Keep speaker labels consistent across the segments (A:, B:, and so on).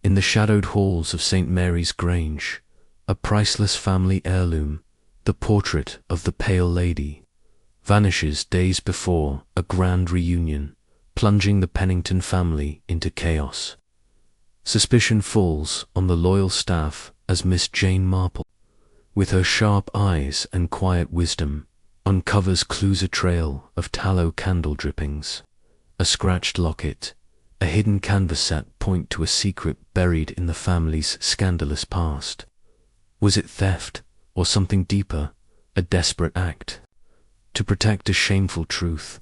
A: In the shadowed halls of St. Mary's Grange, a priceless family heirloom, the portrait of the Pale Lady, vanishes days before a grand reunion, plunging the Pennington family into chaos. Suspicion falls on the loyal staff as Miss Jane Marple, with her sharp eyes and quiet wisdom, uncovers clues. A trail of tallow candle drippings, a scratched locket, a hidden canvas set point to a secret buried in the family's scandalous past. Was it theft, or something deeper, a desperate act? To protect a shameful truth,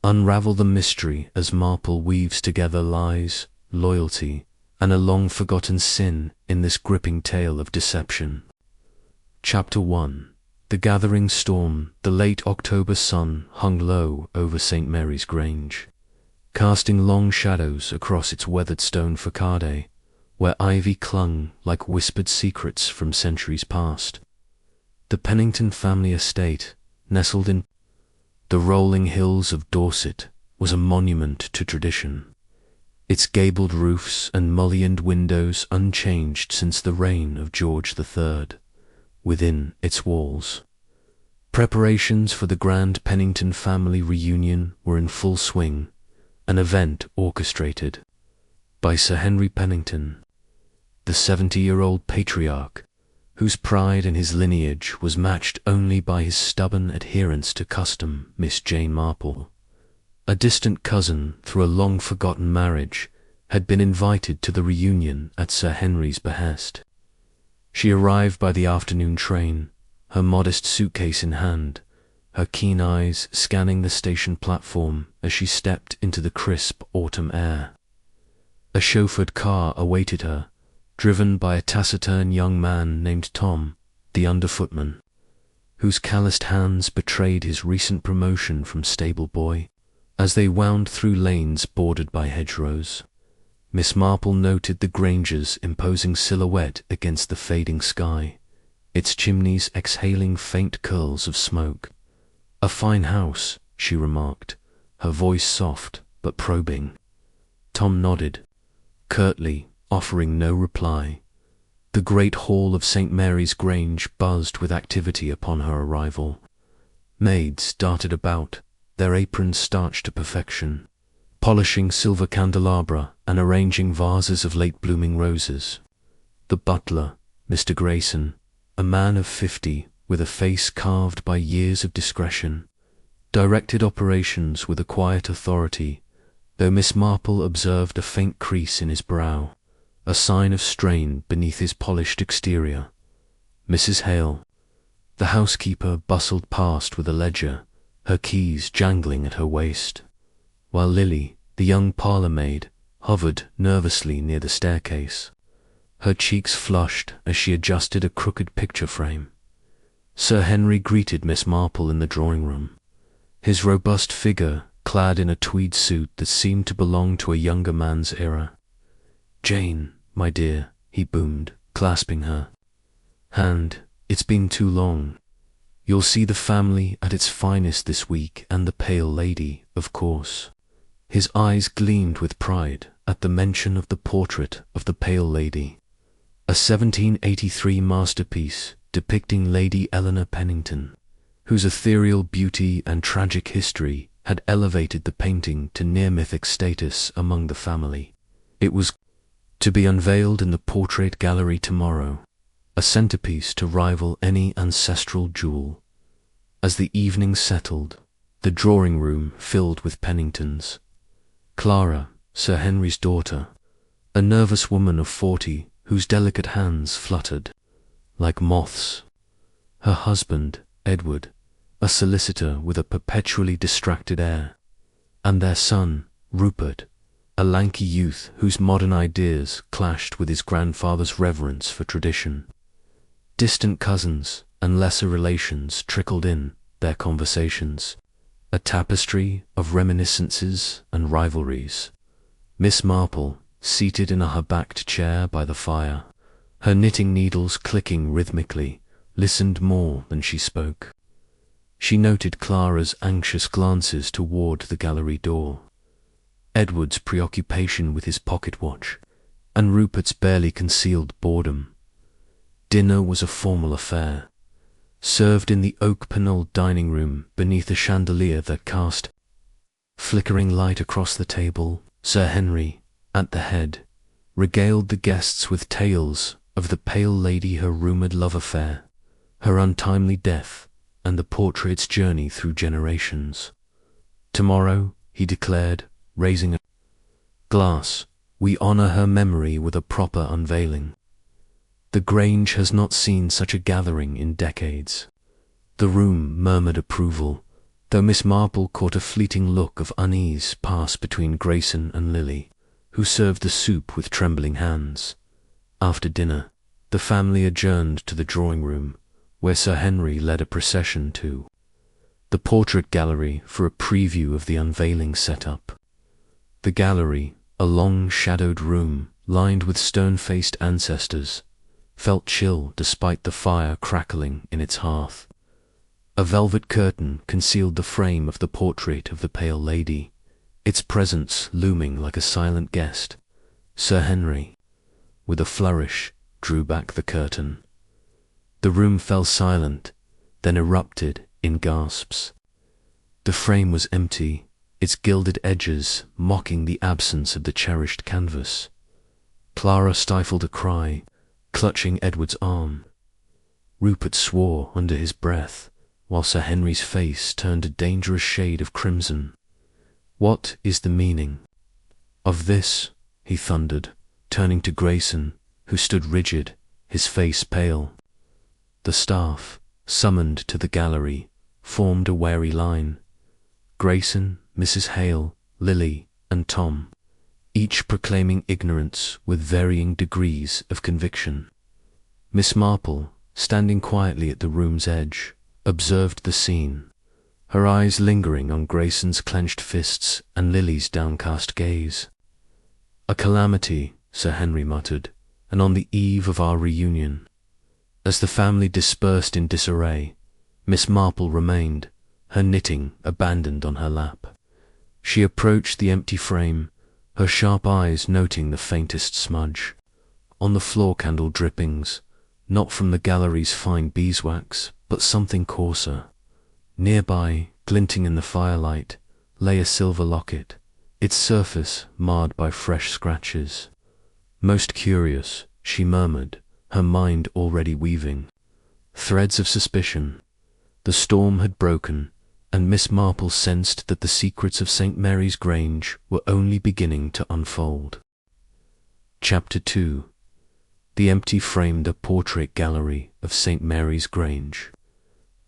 A: unravel the mystery as Marple weaves together lies, loyalty, and a long-forgotten sin in this gripping tale of deception. Chapter 1. The gathering storm. The late October sun hung low over St. Mary's Grange, casting long shadows across its weathered stone facade, where ivy clung like whispered secrets from centuries past. The Pennington family estate, nestled in the rolling hills of Dorset, was a monument to tradition, its gabled roofs and mullioned windows unchanged since the reign of George III. Within its walls, preparations for the grand Pennington family reunion were in full swing, an event orchestrated by Sir Henry Pennington, the 70-year-old patriarch, whose pride in his lineage was matched only by his stubborn adherence to custom. Miss Jane Marple, a distant cousin through a long-forgotten marriage, had been invited to the reunion at Sir Henry's behest. She arrived by the afternoon train, her modest suitcase in hand, her keen eyes scanning the station platform as she stepped into the crisp autumn air. A chauffeured car awaited her, driven by a taciturn young man named Tom, the underfootman, whose calloused hands betrayed his recent promotion from stable boy. As they wound through lanes bordered by hedgerows, Miss Marple noted the Grange's imposing silhouette against the fading sky, its chimneys exhaling faint curls of smoke. "A fine house," she remarked, her voice soft but probing. Tom nodded, curtly, offering no reply. The great hall of St. Mary's Grange buzzed with activity upon her arrival. Maids darted about, their aprons starched to perfection, polishing silver candelabra and arranging vases of late-blooming roses. The butler, Mr. Grayson, a man of 50 with a face carved by years of discretion, directed operations with a quiet authority, though Miss Marple observed a faint crease in his brow, a sign of strain beneath his polished exterior. Mrs. Hale, the housekeeper, bustled past with a ledger, her keys jangling at her waist, while Lily, the young parlour-maid, hovered nervously near the staircase, her cheeks flushed as she adjusted a crooked picture frame. Sir Henry greeted Miss Marple in the drawing-room, his robust figure clad in a tweed suit that seemed to belong to a younger man's era. "Jane, my dear," he boomed, clasping her hand, "it's been too long. You'll see the family at its finest this week, and the Pale Lady, of course." His eyes gleamed with pride at the mention of the portrait of the Pale Lady, a 1783 masterpiece depicting Lady Eleanor Pennington, whose ethereal beauty and tragic history had elevated the painting to near-mythic status among the family. It was to be unveiled in the portrait gallery tomorrow, a centerpiece to rival any ancestral jewel. As the evening settled, the drawing-room filled with Penningtons. Clara, Sir Henry's daughter, a nervous woman of 40 whose delicate hands fluttered like moths. Her husband, Edward, a solicitor with a perpetually distracted air, and their son, Rupert, a lanky youth whose modern ideas clashed with his grandfather's reverence for tradition. Distant cousins and lesser relations trickled in their conversations, a tapestry of reminiscences and rivalries. Miss Marple, seated in a high-backed chair by the fire, her knitting needles clicking rhythmically, listened more than she spoke. She noted Clara's anxious glances toward the gallery door, Edward's preoccupation with his pocket watch, and Rupert's barely concealed boredom. Dinner was a formal affair, served in the oak-panelled dining room beneath a chandelier that cast flickering light across the table. Sir Henry, at the head, regaled the guests with tales of the pale lady, her rumoured love affair, her untimely death, and the portrait's journey through generations. "Tomorrow," he declared, raising a glass, "we honour her memory with a proper unveiling. The Grange has not seen such a gathering in decades." The room murmured approval, though Miss Marple caught a fleeting look of unease pass between Grayson and Lily, who served the soup with trembling hands. After dinner, the family adjourned to the drawing-room, where Sir Henry led a procession to the portrait gallery for a preview of the unveiling setup. The gallery, a long shadowed room lined with stone-faced ancestors, felt chill despite the fire crackling in its hearth. A velvet curtain concealed the frame of the portrait of the pale lady, its presence looming like a silent guest. Sir Henry, with a flourish, drew back the curtain. The room fell silent, then erupted in gasps. The frame was empty, its gilded edges mocking the absence of the cherished canvas. Clara stifled a cry, clutching Edward's arm. Rupert swore under his breath, while Sir Henry's face turned a dangerous shade of crimson. "What is the meaning of this?" he thundered, turning to Grayson, who stood rigid, his face pale. The staff, summoned to the gallery, formed a wary line. Grayson, Mrs. Hale, Lily, and Tom, each proclaiming ignorance with varying degrees of conviction. Miss Marple, standing quietly at the room's edge, observed the scene, her eyes lingering on Grayson's clenched fists and Lily's downcast gaze. "A calamity," Sir Henry muttered, "and on the eve of our reunion." As the family dispersed in disarray, Miss Marple remained, her knitting abandoned on her lap. She approached the empty frame, her sharp eyes noting the faintest smudge. On the floor candle drippings, not from the gallery's fine beeswax, but something coarser. Nearby, glinting in the firelight, lay a silver locket, its surface marred by fresh scratches. "Most curious," she murmured, her mind already weaving threads of suspicion. The storm had broken, and Miss Marple sensed that the secrets of St. Mary's Grange were only beginning to unfold. Chapter 2. The empty framed portrait gallery of St. Mary's Grange,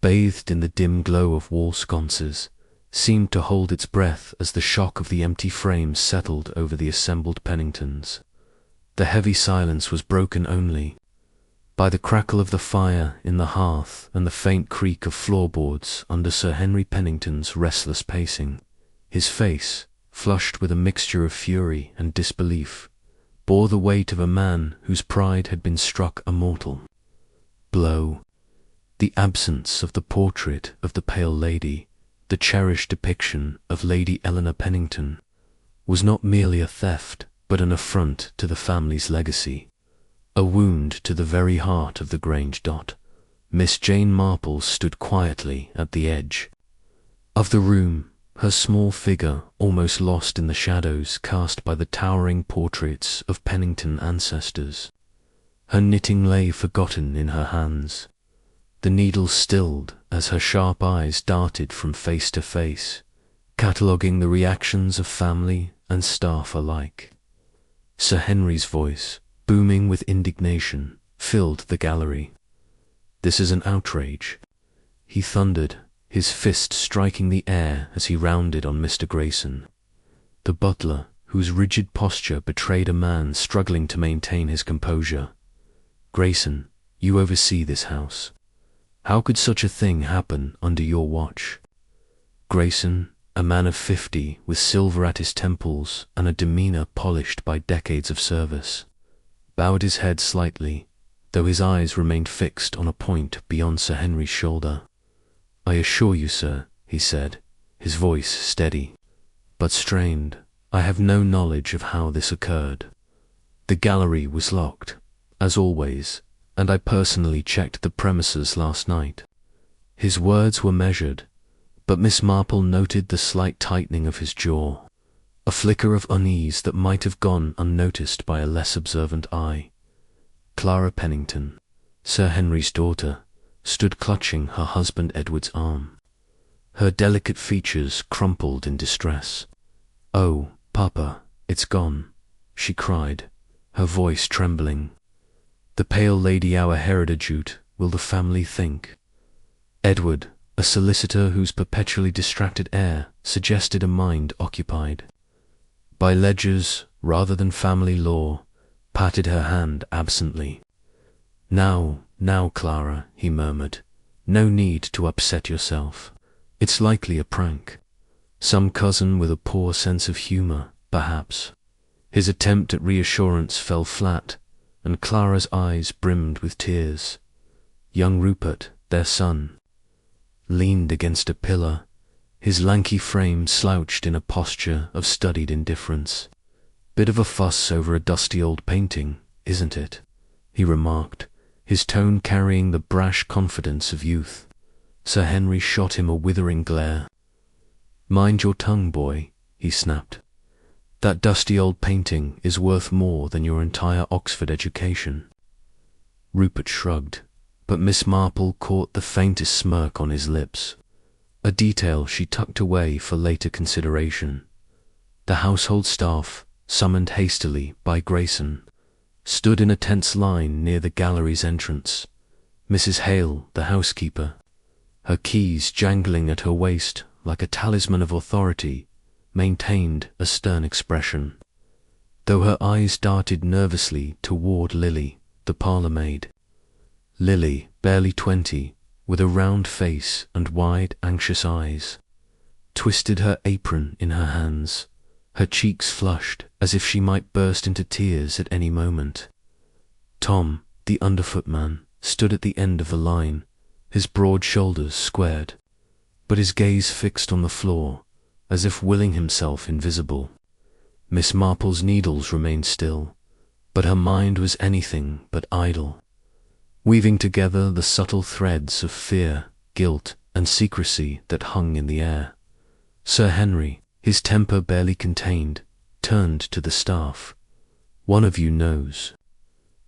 A: bathed in the dim glow of wall sconces, seemed to hold its breath as the shock of the empty frames settled over the assembled Penningtons. The heavy silence was broken only by the crackle of the fire in the hearth and the faint creak of floorboards under Sir Henry Pennington's restless pacing. His face, flushed with a mixture of fury and disbelief, bore the weight of a man whose pride had been struck a mortal blow. The absence of the portrait of the pale lady, the cherished depiction of Lady Eleanor Pennington, was not merely a theft, but an affront to the family's legacy, a wound to the very heart of the Grange. Miss Jane Marple stood quietly at the edge of the room, her small figure almost lost in the shadows cast by the towering portraits of Pennington ancestors. Her knitting lay forgotten in her hands. The needle stilled as her sharp eyes darted from face to face, cataloguing the reactions of family and staff alike. Sir Henry's voice, booming with indignation, filled the gallery. "This is an outrage," he thundered, his fist striking the air as he rounded on Mr. Grayson, the butler, whose rigid posture betrayed a man struggling to maintain his composure. "Grayson, you oversee this house. How could such a thing happen under your watch?" Grayson, a man of 50 with silver at his temples and a demeanour polished by decades of service, bowed his head slightly, though his eyes remained fixed on a point beyond Sir Henry's shoulder. "I assure you, sir," he said, his voice steady, but strained, "I have no knowledge of how this occurred." The gallery was locked, as always, and I personally checked the premises last night. His words were measured, but Miss Marple noted the slight tightening of his jaw, a flicker of unease that might have gone unnoticed by a less observant eye. Clara Pennington, Sir Henry's daughter, stood clutching her husband Edward's arm, her delicate features crumpled in distress. "Oh, Papa, it's gone," she cried, her voice trembling. "The pale lady our hereditary, will the family think?" Edward, a solicitor whose perpetually distracted air suggested a mind occupied by ledgers rather than family law, patted her hand absently. Now, Clara," he murmured, "no need to upset yourself. It's likely a prank. Some cousin with a poor sense of humor, perhaps." His attempt at reassurance fell flat, and Clara's eyes brimmed with tears. Young Rupert, their son, leaned against a pillar, his lanky frame slouched in a posture of studied indifference. "Bit of a fuss over a dusty old painting, isn't it?" he remarked, his tone carrying the brash confidence of youth. Sir Henry shot him a withering glare. "Mind your tongue, boy," he snapped. "That dusty old painting is worth more than your entire Oxford education." Rupert shrugged, but Miss Marple caught the faintest smirk on his lips, a detail she tucked away for later consideration. The household staff, summoned hastily by Grayson, stood in a tense line near the gallery's entrance. Mrs. Hale, the housekeeper, her keys jangling at her waist like a talisman of authority, maintained a stern expression, though her eyes darted nervously toward Lily, the parlour-maid. Lily, barely 20, with a round face and wide, anxious eyes, twisted her apron in her hands, her cheeks flushed as if she might burst into tears at any moment. Tom, the underfootman, stood at the end of the line, his broad shoulders squared, but his gaze fixed on the floor, as if willing himself invisible. Miss Marple's needles remained still, but her mind was anything but idle, weaving together the subtle threads of fear, guilt, and secrecy that hung in the air. Sir Henry, his temper barely contained, turned to the staff. "One of you knows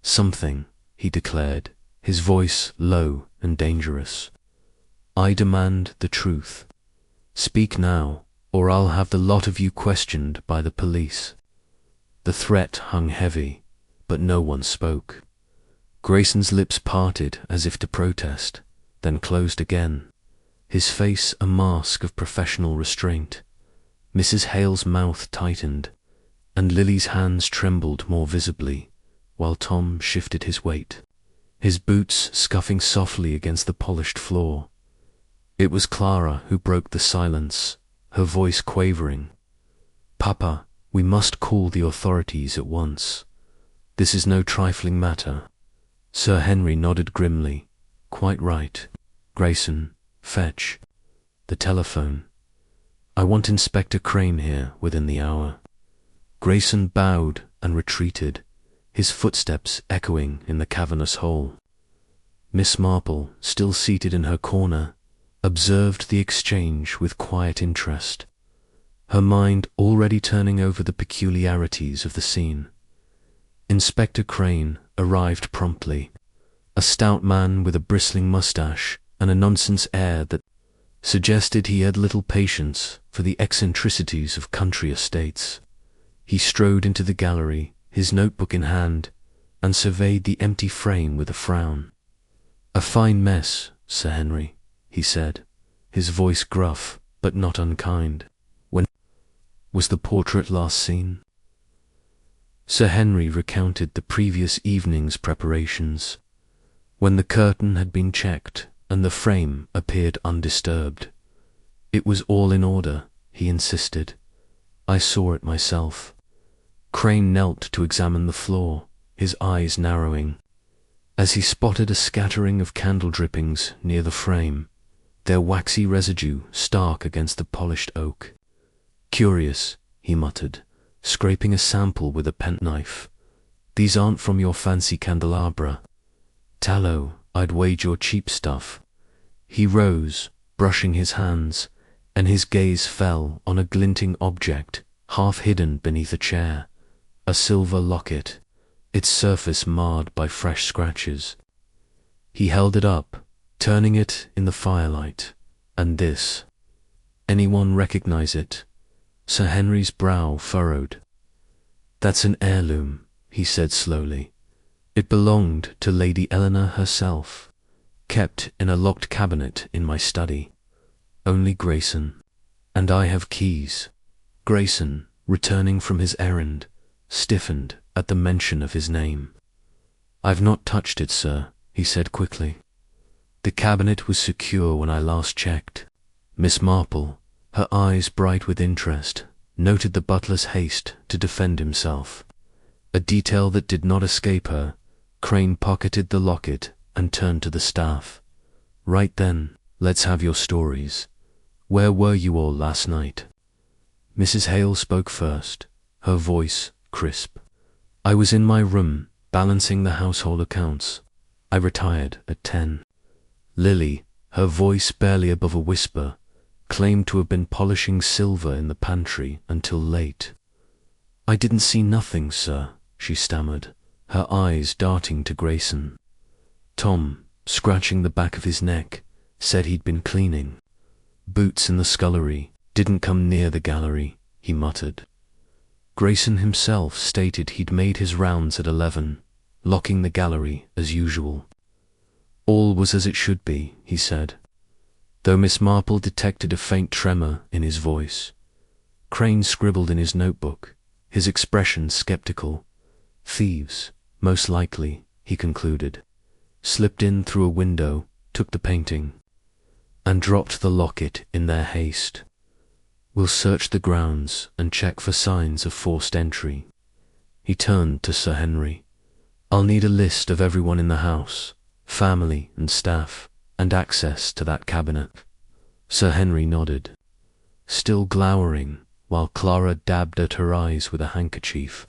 A: something," he declared, his voice low and dangerous. "I demand the truth. Speak now, or I'll have the lot of you questioned by the police." The threat hung heavy, but no one spoke. Grayson's lips parted as if to protest, then closed again, his face a mask of professional restraint. Mrs. Hale's mouth tightened, and Lily's hands trembled more visibly, while Tom shifted his weight, his boots scuffing softly against the polished floor. It was Clara who broke the silence, her voice quavering. "Papa, we must call the authorities at once. This is no trifling matter." Sir Henry nodded grimly. "Quite right. Grayson, fetch the telephone. I want Inspector Crane here within the hour." Grayson bowed and retreated, his footsteps echoing in the cavernous hole. Miss Marple, still seated in her corner, observed the exchange with quiet interest, her mind already turning over the peculiarities of the scene. Inspector Crane arrived promptly, a stout man with a bristling moustache and a nonsense air that suggested he had little patience for the eccentricities of country estates. He strode into the gallery, his notebook in hand, and surveyed the empty frame with a frown. "A fine mess, Sir Henry," he said, his voice gruff but not unkind. "When was the portrait last seen?" Sir Henry recounted the previous evening's preparations, when the curtain had been checked and the frame appeared undisturbed. "It was all in order," he insisted. "I saw it myself." Crane knelt to examine the floor, his eyes narrowing, as he spotted a scattering of candle drippings near the frame, their waxy residue stark against the polished oak. "Curious," he muttered, scraping a sample with a penknife. These aren't from your fancy candelabra. Tallow, I'd wager cheap stuff. He rose, brushing his hands, and his gaze fell on a glinting object, half hidden beneath a chair. A silver locket, its surface marred by fresh scratches. He held it up, turning it in the firelight. And this? Anyone recognize it? Sir Henry's brow furrowed. That's an heirloom, he said slowly. It belonged to Lady Eleanor herself, kept in a locked cabinet in my study. Only Grayson. And I have keys. Grayson, returning from his errand, stiffened at the mention of his name. I've not touched it, sir, he said quickly. The cabinet was secure when I last checked. Miss Marple, her eyes bright with interest, noted the butler's haste to defend himself. A detail that did not escape her. Crane pocketed the locket and turned to the staff. Right then, let's have your stories. Where were you all last night? Mrs. Hale spoke first, her voice crisp. I was in my room, balancing the household accounts. I retired at 10. Lily, her voice barely above a whisper, claimed to have been polishing silver in the pantry until late. I didn't see nothing, sir, she stammered, her eyes darting to Grayson. Tom, scratching the back of his neck, said he'd been cleaning. Boots in the scullery, didn't come near the gallery, he muttered. Grayson himself stated he'd made his rounds at 11, locking the gallery as usual. All was as it should be, he said, though Miss Marple detected a faint tremor in his voice. Crane scribbled in his notebook, his expression skeptical. Thieves, most likely, he concluded, slipped in through a window, took the painting, and dropped the locket in their haste. We'll search the grounds and check for signs of forced entry. He turned to Sir Henry. I'll need a list of everyone in the house, family and staff, and access to that cabinet. Sir Henry nodded, still glowering, while Clara dabbed at her eyes with a handkerchief.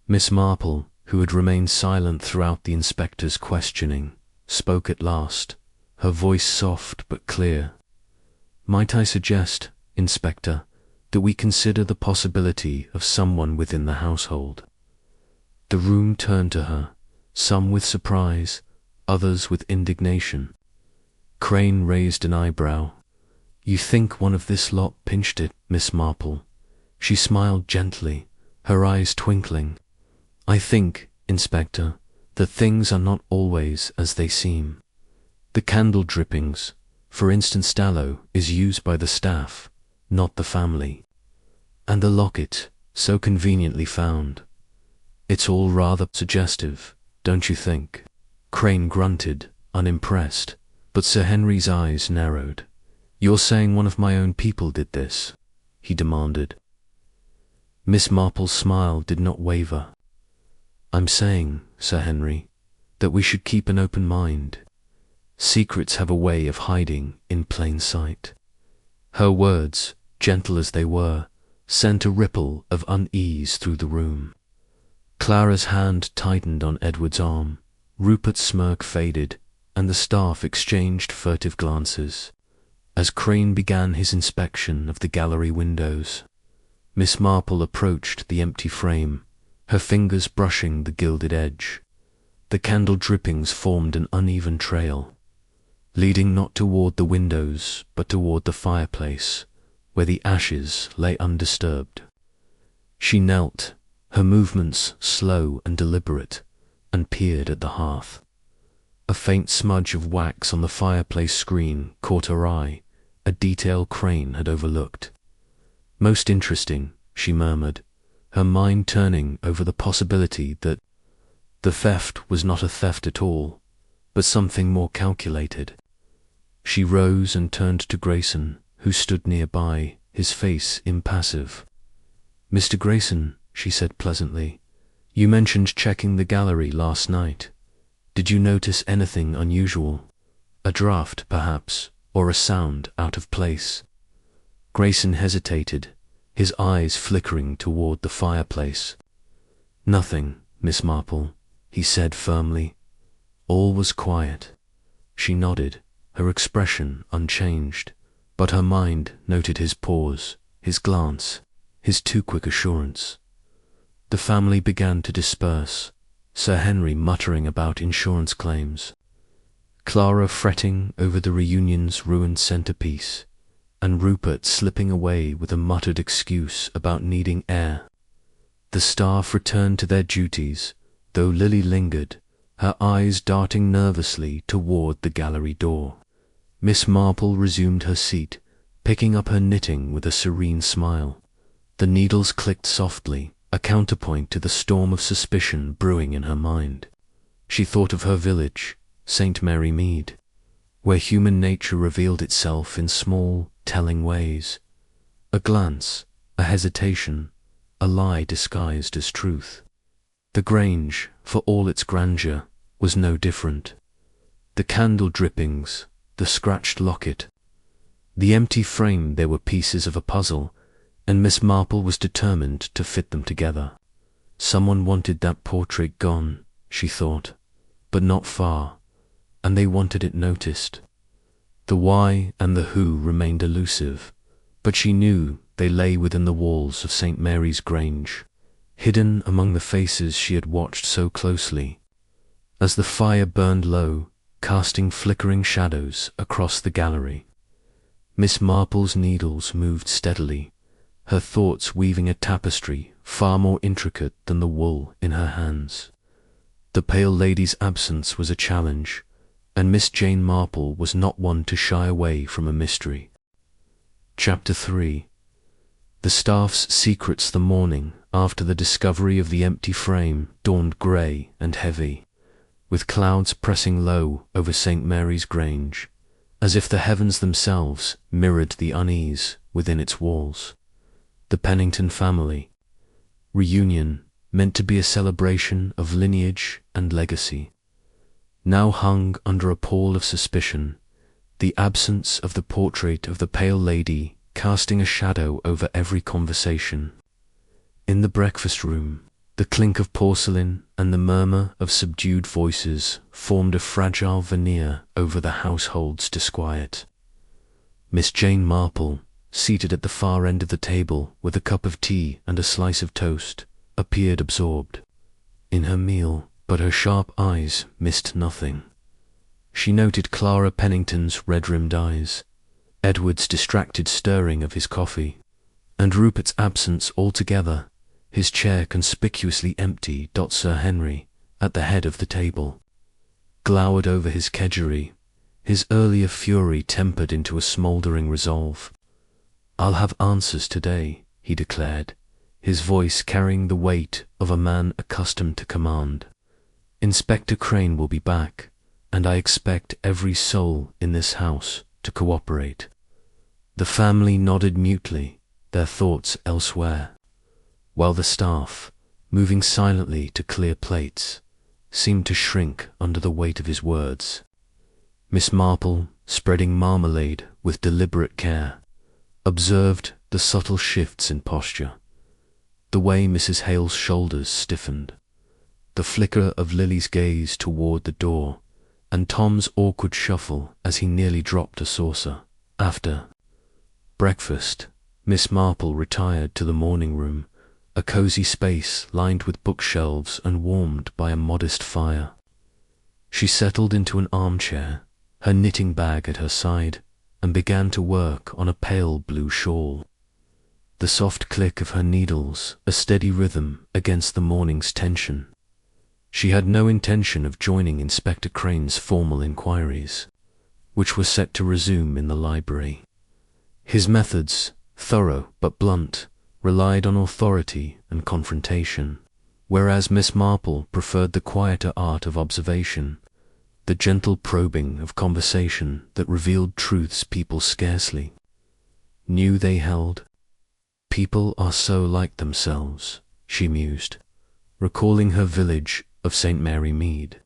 A: Miss Marple, who had remained silent throughout the inspector's questioning, spoke at last, her voice soft but clear. Might I suggest, Inspector, that we consider the possibility of someone within the household? The room turned to her, some with surprise, others with indignation. Crane raised an eyebrow. You think one of this lot pinched it, Miss Marple? She smiled gently, her eyes twinkling. I think, Inspector, that things are not always as they seem. The candle drippings, for instance tallow, is used by the staff, not the family. And the locket, so conveniently found. It's all rather suggestive, don't you think? Crane grunted, unimpressed, but Sir Henry's eyes narrowed. You're saying one of my own people did this? He demanded. Miss Marple's smile did not waver. I'm saying, Sir Henry, that we should keep an open mind. Secrets have a way of hiding in plain sight. Her words, gentle as they were, sent a ripple of unease through the room. Clara's hand tightened on Edward's arm, Rupert's smirk faded, and the staff exchanged furtive glances. As Crane began his inspection of the gallery windows, Miss Marple approached the empty frame, her fingers brushing the gilded edge. The candle drippings formed an uneven trail, leading not toward the windows, but toward the fireplace, where the ashes lay undisturbed. She knelt, her movements slow and deliberate, and peered at the hearth. A faint smudge of wax on the fireplace screen caught her eye, a detail Crane had overlooked. Most interesting, she murmured, her mind turning over the possibility that the theft was not a theft at all, but something more calculated. She rose and turned to Grayson, who stood nearby, his face impassive. Mr. Grayson, she said pleasantly, you mentioned checking the gallery last night. Did you notice anything unusual? A draught, perhaps, or a sound out of place? Grayson hesitated, his eyes flickering toward the fireplace. Nothing, Miss Marple," he said firmly. All was quiet. She nodded, her expression unchanged, but her mind noted his pause, his glance, his too quick assurance. The family began to disperse, Sir Henry muttering about insurance claims, Clara fretting over the reunion's ruined centerpiece, and Rupert slipping away with a muttered excuse about needing air. The staff returned to their duties, though Lily lingered, her eyes darting nervously toward the gallery door. Miss Marple resumed her seat, picking up her knitting with a serene smile. The needles clicked softly, a counterpoint to the storm of suspicion brewing in her mind. She thought of her village, St. Mary Mead, where human nature revealed itself in small, telling ways. A glance, a hesitation, a lie disguised as truth. The Grange, for all its grandeur, was no different. The candle drippings, the scratched locket, the empty frame, they were pieces of a puzzle, and Miss Marple was determined to fit them together. Someone wanted that portrait gone, she thought, but not far, and they wanted it noticed. The why and the who remained elusive, but she knew they lay within the walls of St. Mary's Grange, hidden among the faces she had watched so closely. As the fire burned low, casting flickering shadows across the gallery, Miss Marple's needles moved steadily, her thoughts weaving a tapestry far more intricate than the wool in her hands. The pale lady's absence was a challenge, and Miss Jane Marple was not one to shy away from a mystery. Chapter 3. The staff's secrets the morning after the discovery of the empty frame dawned grey and heavy, with clouds pressing low over St. Mary's Grange, as if the heavens themselves mirrored the unease within its walls. The Pennington family reunion, meant to be a celebration of lineage and legacy, now hung under a pall of suspicion, the absence of the portrait of the pale lady casting a shadow over every conversation. In the breakfast room, the clink of porcelain and the murmur of subdued voices formed a fragile veneer over the household's disquiet. Miss Jane Marple, seated at the far end of the table with a cup of tea and a slice of toast, appeared absorbed in her meal, but her sharp eyes missed nothing. She noted Clara Pennington's red-rimmed eyes, Edward's distracted stirring of his coffee, and Rupert's absence altogether, his chair conspicuously empty. Sir Henry, at the head of the table, glowered over his kedgeree, his earlier fury tempered into a smouldering resolve. "I'll have answers today," he declared, his voice carrying the weight of a man accustomed to command. "Inspector Crane will be back, and I expect every soul in this house to cooperate." The family nodded mutely, their thoughts elsewhere, while the staff, moving silently to clear plates, seemed to shrink under the weight of his words. Miss Marple, spreading marmalade with deliberate care, observed the subtle shifts in posture, the way Mrs. Hale's shoulders stiffened, the flicker of Lily's gaze toward the door, and Tom's awkward shuffle as he nearly dropped a saucer. After breakfast, Miss Marple retired to the morning room, a cosy space lined with bookshelves and warmed by a modest fire. She settled into an armchair, her knitting bag at her side, and began to work on a pale blue shawl. The soft click of her needles, a steady rhythm against the morning's tension. She had no intention of joining Inspector Crane's formal inquiries, which were set to resume in the library. His methods, thorough but blunt, relied on authority and confrontation, whereas Miss Marple preferred the quieter art of observation, the gentle probing of conversation that revealed truths people scarcely knew they held. "People are so like themselves," she mused, recalling her village of St. Mary Mead,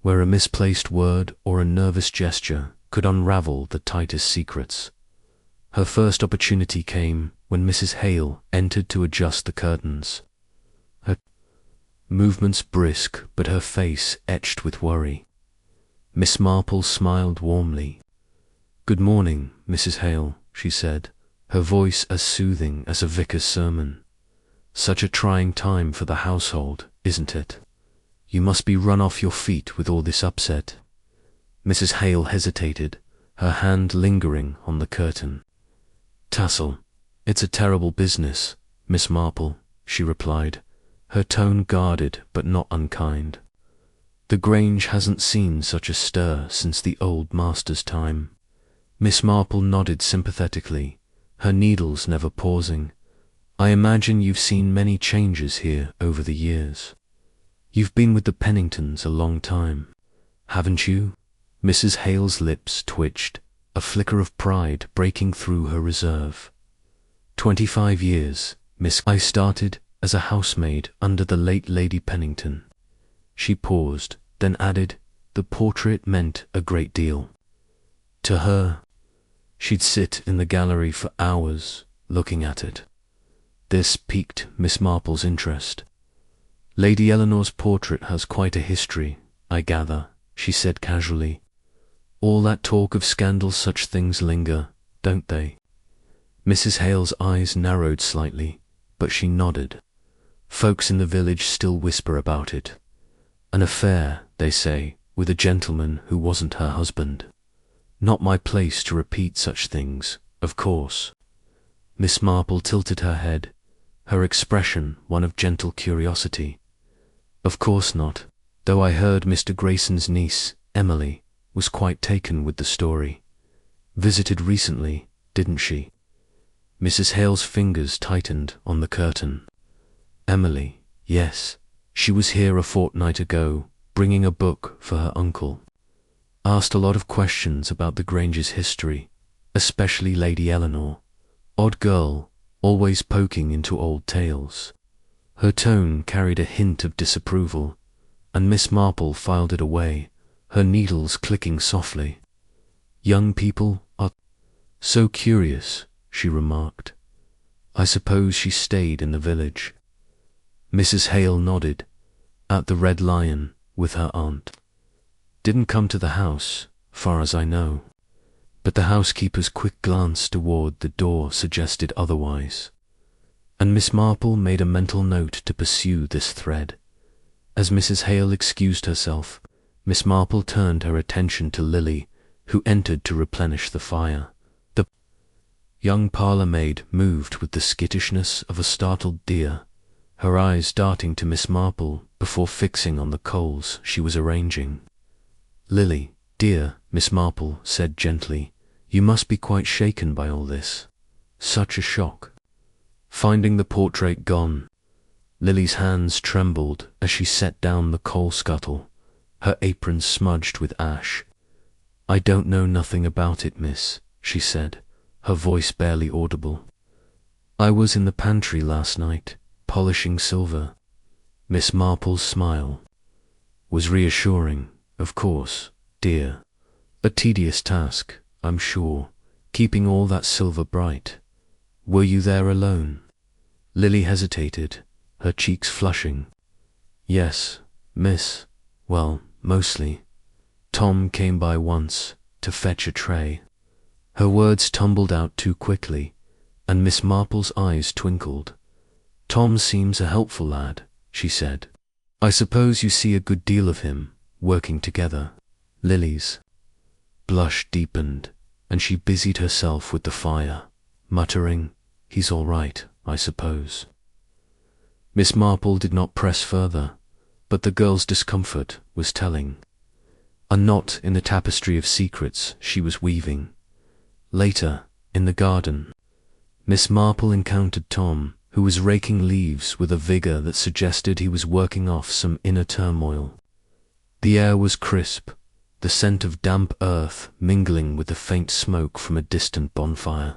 A: where a misplaced word or a nervous gesture could unravel the tightest secrets. Her first opportunity came when Mrs. Hale entered to adjust the curtains. Her movements brisk but her face etched with worry. Miss Marple smiled warmly. "Good morning, Mrs. Hale," she said, her voice as soothing as a vicar's sermon. "Such a trying time for the household, isn't it? You must be run off your feet with all this upset." Mrs. Hale hesitated, her hand lingering on the curtain. "Tassel, it's a terrible business, Miss Marple," she replied, her tone guarded but not unkind. "The Grange hasn't seen such a stir since the old master's time." Miss Marple nodded sympathetically, her needles never pausing. "I imagine you've seen many changes here over the years. You've been with the Penningtons a long time, haven't you?" Mrs. Hale's lips twitched, a flicker of pride breaking through her reserve. 25 years, Miss. I started as a housemaid under the late Lady Pennington." She paused, then added, "The portrait meant a great deal to her. She'd sit in the gallery for hours, looking at it." This piqued Miss Marple's interest. "Lady Eleanor's portrait has quite a history, I gather," she said casually. "All that talk of scandal, such things linger, don't they?" Mrs. Hale's eyes narrowed slightly, but she nodded. "Folks in the village still whisper about it. An affair, they say, with a gentleman who wasn't her husband. Not my place to repeat such things, of course." Miss Marple tilted her head, her expression one of gentle curiosity. "Of course not, though I heard Mr. Grayson's niece, Emily, was quite taken with the story. Visited recently, didn't she?" Mrs. Hale's fingers tightened on the curtain. "Emily, yes. She was here a fortnight ago, bringing a book for her uncle. Asked a lot of questions about the Grange's history, especially Lady Eleanor. Odd girl, always poking into old tales." Her tone carried a hint of disapproval, and Miss Marple filed it away, her needles clicking softly. "Young people are so curious," she remarked. "I suppose she stayed in the village." Mrs. Hale nodded. "At the Red Lion, with her aunt. Didn't come to the house, far as I know." But the housekeeper's quick glance toward the door suggested otherwise, and Miss Marple made a mental note to pursue this thread. As Mrs. Hale excused herself, Miss Marple turned her attention to Lily, who entered to replenish the fire. The young parlour-maid moved with the skittishness of a startled deer, her eyes darting to Miss Marple before fixing on the coals she was arranging. "Lily, dear," Miss Marple said gently, "you must be quite shaken by all this. Such a shock. Finding the portrait gone." Lily's hands trembled as she set down the coal scuttle, her apron smudged with ash. "I don't know nothing about it, miss," she said, her voice barely audible. "I was in the pantry last night, polishing silver." Miss Marple's smile was reassuring. "Of course, dear. A tedious task, I'm sure, keeping all that silver bright. Were you there alone?" Lily hesitated, her cheeks flushing. "Yes, miss. Well, mostly. Tom came by once to fetch a tray." Her words tumbled out too quickly, and Miss Marple's eyes twinkled. "Tom seems a helpful lad," she said. "I suppose you see a good deal of him, working together." Lily's blush deepened, and she busied herself with the fire, muttering, "He's all right, I suppose." Miss Marple did not press further, but the girl's discomfort was telling. A knot in the tapestry of secrets she was weaving. Later, in the garden, Miss Marple encountered Tom, who was raking leaves with a vigor that suggested he was working off some inner turmoil. The air was crisp, the scent of damp earth mingling with the faint smoke from a distant bonfire.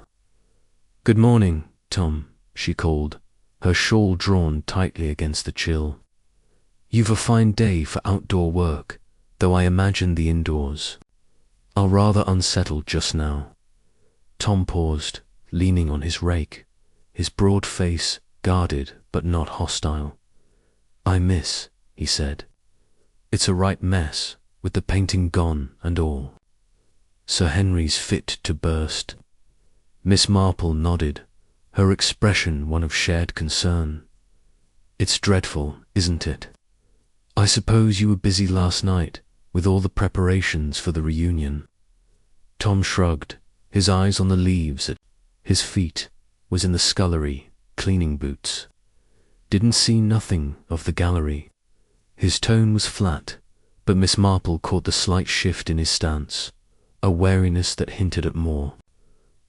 A: "Good morning, Tom," she called, her shawl drawn tightly against the chill. "You've a fine day for outdoor work, though I imagine the indoors are rather unsettled just now." Tom paused, leaning on his rake, his broad face guarded but not hostile. miss," he said. "It's a right mess, with the painting gone and all. Sir Henry's fit to burst." Miss Marple nodded, her expression one of shared concern. "It's dreadful, isn't it? I suppose you were busy last night with all the preparations for the reunion." Tom shrugged, his eyes on the leaves at his feet, was in the scullery, cleaning boots. Didn't see nothing of the gallery. His tone was flat, but Miss Marple caught the slight shift in his stance, a wariness that hinted at more.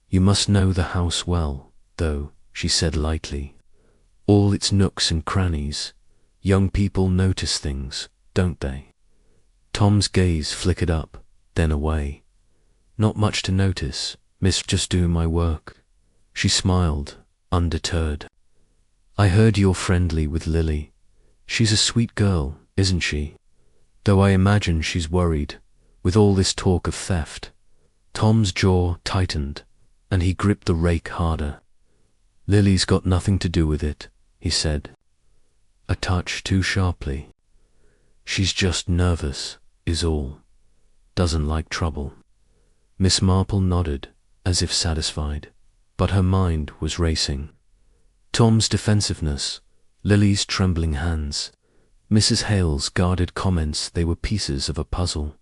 A: "You must know the house well, though," she said lightly. "All its nooks and crannies. Young people notice things, don't they?" Tom's gaze flickered up, then away. "Not much to notice, miss, just doing my work." She smiled, undeterred. "I heard you're friendly with Lily. She's a sweet girl, isn't she? Though I imagine she's worried, with all this talk of theft." Tom's jaw tightened, and he gripped the rake harder. "Lily's got nothing to do with it," he said, a touch too sharply. "She's just nervous, is all. Doesn't like trouble." Miss Marple nodded, as if satisfied, but her mind was racing. Tom's defensiveness, Lily's trembling hands, Mrs. Hale's guarded comments, they were pieces of a puzzle,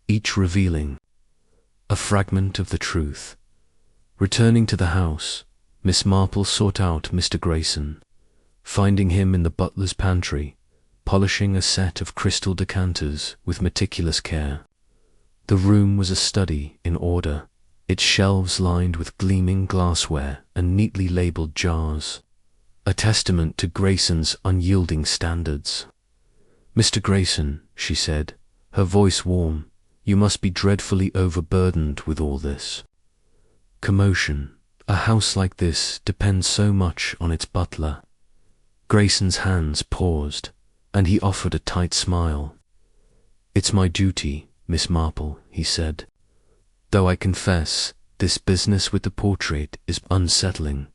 A: each revealing a fragment of the truth. Returning to the house, Miss Marple sought out Mr. Grayson, finding him in the butler's pantry, polishing a set of crystal decanters with meticulous care. The room was a study in order, its shelves lined with gleaming glassware and neatly labelled jars, a testament to Grayson's unyielding standards. "Mr. Grayson," she said, her voice warm, "you must be dreadfully overburdened with all this commotion. A house like this depends so much on its butler." Grayson's hands paused, and he offered a tight smile. "It's my duty, Miss Marple," he said, "though I confess this business with the portrait is unsettling."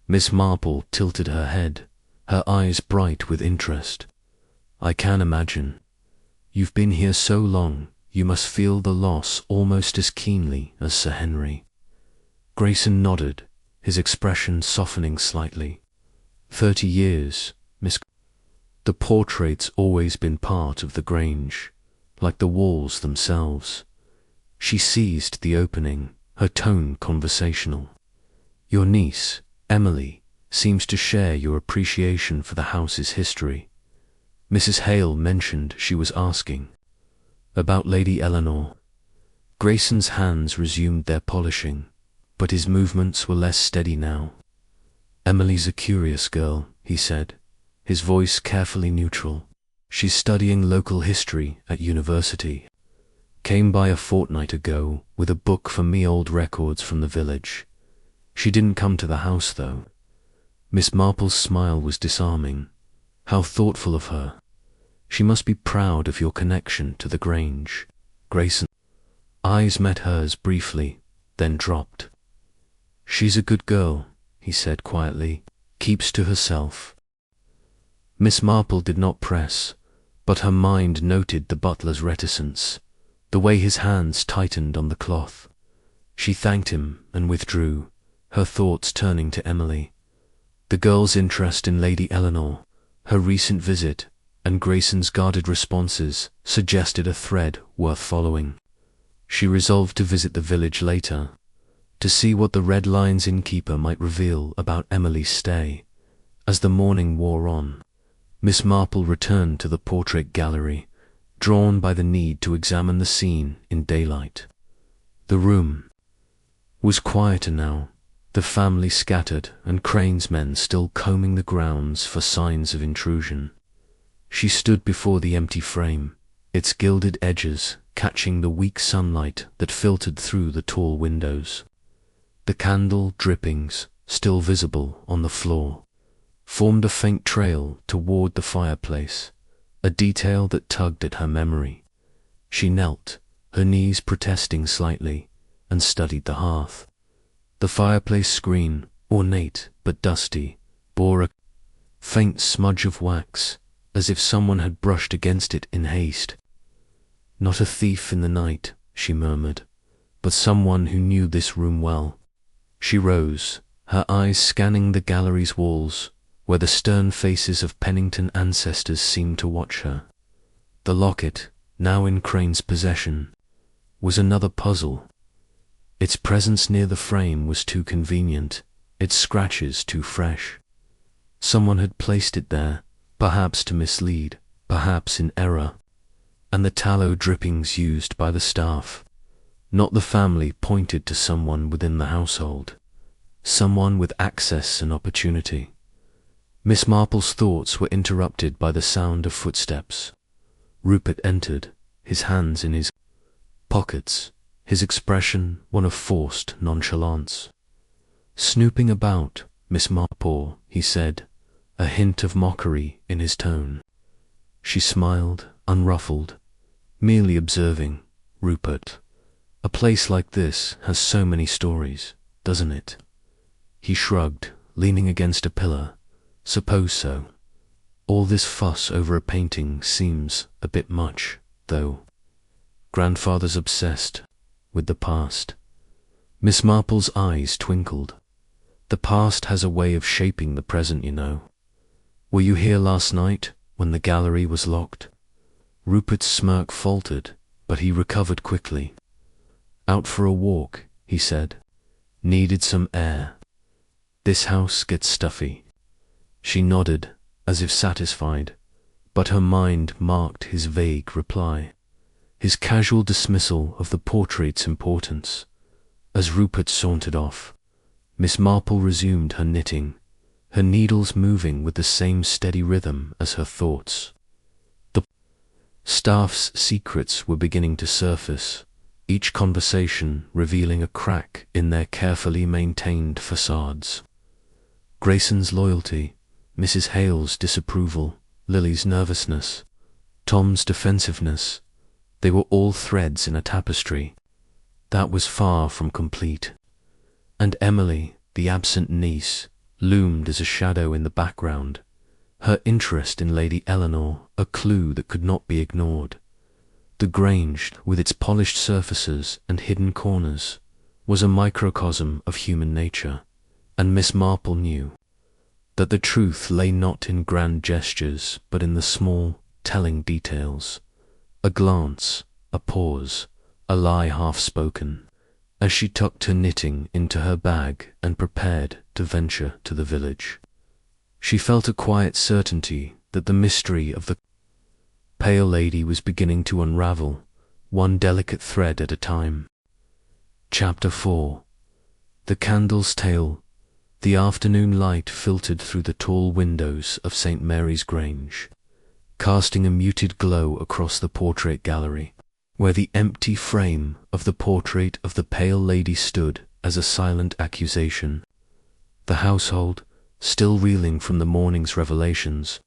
A: Miss Marple tilted her head, her eyes bright with interest. "I can imagine. You've been here so long, you must feel the loss almost as keenly as Sir Henry." Grayson nodded, his expression softening slightly. 30 years, Miss. The portrait's always been part of the Grange, like the walls themselves." She seized the opening, her tone conversational. "Your niece, Emily, seems to share your appreciation for the house's history. Mrs. Hale mentioned she was asking about Lady Eleanor." Grayson's hands resumed their polishing, but his movements were less steady now. "Emily's a curious girl," he said, his voice carefully neutral. "She's studying local history at university. Came by a fortnight ago with a book for me old records from the village. She didn't come to the house, though." Miss Marple's smile was disarming. "How thoughtful of her. She must be proud of your connection to the Grange." Grayson's eyes met hers briefly, then dropped. "She's a good girl," he said quietly, "keeps to herself." Miss Marple did not press, but her mind noted the butler's reticence, the way his hands tightened on the cloth. She thanked him and withdrew, her thoughts turning to Emily. The girl's interest in Lady Eleanor, her recent visit, and Grayson's guarded responses suggested a thread worth following. She resolved to visit the village later, to see what the Red Lion's innkeeper might reveal about Emily's stay. As the morning wore on, Miss Marple returned to the portrait gallery, drawn by the need to examine the scene in daylight. The room was quieter now, the family scattered and Crane's men still combing the grounds for signs of intrusion. She stood before the empty frame, its gilded edges catching the weak sunlight that filtered through the tall windows. The candle drippings, still visible on the floor, formed a faint trail toward the fireplace, a detail that tugged at her memory. She knelt, her knees protesting slightly, and studied the hearth. The fireplace screen, ornate but dusty, bore a faint smudge of wax, as if someone had brushed against it in haste. "Not a thief in the night," she murmured, "but someone who knew this room well." She rose, her eyes scanning the gallery's walls, where the stern faces of Pennington ancestors seemed to watch her. The locket, now in Crane's possession, was another puzzle. Its presence near the frame was too convenient, its scratches too fresh. Someone had placed it there, perhaps to mislead, perhaps in error, and the tallow drippings used by the staff, not the family, pointed to someone within the household, someone with access and opportunity. Miss Marple's thoughts were interrupted by the sound of footsteps. Rupert entered, his hands in his pockets, his expression one of forced nonchalance. "Snooping about, Miss Marple," he said, a hint of mockery in his tone. She smiled, unruffled, merely observing. "Rupert, a place like this has so many stories, doesn't it?" He shrugged, leaning against a pillar. "Suppose so. All this fuss over a painting seems a bit much, though. Grandfather's obsessed with the past." Miss Marple's eyes twinkled. "The past has a way of shaping the present, you know. Were you here last night when the gallery was locked?" Rupert's smirk faltered, but he recovered quickly. "Out for a walk," he said. "Needed some air. This house gets stuffy." She nodded, as if satisfied, but her mind marked his vague reply, his casual dismissal of the portrait's importance. As Rupert sauntered off, Miss Marple resumed her knitting, her needles moving with the same steady rhythm as her thoughts. The staff's secrets were beginning to surface, each conversation revealing a crack in their carefully maintained facades. Grayson's loyalty, Mrs. Hale's disapproval, Lily's nervousness, Tom's defensiveness, they were all threads in a tapestry that was far from complete. And Emily, the absent niece, loomed as a shadow in the background, her interest in Lady Eleanor a clue that could not be ignored. The Grange, with its polished surfaces and hidden corners, was a microcosm of human nature, and Miss Marple knew that the truth lay not in grand gestures, but in the small, telling details. A glance, a pause, a lie half-spoken, as she tucked her knitting into her bag and prepared to venture to the village. She felt a quiet certainty that the mystery of the pale lady was beginning to unravel, one delicate thread at a time. Chapter 4. The Candle's Tale. The afternoon light filtered through the tall windows of St. Mary's Grange, casting a muted glow across the portrait gallery, where the empty frame of the portrait of the pale lady stood as a silent accusation. The household, still reeling from the morning's revelations,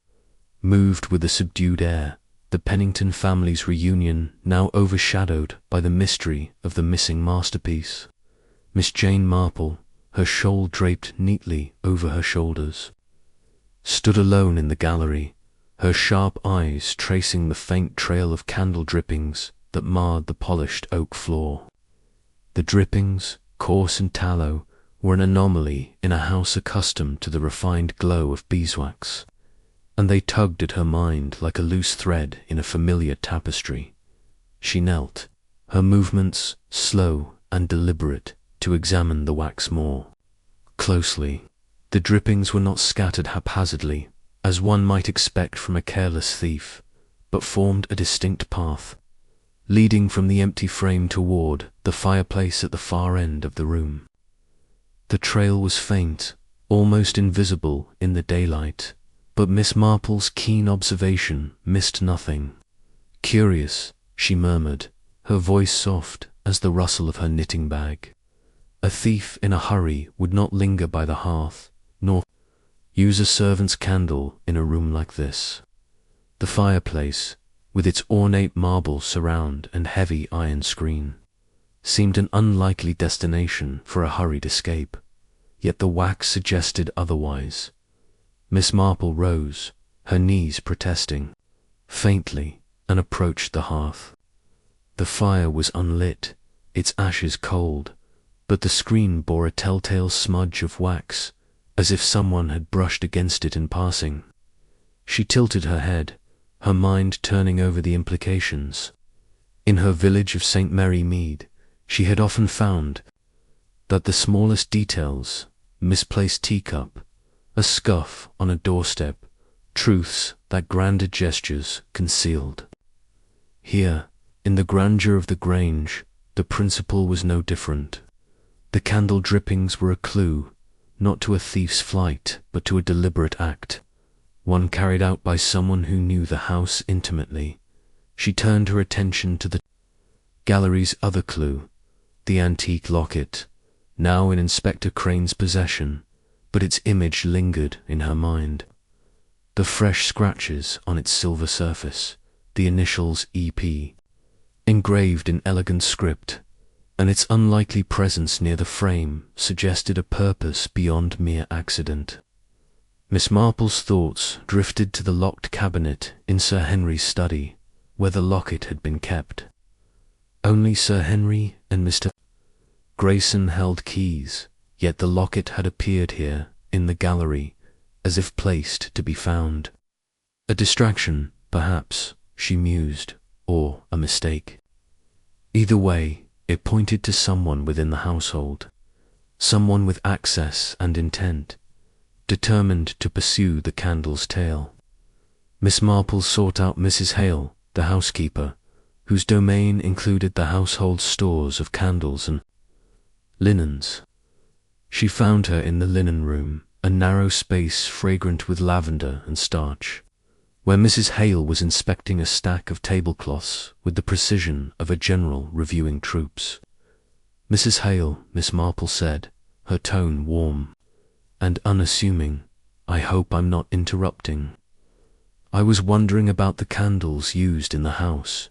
A: moved with a subdued air, the Pennington family's reunion now overshadowed by the mystery of the missing masterpiece. Miss Jane Marple, her shawl draped neatly over her shoulders, stood alone in the gallery, her sharp eyes tracing the faint trail of candle drippings that marred the polished oak floor. The drippings, coarse and tallow, were an anomaly in a house accustomed to the refined glow of beeswax, and they tugged at her mind like a loose thread in a familiar tapestry. She knelt, her movements slow and deliberate, to examine the wax more closely. The drippings were not scattered haphazardly, as one might expect from a careless thief, but formed a distinct path, leading from the empty frame toward the fireplace at the far end of the room. The trail was faint, almost invisible in the daylight, but Miss Marple's keen observation missed nothing. "Curious," she murmured, her voice soft as the rustle of her knitting bag. "A thief in a hurry would not linger by the hearth, nor use a servant's candle in a room like this." The fireplace, with its ornate marble surround and heavy iron screen, seemed an unlikely destination for a hurried escape, yet the wax suggested otherwise. Miss Marple rose, her knees protesting, faintly, and approached the hearth. The fire was unlit, its ashes cold, but the screen bore a telltale smudge of wax, as if someone had brushed against it in passing. She tilted her head, her mind turning over the implications. In her village of St. Mary Mead, she had often found that the smallest details, misplaced teacup, a scuff on a doorstep, truths that grander gestures concealed. Here, in the grandeur of the Grange, the principle was no different. The candle drippings were a clue, not to a thief's flight, but to a deliberate act, one carried out by someone who knew the house intimately. She turned her attention to the gallery's other clue, the antique locket, now in Inspector Crane's possession, but its image lingered in her mind. The fresh scratches on its silver surface, the initials EP, engraved in elegant script, and its unlikely presence near the frame suggested a purpose beyond mere accident. Miss Marple's thoughts drifted to the locked cabinet in Sir Henry's study, where the locket had been kept. Only Sir Henry and Mr. Grayson held keys, yet the locket had appeared here, in the gallery, as if placed to be found. A distraction, perhaps, she mused, or a mistake. Either way, it pointed to someone within the household, someone with access and intent, determined to pursue the candle's tail. Miss Marple sought out Mrs. Hale, the housekeeper, whose domain included the household stores of candles and linens. She found her in the linen room, a narrow space fragrant with lavender and starch, where Mrs. Hale was inspecting a stack of tablecloths with the precision of a general reviewing troops. Mrs. Hale, Miss Marple said, her tone warm and unassuming, "I hope I'm not interrupting. I was wondering about the candles used in the house.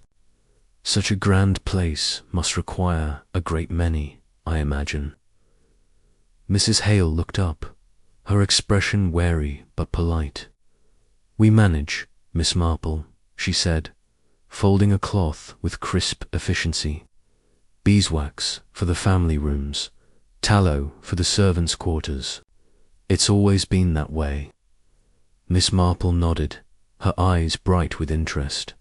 A: Such a grand place must require a great many, I imagine." Mrs. Hale looked up, her expression wary but polite. "We manage, Miss Marple," she said, folding a cloth with crisp efficiency. "Beeswax for the family rooms, tallow for the servants' quarters. It's always been that way." Miss Marple nodded, her eyes bright with interest.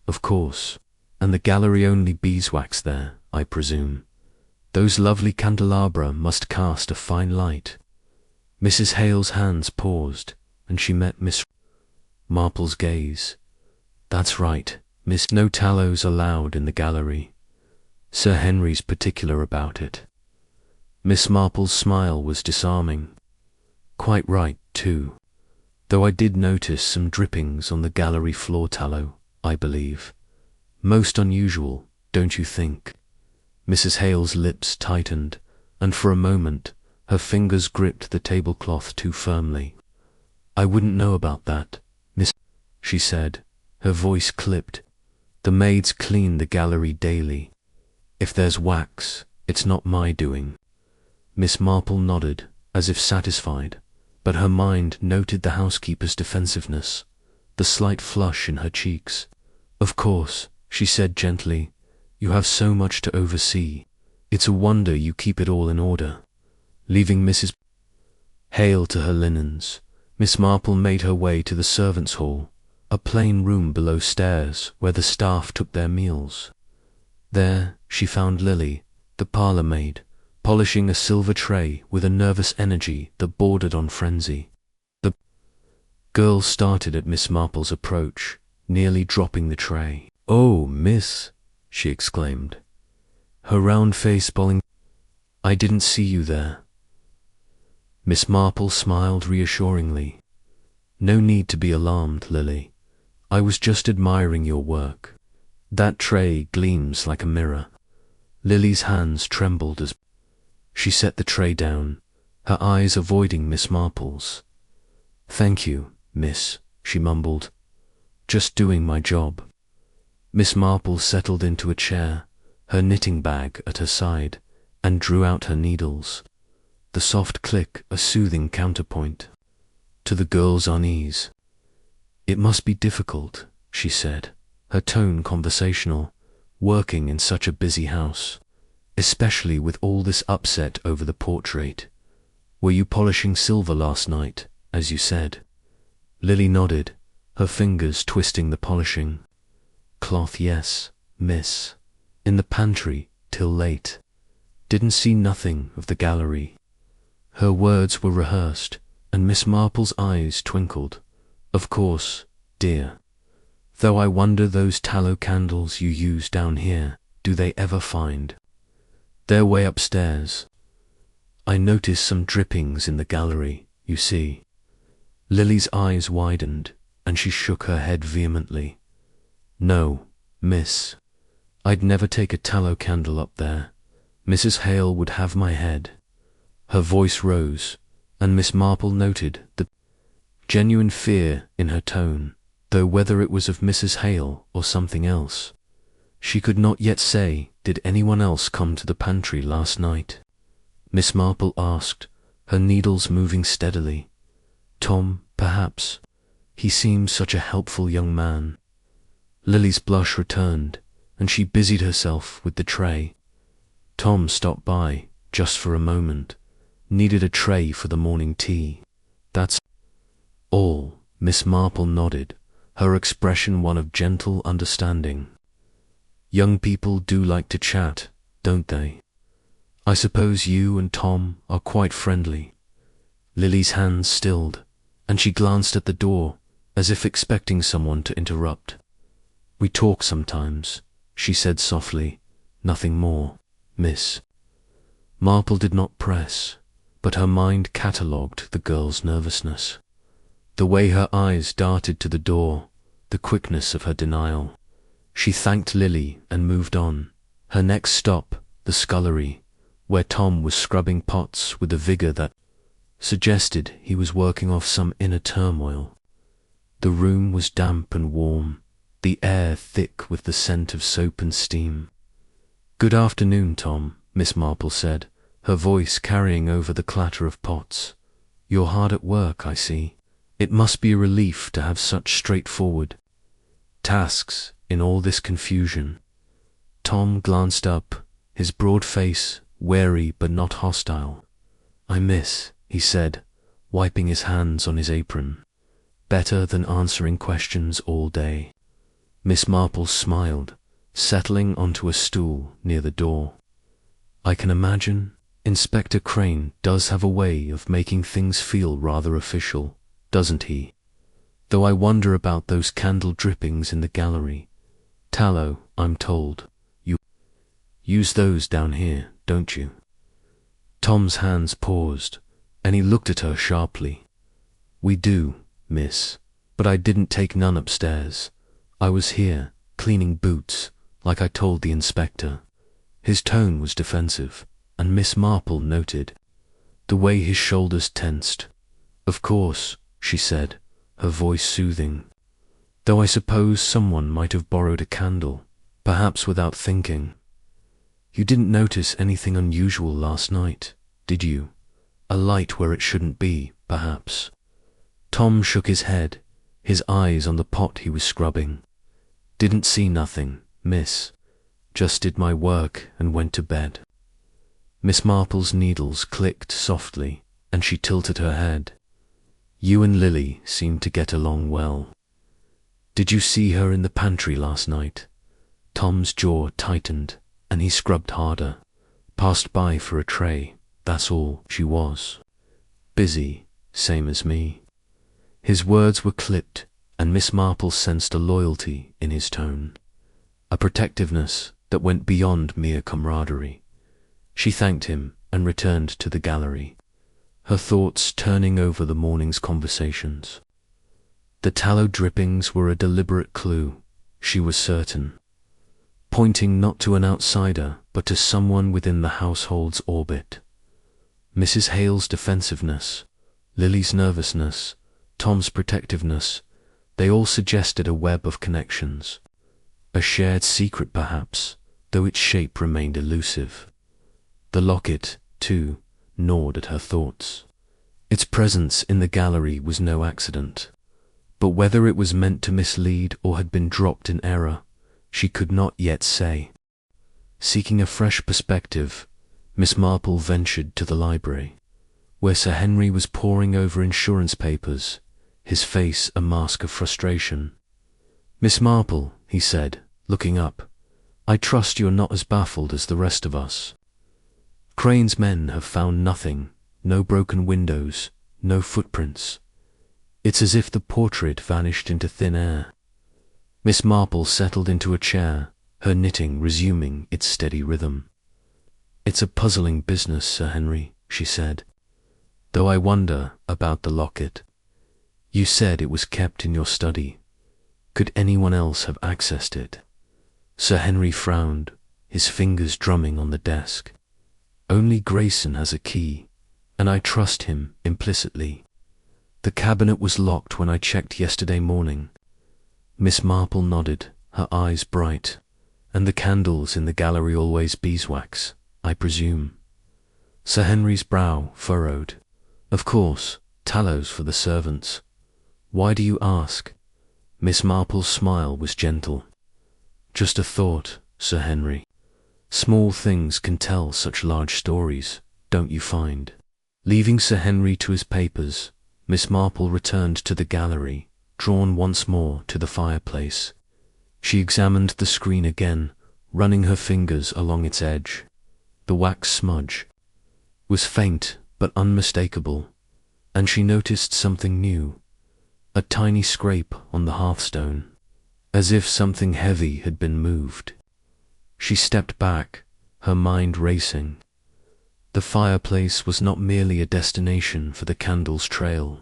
A: "Of course. And the gallery only beeswax there, I presume. Those lovely candelabra must cast a fine light." Mrs. Hale's hands paused, and she met Miss Marple's gaze. "That's right, Miss. No tallows allowed in the gallery. Sir Henry's particular about it." Miss Marple's smile was disarming. "Quite right, too. Though I did notice some drippings on the gallery floor tallow, I believe. Most unusual, don't you think?" Mrs. Hale's lips tightened, and for a moment her fingers gripped the tablecloth too firmly. "I wouldn't know about that, Miss," she said, her voice clipped. "The maids clean the gallery daily. If there's wax, it's not my doing." Miss Marple nodded, as if satisfied, but her mind noted the housekeeper's defensiveness, the slight flush in her cheeks. "Of course," she said gently, "you have so much to oversee. It's a wonder you keep it all in order." Leaving Mrs. Hale to her linens, Miss Marple made her way to the servants' hall, a plain room below stairs where the staff took their meals. There she found Lily, the parlour maid, polishing a silver tray with a nervous energy that bordered on frenzy. The girl started at Miss Marple's approach, nearly dropping the tray. "Oh, miss," she exclaimed, her round face bowling. "I didn't see you there." Miss Marple smiled reassuringly. "No need to be alarmed, Lily. I was just admiring your work. That tray gleams like a mirror." Lily's hands trembled as she set the tray down, her eyes avoiding Miss Marple's. "Thank you, miss," she mumbled. "Just doing my job." Miss Marple settled into a chair, her knitting bag at her side, and drew out her needles. The soft click a soothing counterpoint to the girl's unease. It must be difficult, she said, her tone conversational, working in such a busy house, especially with all this upset over the portrait. Were you polishing silver last night, as you said? Lily nodded, her fingers twisting the polishing. Cloth, yes, miss. In the pantry, till late. Didn't see nothing of the gallery. Her words were rehearsed, and Miss Marple's eyes twinkled. Of course, dear. Though I wonder those tallow candles you use down here, do they ever find? They're way upstairs. I noticed some drippings in the gallery, you see. Lily's eyes widened, and she shook her head vehemently. No, miss. I'd never take a tallow candle up there. Mrs. Hale would have my head. Her voice rose, and Miss Marple noted the genuine fear in her tone, though whether it was of Mrs. Hale or something else. She could not yet say, did anyone else come to the pantry last night? Miss Marple asked, her needles moving steadily. Tom, perhaps. He seemed such a helpful young man. Lily's blush returned, and she busied herself with the tray. Tom stopped by, just for a moment. Needed a tray for the morning tea. That's all. Miss Marple nodded, her expression one of gentle understanding. Young people do like to chat, don't they? I suppose you and Tom are quite friendly. Lily's hands stilled, and she glanced at the door, as if expecting someone to interrupt. We talk sometimes, she said softly. Nothing more, miss. Marple did not press, but her mind catalogued the girl's nervousness. The way her eyes darted to the door, the quickness of her denial. She thanked Lily and moved on. Her next stop, the scullery, where Tom was scrubbing pots with a vigour that suggested he was working off some inner turmoil. The room was damp and warm, the air thick with the scent of soap and steam. Good afternoon, Tom, Miss Marple said, her voice carrying over the clatter of pots. You're hard at work, I see. It must be a relief to have such straightforward tasks in all this confusion. Tom glanced up, his broad face wary but not hostile. I miss, he said, wiping his hands on his apron. Better than answering questions all day. Miss Marple smiled, settling onto a stool near the door. I can imagine Inspector Crane does have a way of making things feel rather official, doesn't he? Though I wonder about those candle drippings in the gallery. Tallow, I'm told. You use those down here, don't you? Tom's hands paused, and he looked at her sharply. We do, miss, but I didn't take none upstairs. I was here, cleaning boots, like I told the inspector. His tone was defensive, and Miss Marple noted the way his shoulders tensed. Of course, she said, her voice soothing. Though I suppose someone might have borrowed a candle, perhaps without thinking. You didn't notice anything unusual last night, did you? A light where it shouldn't be, perhaps. Tom shook his head, his eyes on the pot he was scrubbing. Didn't see nothing, miss. Just did my work and went to bed. Miss Marple's needles clicked softly, and she tilted her head. You and Lily seemed to get along well. Did you see her in the pantry last night? Tom's jaw tightened, and he scrubbed harder. Passed by for a tray, that's all she was. Busy, same as me. His words were clipped, and Miss Marple sensed a loyalty in his tone, a protectiveness that went beyond mere camaraderie. She thanked him and returned to the gallery, her thoughts turning over the morning's conversations. The tallow drippings were a deliberate clue, she was certain, pointing not to an outsider but to someone within the household's orbit. Mrs. Hale's defensiveness, Lily's nervousness, Tom's protectiveness, they all suggested a web of connections. A shared secret perhaps, though its shape remained elusive. The locket, too, gnawed at her thoughts. Its presence in the gallery was no accident. but whether it was meant to mislead or had been dropped in error, she could not yet say. Seeking a fresh perspective, Miss Marple ventured to the library, where Sir Henry was poring over insurance papers, his face a mask of frustration. "Miss Marple," he said, looking up, "I trust you're not as baffled as the rest of us. Crane's men have found nothing, no broken windows, no footprints. It's as if the portrait vanished into thin air." Miss Marple settled into a chair, her knitting resuming its steady rhythm. "It's a puzzling business, Sir Henry," she said, "though I wonder about the locket. You said it was kept in your study. Could anyone else have accessed it?" Sir Henry frowned, his fingers drumming on the desk. "Only Grayson has a key, and I trust him implicitly. The cabinet was locked when I checked yesterday morning." Miss Marple nodded, her eyes bright. "And the candles in the gallery always beeswax, I presume?" Sir Henry's brow furrowed. "Of course, tallows for the servants. Why do you ask?" Miss Marple's smile was gentle. "Just a thought, Sir Henry. Small things can tell such large stories, don't you find?" Leaving Sir Henry to his papers, Miss Marple returned to the gallery, drawn once more to the fireplace. She examined the screen again, running her fingers along its edge. The wax smudge was faint but unmistakable, and she noticed something new, a tiny scrape on the hearthstone, as if something heavy had been moved. She stepped back, her mind racing. The fireplace was not merely a destination for the candle's trail.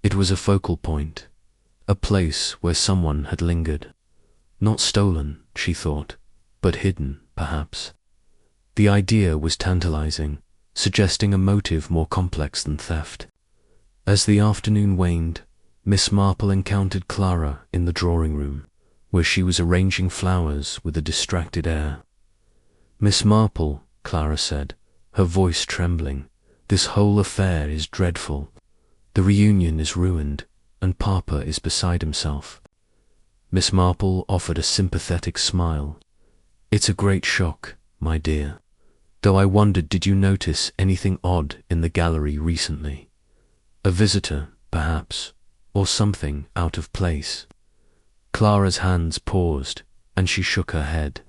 A: It was a focal point, a place where someone had lingered. Not stolen, she thought, but hidden, perhaps. The idea was tantalizing, suggesting a motive more complex than theft. As the afternoon waned, Miss Marple encountered Clara in the drawing-room, where she was arranging flowers with a distracted air. "Miss Marple," Clara said, her voice trembling, "this whole affair is dreadful. The reunion is ruined, and Papa is beside himself." Miss Marple offered a sympathetic smile. "It's a great shock, my dear. Though I wondered, did you notice anything odd in the gallery recently? A visitor, perhaps, or something out of place?" Clara's hands paused, and she shook her head.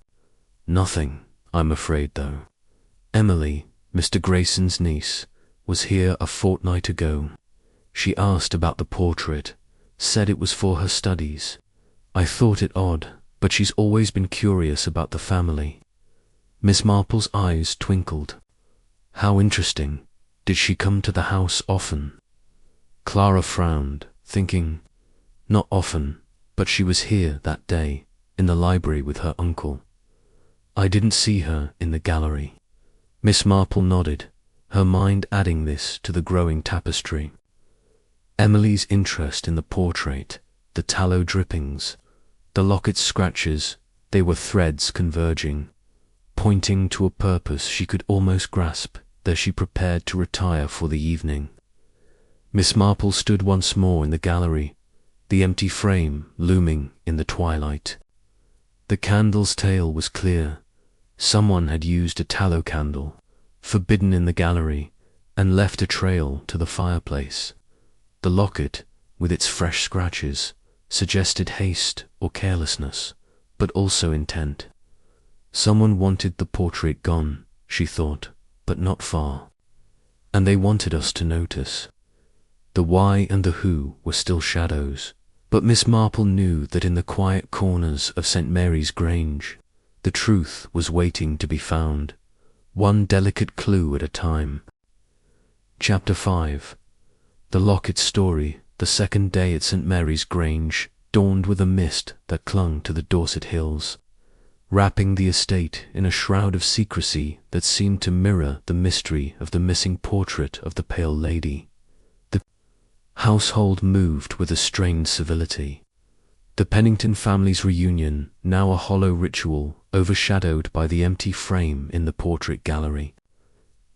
A: "Nothing, I'm afraid, though. Emily, Mr. Grayson's niece, was here a fortnight ago. She asked about the portrait, said it was for her studies. I thought it odd, but she's always been curious about the family." Miss Marple's eyes twinkled. "How interesting. Did she come to the house often?" Clara frowned, thinking, "Not often, but she was here that day, in the library with her uncle. I didn't see her in the gallery." Miss Marple nodded, her mind adding this to the growing tapestry. Emily's interest in the portrait, the tallow drippings, the locket's scratches, they were threads converging, pointing to a purpose she could almost grasp as she prepared to retire for the evening. Miss Marple stood once more in the gallery, the empty frame looming in the twilight. The candle's tale was clear. Someone had used a tallow candle, forbidden in the gallery, and left a trail to the fireplace. The locket, with its fresh scratches, suggested haste or carelessness, but also intent. Someone wanted the portrait gone, she thought, but not far. And they wanted us to notice. The why and the who were still shadows, but Miss Marple knew that in the quiet corners of St. Mary's Grange, the truth was waiting to be found, one delicate clue at a time. Chapter 5. The locket story, the second day at St. Mary's Grange, dawned with a mist that clung to the Dorset hills, wrapping the estate in a shroud of secrecy that seemed to mirror the mystery of the missing portrait of the pale lady. The household moved with a strained civility. The Pennington family's reunion, now a hollow ritual, overshadowed by the empty frame in the portrait gallery.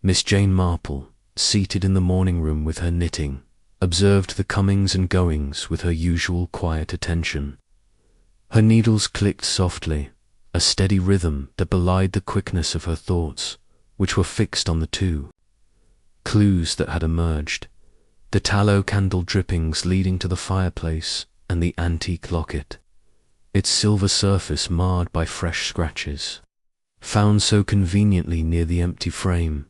A: Miss Jane Marple, seated in the morning room with her knitting, observed the comings and goings with her usual quiet attention. Her needles clicked softly, a steady rhythm that belied the quickness of her thoughts, which were fixed on the two clues that had emerged: the tallow candle drippings leading to the fireplace and the antique locket, its silver surface marred by fresh scratches. Found so conveniently near the empty frame,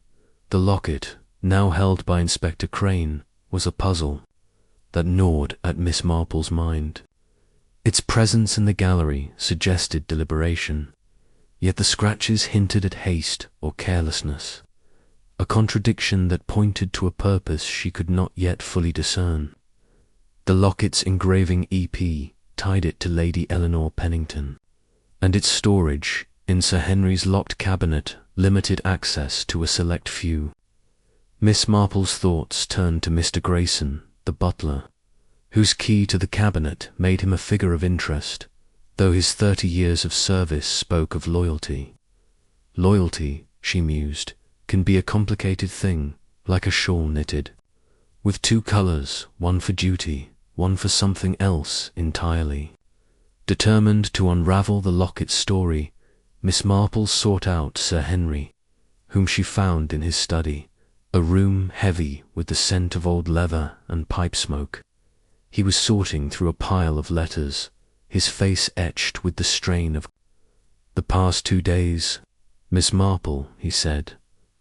A: the locket, now held by Inspector Crane, was a puzzle that gnawed at Miss Marple's mind. Its presence in the gallery suggested deliberation, yet the scratches hinted at haste or carelessness, a contradiction that pointed to a purpose she could not yet fully discern. The locket's engraving EP tied it to Lady Eleanor Pennington, and its storage in Sir Henry's locked cabinet limited access to a select few. Miss Marple's thoughts turned to Mr. Grayson, the butler, whose key to the cabinet made him a figure of interest, though his 30 years of service spoke of loyalty. Loyalty, she mused, can be a complicated thing, like a shawl knitted, with two colours, one for duty, one for something else entirely. Determined to unravel the locket's story, Miss Marple sought out Sir Henry, whom she found in his study, a room heavy with the scent of old leather and pipe smoke. He was sorting through a pile of letters, his face etched with the strain of the past 2 days. "Miss Marple," he said,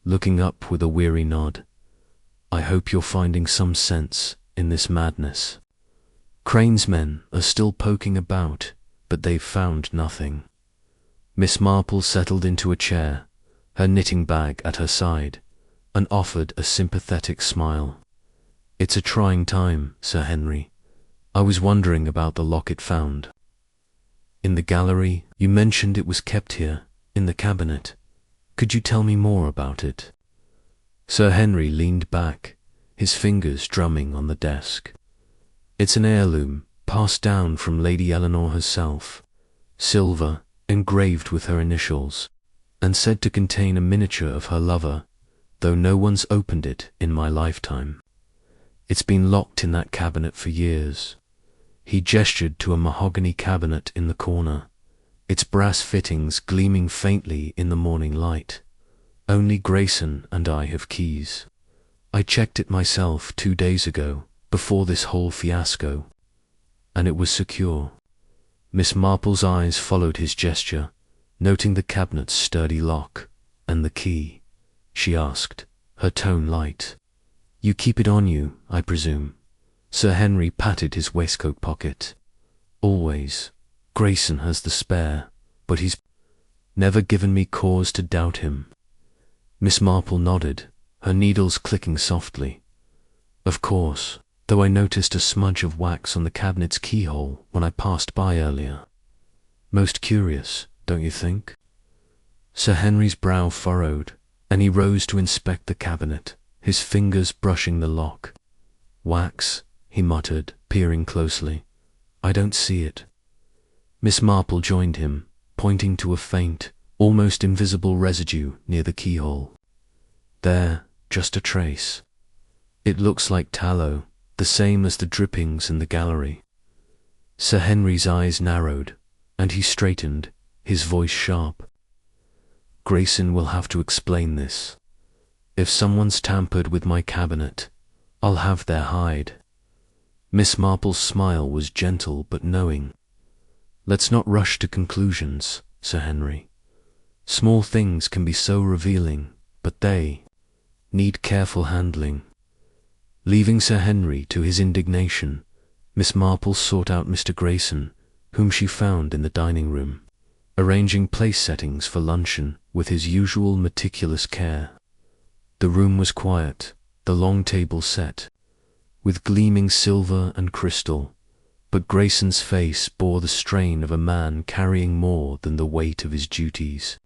A: looking up with a weary nod, "I hope you're finding some sense in this madness. Crane's men are still poking about, but they've found nothing." Miss Marple settled into a chair, her knitting bag at her side, and offered a sympathetic smile. "It's a trying time, Sir Henry. I was wondering about the locket found in the gallery. You mentioned it was kept here, in the cabinet. Could you tell me more about it?" Sir Henry leaned back, his fingers drumming on the desk. "It's an heirloom, passed down from Lady Eleanor herself, silver, engraved with her initials, and said to contain a miniature of her lover, though no one's opened it in my lifetime. It's been locked in that cabinet for years." He gestured to a mahogany cabinet in the corner, its brass fittings gleaming faintly in the morning light. "Only Grayson and I have keys. I checked it myself 2 days ago, before this whole fiasco, and it was secure." Miss Marple's eyes followed his gesture, noting the cabinet's sturdy lock. "And the key?" she asked, her tone light. "You keep it on you, I presume?" Sir Henry patted his waistcoat pocket. "Always. Grayson has the spare, but he's never given me cause to doubt him." Miss Marple nodded, her needles clicking softly. "Of course, though I noticed a smudge of wax on the cabinet's keyhole when I passed by earlier. Most curious, don't you think?" Sir Henry's brow furrowed, and he rose to inspect the cabinet, his fingers brushing the lock. "Wax," he muttered, peering closely. "I don't see it." Miss Marple joined him, pointing to a faint, almost invisible residue near the keyhole. "There, just a trace. It looks like tallow, the same as the drippings in the gallery." Sir Henry's eyes narrowed, and he straightened, his voice sharp. "Grayson will have to explain this. If someone's tampered with my cabinet, I'll have their hide." Miss Marple's smile was gentle but knowing. "Let's not rush to conclusions, Sir Henry. Small things can be so revealing, but they need careful handling." Leaving Sir Henry to his indignation, Miss Marple sought out Mr. Grayson, whom she found in the dining room, arranging place settings for luncheon with his usual meticulous care. The room was quiet, the long table set, with gleaming silver and crystal, but Grayson's face bore the strain of a man carrying more than the weight of his duties.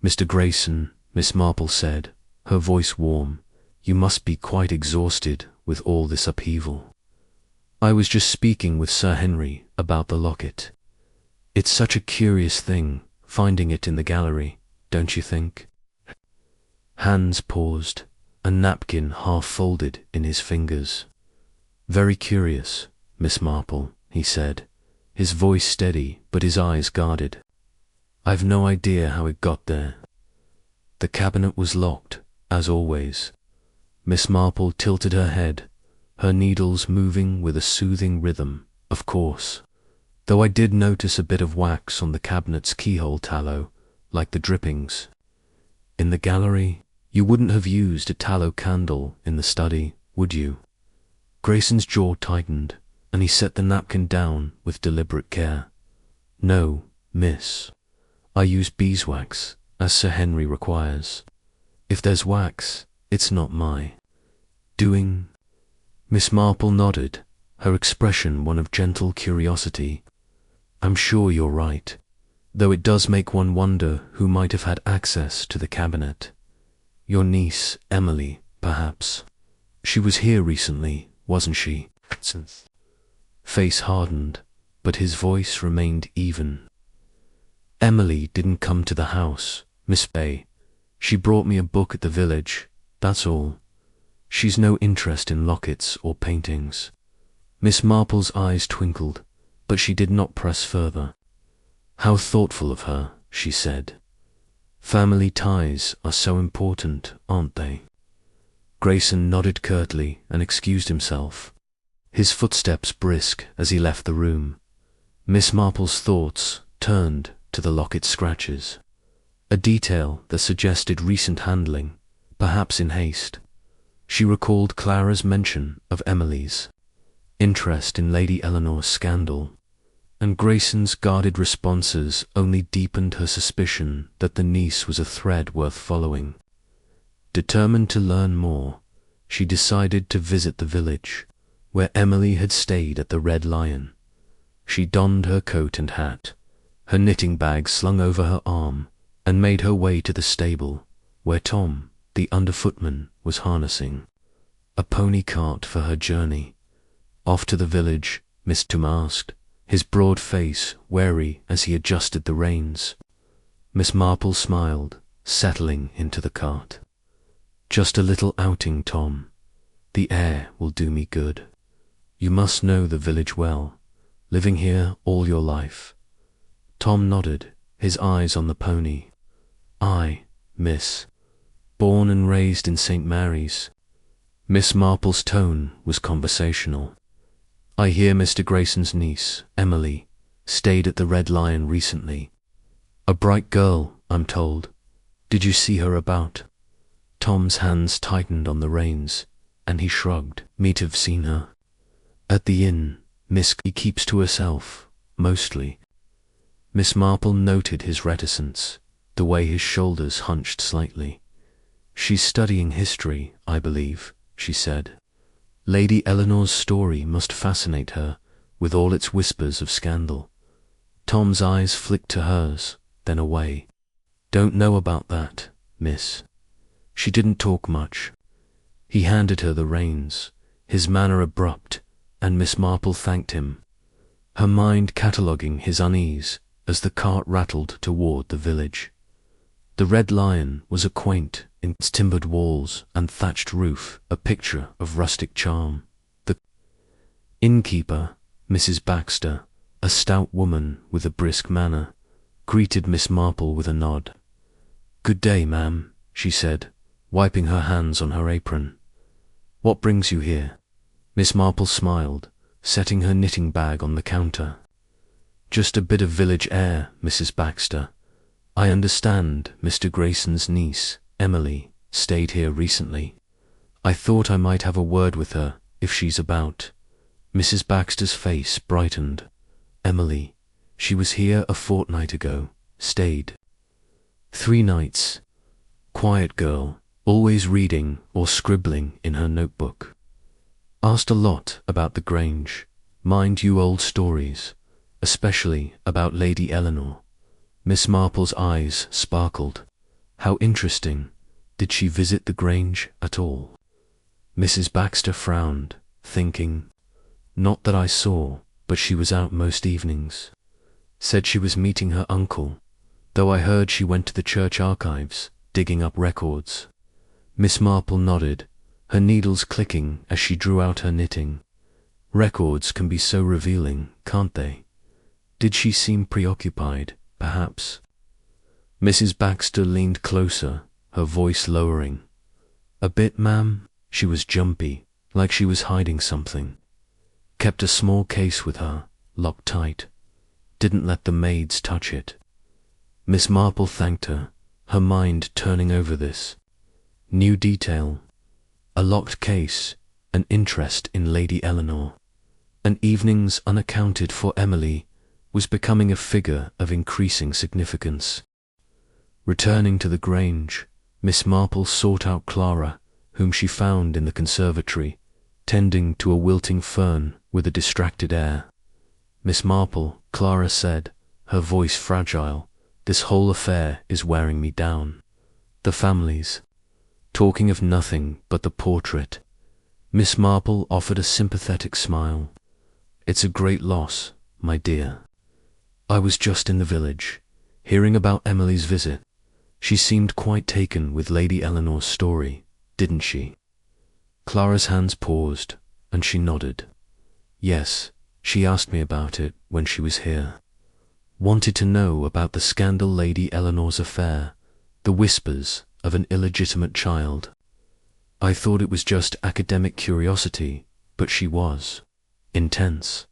A: "Mr. Grayson," Miss Marple said, her voice warm, "you must be quite exhausted with all this upheaval." "I was just speaking with Sir Henry about the locket. It's such a curious thing, finding it in the gallery, don't you think?" Hans paused, a napkin half folded in his fingers. Very curious, Miss Marple, he said, his voice steady but his eyes guarded. I've no idea how it got there. The cabinet was locked, as always. Miss Marple tilted her head, her needles moving with a soothing rhythm, of course, though I did notice a bit of wax on the cabinet's keyhole tallow, like the drippings. In the gallery, you wouldn't have used a tallow candle in the study, would you? Grayson's jaw tightened, and he set the napkin down with deliberate care. No, miss. I use beeswax, as Sir Henry requires. If there's wax, it's not my doing. Miss Marple nodded, her expression one of gentle curiosity. I'm sure you're right, though it does make one wonder who might have had access to the cabinet. Your niece, Emily, perhaps. She was here recently, wasn't she? Face hardened, but his voice remained even. Emily didn't come to the house, Miss Bay. She brought me a book at the village, that's all. She's no interest in lockets or paintings. Miss Marple's eyes twinkled, but she did not press further. How thoughtful of her, she said. Family ties are so important, aren't they? Grayson nodded curtly and excused himself, his footsteps brisk as he left the room. Miss Marple's thoughts turned to the locket scratches, a detail that suggested recent handling, perhaps in haste. She recalled Clara's mention of Emily's interest in Lady Eleanor's scandal, and Grayson's guarded responses only deepened her suspicion that the niece was a thread worth following. Determined to learn more, she decided to visit the village, where Emily had stayed at the Red Lion. She donned her coat and hat, her knitting bag slung over her arm, and made her way to the stable, where Tom, the underfootman, was harnessing a pony cart for her journey. Off to the village, Miss Tom asked, his broad face wary as he adjusted the reins. Miss Marple smiled, settling into the cart. Just a little outing, Tom. The air will do me good. You must know the village well, living here all your life. Tom nodded, his eyes on the pony. I, miss. Born and raised in St. Mary's. Miss Marple's tone was conversational. I hear Mr. Grayson's niece, Emily, stayed at the Red Lion recently. A bright girl, I'm told. Did you see her about? Tom's hands tightened on the reins, and he shrugged. Me'd have seen her. At the inn, Miss keeps to herself, mostly. Miss Marple noted his reticence, the way his shoulders hunched slightly. She's studying history, I believe, she said. Lady Eleanor's story must fascinate her, with all its whispers of scandal. Tom's eyes flicked to hers, then away. Don't know about that, miss. She didn't talk much. He handed her the reins, his manner abrupt, and Miss Marple thanked him, her mind cataloguing his unease as the cart rattled toward the village. The Red Lion was a quaint, in its timbered walls and thatched roof, a picture of rustic charm. The innkeeper, Mrs. Baxter, a stout woman with a brisk manner, greeted Miss Marple with a nod. Good day, ma'am, she said, wiping her hands on her apron. What brings you here? Miss Marple smiled, setting her knitting bag on the counter. Just a bit of village air, Mrs. Baxter. I understand Mr. Grayson's niece, Emily, stayed here recently. I thought I might have a word with her, if she's about. Mrs. Baxter's face brightened. Emily, she was here a fortnight ago, stayed 3 nights. Quiet girl, always reading or scribbling in her notebook. Asked a lot about the Grange, mind you old stories, especially about Lady Eleanor. Miss Marple's eyes sparkled. How interesting. Did she visit the Grange at all? Mrs. Baxter frowned, thinking, not that I saw, but she was out most evenings. Said she was meeting her uncle, though I heard she went to the church archives, digging up records. Miss Marple nodded, her needles clicking as she drew out her knitting. Records can be so revealing, can't they? Did she seem preoccupied, perhaps? Mrs. Baxter leaned closer, her voice lowering. A bit, ma'am. She was jumpy, like she was hiding something. Kept a small case with her, locked tight. Didn't let the maids touch it. Miss Marple thanked her, her mind turning over this. New detail. A locked case, an interest in Lady Eleanor. An evenings unaccounted for Emily was becoming a figure of increasing significance. Returning to the Grange, Miss Marple sought out Clara, whom she found in the conservatory, tending to a wilting fern with a distracted air. Miss Marple, Clara said, her voice fragile, this whole affair is wearing me down. The families. Talking of nothing but the portrait. Miss Marple offered a sympathetic smile. It's a great loss, my dear. I was just in the village, hearing about Emily's visit. She seemed quite taken with Lady Eleanor's story, didn't she? Clara's hands paused, and she nodded. Yes, she asked me about it when she was here. Wanted to know about the scandal Lady Eleanor's affair, the whispers of an illegitimate child. I thought it was just academic curiosity, but she was intense.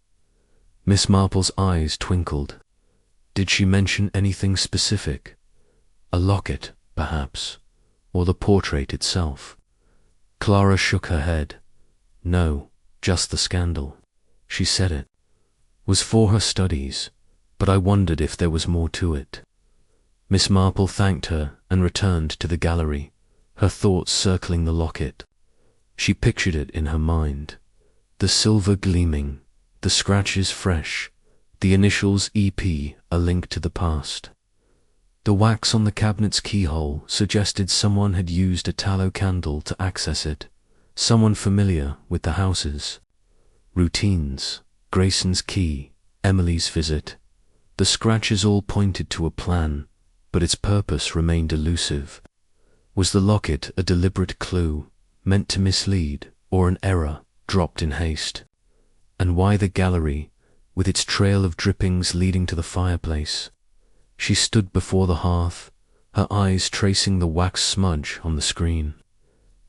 A: Miss Marple's eyes twinkled. Did she mention anything specific? A locket, perhaps, or the portrait itself? Clara shook her head. No, just the scandal. She said it was for her studies, but I wondered if there was more to it. Miss Marple thanked her and returned to the gallery, her thoughts circling the locket. She pictured it in her mind. The silver gleaming, the scratches fresh, the initials EP, a link to the past. The wax on the cabinet's keyhole suggested someone had used a tallow candle to access it, someone familiar with the houses. Routines, Grayson's key, Emily's visit. The scratches all pointed to a plan, but its purpose remained elusive. Was the locket a deliberate clue, meant to mislead, or an error, dropped in haste? And why the gallery, with its trail of drippings leading to the fireplace? She stood before the hearth, her eyes tracing the wax smudge on the screen.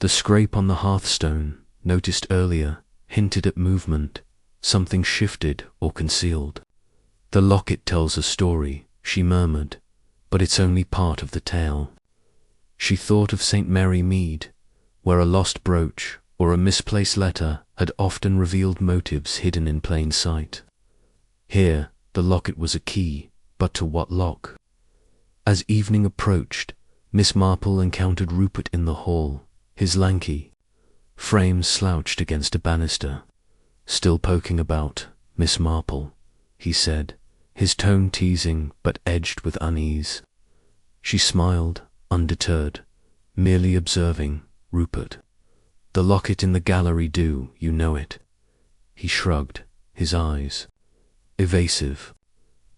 A: The scrape on the hearthstone, noticed earlier, hinted at movement, something shifted or concealed. The locket tells a story, she murmured, but it's only part of the tale. She thought of St. Mary Mead, where a lost brooch or a misplaced letter had often revealed motives hidden in plain sight. Here, the locket was a key, but to what lock? As evening approached, Miss Marple encountered Rupert in the hall, his lanky frame slouched against a banister. Still poking about, Miss Marple, he said, his tone teasing but edged with unease. She smiled, undeterred, merely observing, Rupert. The locket in the gallery do, you know it. He shrugged, his eyes evasive.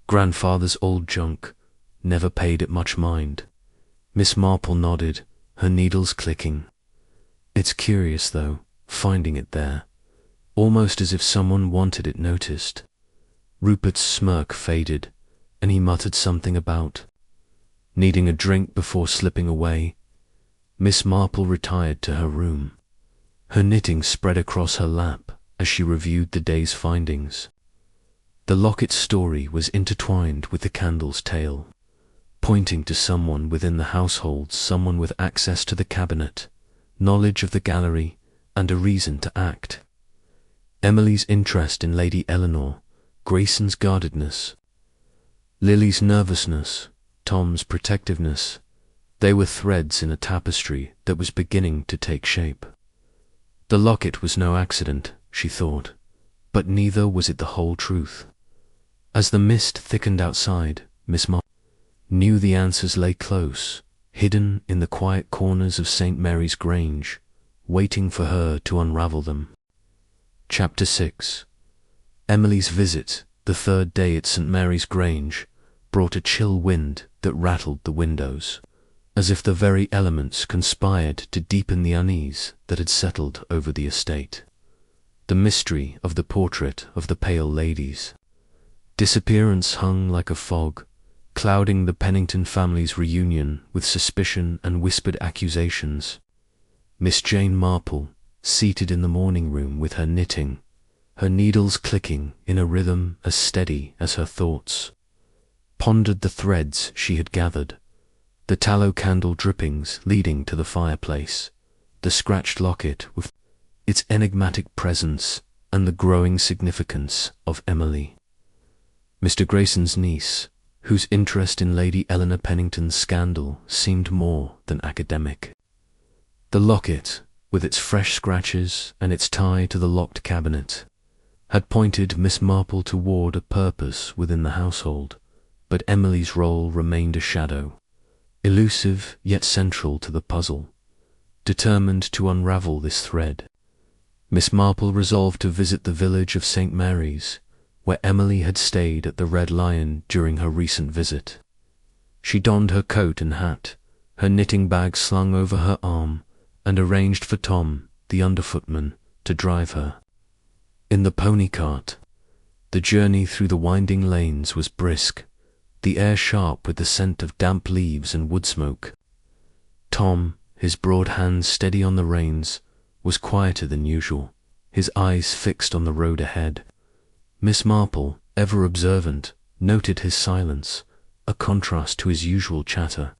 A: Grandfather's old junk, never paid it much mind. Miss Marple nodded, her needles clicking. It's curious, though, finding it there, almost as if someone wanted it noticed. Rupert's smirk faded, and he muttered something about needing a drink before slipping away. Miss Marple retired to her room. Her knitting spread across her lap as she reviewed the day's findings. The locket's story was intertwined with the candle's tale, pointing to someone within the household, someone with access to the cabinet, knowledge of the gallery, and a reason to act. Emily's interest in Lady Eleanor, Grayson's guardedness, Lily's nervousness, Tom's protectiveness, they were threads in a tapestry that was beginning to take shape. The locket was no accident, she thought, but neither was it the whole truth. As the mist thickened outside, Miss Marple knew the answers lay close, hidden in the quiet corners of St. Mary's Grange, waiting for her to unravel them. Chapter 6. Emily's visit, the third day at St. Mary's Grange, brought a chill wind that rattled the windows, as if the very elements conspired to deepen the unease that had settled over the estate. the mystery of the portrait of the pale lady's disappearance hung like a fog, clouding the Pennington family's reunion with suspicion and whispered accusations. Miss Jane Marple, seated in the morning room with her knitting, her needles clicking in a rhythm as steady as her thoughts, pondered the threads she had gathered, the tallow candle drippings leading to the fireplace, the scratched locket with its enigmatic presence, and the growing significance of Emily, Mr. Grayson's niece, whose interest in Lady Eleanor Pennington's scandal seemed more than academic. The locket, with its fresh scratches and its tie to the locked cabinet, had pointed Miss Marple toward a purpose within the household, but Emily's role remained a shadow, elusive yet central to the puzzle. Determined to unravel this thread, Miss Marple resolved to visit the village of St. Mary's, where Emily had stayed at the Red Lion during her recent visit. She donned her coat and hat, her knitting bag slung over her arm, and arranged for Tom, the underfootman, to drive her. In the pony cart, the journey through the winding lanes was brisk, the air sharp with the scent of damp leaves and wood smoke. Tom, his broad hands steady on the reins, was quieter than usual, his eyes fixed on the road ahead. Miss Marple, ever observant, noted his silence, a contrast to his usual chatter.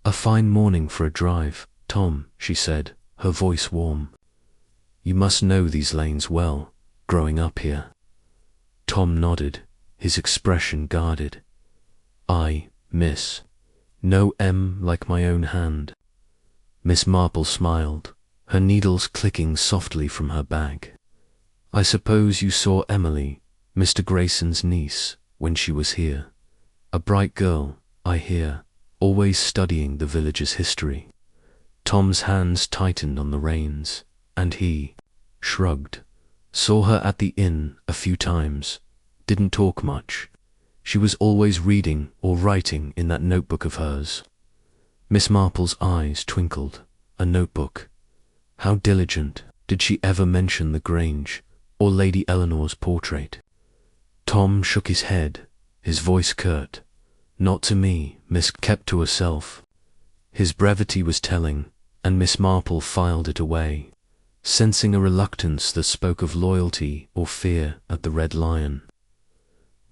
A: "A fine morning for a drive, Tom," she said, her voice warm. "You must know these lanes well, growing up here." Tom nodded, his expression guarded. "I, miss, know em like my own hand." Miss Marple smiled, her needles clicking softly from her bag. "I suppose you saw Emily, Mr. Grayson's niece, when she was here. A bright girl, I hear, always studying the village's history." Tom's hands tightened on the reins, and he shrugged. "Saw her at the inn a few times. Didn't talk much. She was always reading or writing in that notebook of hers." Miss Marple's eyes twinkled. A notebook. How diligent. Did she ever mention the Grange, or Lady Eleanor's portrait? Tom shook his head, his voice curt. "Not to me, Miss," kept to herself. His brevity was telling, and Miss Marple filed it away, sensing a reluctance that spoke of loyalty or fear at the Red Lion.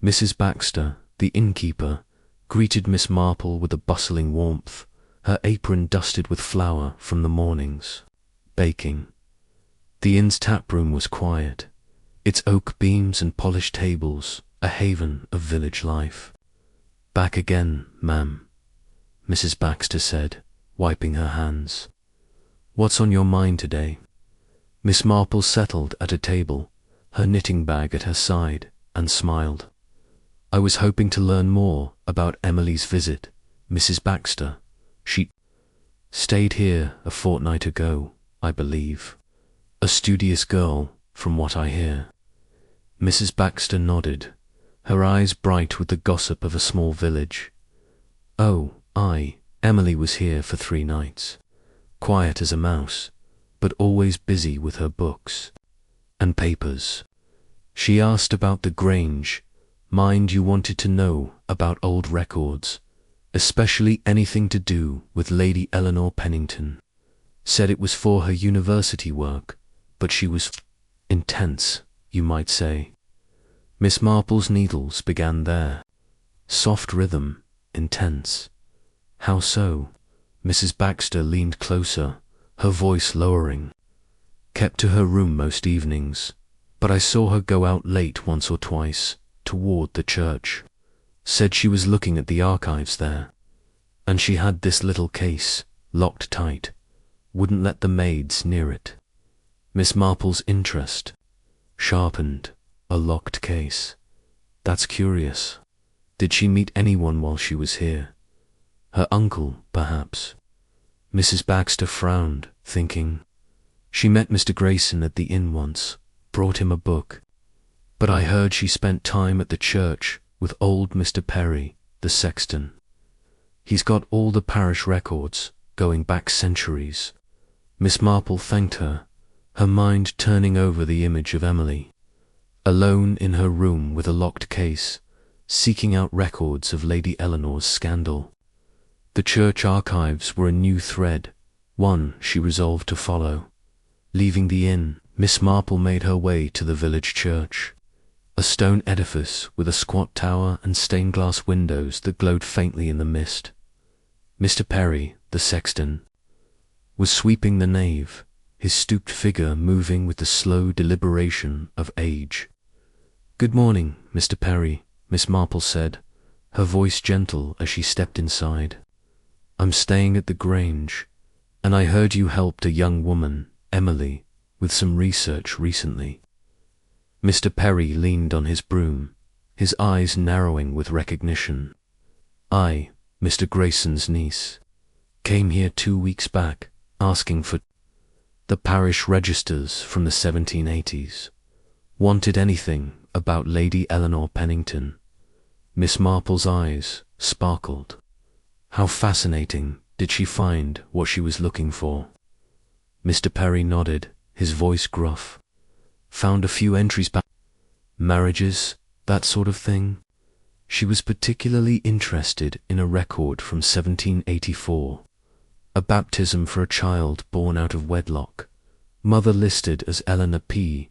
A: Mrs. Baxter, the innkeeper, greeted Miss Marple with a bustling warmth, her apron dusted with flour from the morning's baking. The inn's tap-room was quiet, its oak beams and polished tables a haven of village life. "Back again, ma'am," Mrs. Baxter said, wiping her hands. "What's on your mind today?" Miss Marple settled at a table, her knitting bag at her side, and smiled. "I was hoping to learn more about Emily's visit, Mrs. Baxter. She stayed here a fortnight ago, I believe. A studious girl, from what I hear." Mrs. Baxter nodded, her eyes bright with the gossip of a small village. "Oh, Emily was here for 3 nights. Quiet as a mouse, but always busy with her books and papers. She asked about the Grange. Mind you wanted to know about old records, especially anything to do with Lady Eleanor Pennington. Said it was for her university work, but she was intense, you might say." Miss Marple's needles began there. Soft rhythm, intense. "How so?" Mrs. Baxter leaned closer, her voice lowering. "Kept to her room most evenings, but I saw her go out late once or twice, toward the church. Said she was looking at the archives there. And she had this little case, locked tight. Wouldn't let the maids near it." Miss Marple's interest sharpened. A locked case. That's curious. Did she meet anyone while she was here? Her uncle, perhaps? Mrs. Baxter frowned, thinking. She met Mr. Grayson at the inn once, brought him a book. But I heard she spent time at the church with old Mr. Perry, the sexton. He's got all the parish records, going back centuries. Miss Marple thanked her, her mind turning over the image of Emily, alone in her room with a locked case, seeking out records of Lady Eleanor's scandal. The church archives were a new thread, one she resolved to follow. Leaving the inn, Miss Marple made her way to the village church, a stone edifice with a squat tower and stained-glass windows that glowed faintly in the mist. Mr. Perry, the sexton, was sweeping the nave, his stooped figure moving with the slow deliberation of age. "Good morning, Mr. Perry," Miss Marple said, her voice gentle as she stepped inside. "I'm staying at the Grange, and I heard you helped a young woman, Emily, with some research recently." Mr. Perry leaned on his broom, his eyes narrowing with recognition. "I, Mr. Grayson's niece, came here 2 weeks back, asking for the parish registers from the 1780s. Wanted anything about Lady Eleanor Pennington." Miss Marple's eyes sparkled. How fascinating did she find what she was looking for? Mr. Perry nodded, his voice gruff. "Found a few entries back. Marriages, that sort of thing." She was particularly interested in a record from 1784, a baptism for a child born out of wedlock. Mother listed as Eleanor P.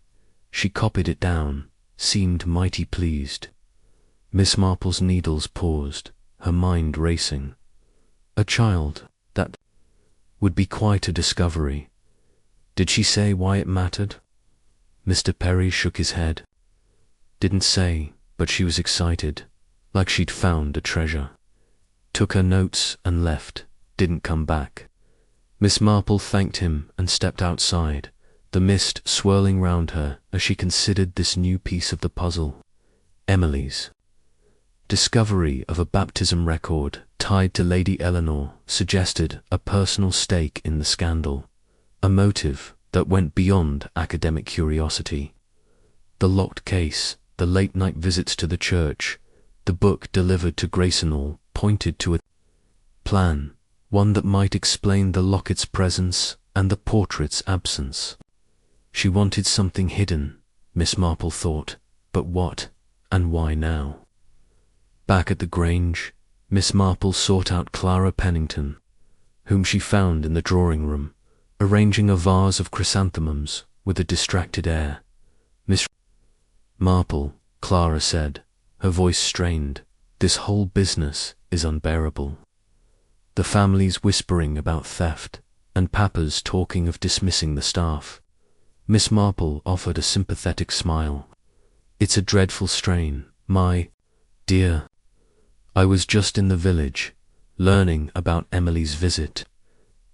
A: She copied it down, seemed mighty pleased. Miss Marple's needles paused, her mind racing. A child, that would be quite a discovery. Did she say why it mattered? Mr. Perry shook his head. Didn't say, but she was excited, like she'd found a treasure. Took her notes and left, didn't come back. Miss Marple thanked him and stepped outside, the mist swirling round her as she considered this new piece of the puzzle. Emily's discovery of a baptism record tied to Lady Eleanor suggested a personal stake in the scandal, a motive that went beyond academic curiosity. The locked case, the late-night visits to the church, the book delivered to Grayson all pointed to a plan, one that might explain the locket's presence and the portrait's absence. She wanted something hidden, Miss Marple thought, but what and why now? Back at the Grange, Miss Marple sought out Clara Pennington, whom she found in the drawing-room, arranging a vase of chrysanthemums with a distracted air. "Miss Marple," Clara said, her voice strained, "this whole business is unbearable. The family's whispering about theft, and Papa's talking of dismissing the staff." Miss Marple offered a sympathetic smile. "It's a dreadful strain, my dear. I was just in the village, learning about Emily's visit.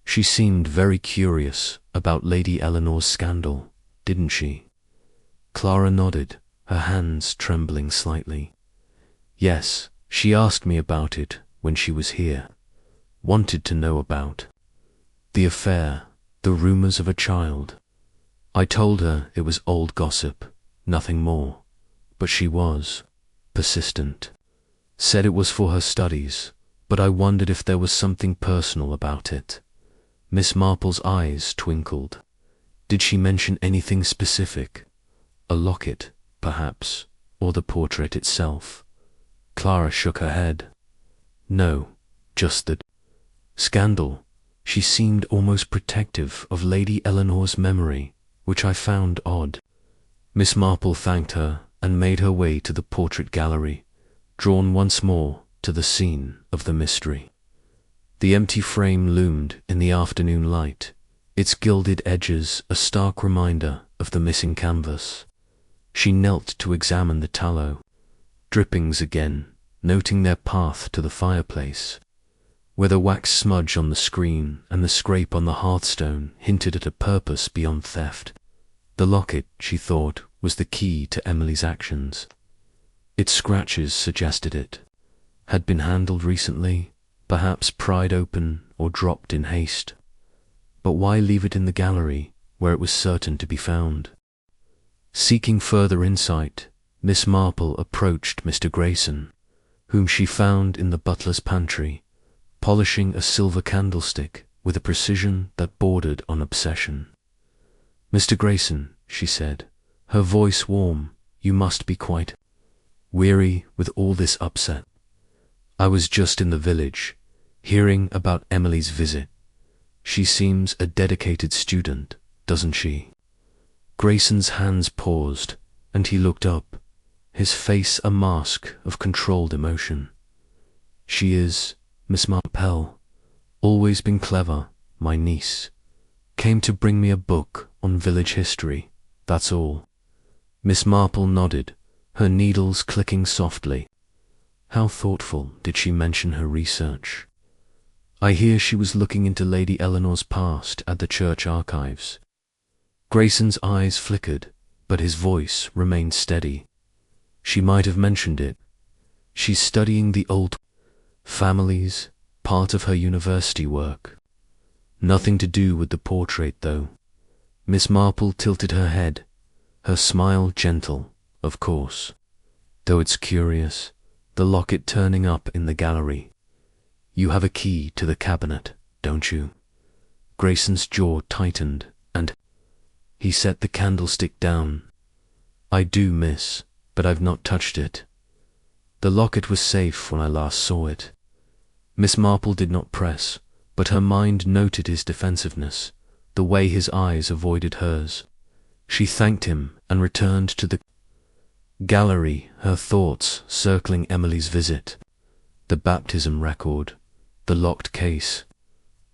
A: She seemed very curious about Lady Eleanor's scandal, didn't she?" Clara nodded, her hands trembling slightly. "Yes, she asked me about it when she was here. Wanted to know about the affair, the rumors of a child. I told her it was old gossip, nothing more, but she was persistent. Said it was for her studies, but I wondered if there was something personal about it." Miss Marple's eyes twinkled. "Did she mention anything specific? A locket, perhaps, or the portrait itself?" Clara shook her head. "No, just the scandal. She seemed almost protective of Lady Eleanor's memory, which I found odd." Miss Marple thanked her and made her way to the portrait gallery, drawn once more to the scene of the mystery. The empty frame loomed in the afternoon light, its gilded edges a stark reminder of the missing canvas. She knelt to examine the tallow drippings again, noting their path to the fireplace, where the wax smudge on the screen and the scrape on the hearthstone hinted at a purpose beyond theft. The locket, she thought, was the key to Emily's actions. Its scratches suggested it had been handled recently, perhaps pried open or dropped in haste. But why leave it in the gallery, where it was certain to be found? Seeking further insight, Miss Marple approached Mr. Grayson, whom she found in the butler's pantry, polishing a silver candlestick with a precision that bordered on obsession. Mr. Grayson, she said, her voice warm, you must be quite weary with all this upset. I was just in the village, hearing about Emily's visit. She seems a dedicated student, doesn't she? Grayson's hands paused, and he looked up, his face a mask of controlled emotion. She is, Miss Marple, always been clever, my niece. Came to bring me a book on village history, that's all. Miss Marple nodded, her needles clicking softly. How thoughtful did she mention her research? I hear she was looking into Lady Eleanor's past at the church archives. Grayson's eyes flickered, but his voice remained steady. She might have mentioned it. She's studying the old families, part of her university work. Nothing to do with the portrait, though. Miss Marple tilted her head, her smile gentle, of course. Though it's curious, the locket turning up in the gallery. You have a key to the cabinet, don't you? Grayson's jaw tightened, and he set the candlestick down. I do, miss, but I've not touched it. The locket was safe when I last saw it. Miss Marple did not press, but her mind noted his defensiveness, the way his eyes avoided hers. She thanked him and returned to the gallery, her thoughts circling Emily's visit, the baptism record, the locked case.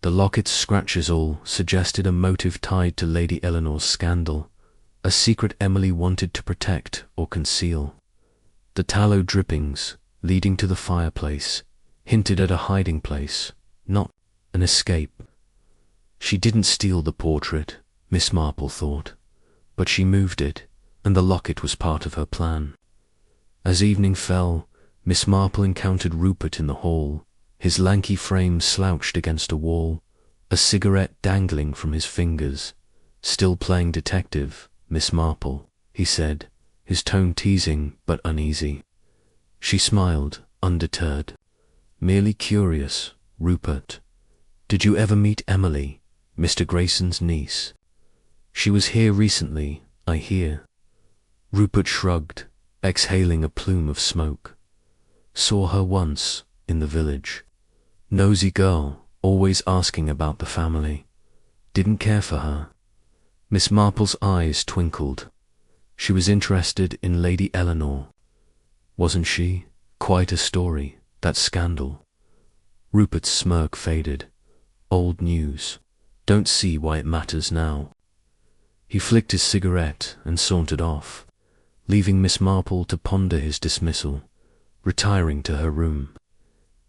A: The locket's scratches all suggested a motive tied to Lady Eleanor's scandal, a secret Emily wanted to protect or conceal. The tallow drippings, leading to the fireplace, hinted at a hiding place, not an escape. She didn't steal the portrait, Miss Marple thought, but she moved it, and the locket was part of her plan. As evening fell, Miss Marple encountered Rupert in the hall, his lanky frame slouched against a wall, a cigarette dangling from his fingers. Still playing detective, Miss Marple, he said, his tone teasing but uneasy. She smiled, undeterred. Merely curious, Rupert. Did you ever meet Emily, Mr. Grayson's niece? She was here recently, I hear. Rupert shrugged, exhaling a plume of smoke. Saw her once, in the village. Nosy girl, always asking about the family. Didn't care for her. Miss Marple's eyes twinkled. She was interested in Lady Eleanor. Wasn't she? Quite a story, that scandal. Rupert's smirk faded. Old news. Don't see why it matters now. He flicked his cigarette and sauntered off, leaving Miss Marple to ponder his dismissal, retiring to her room.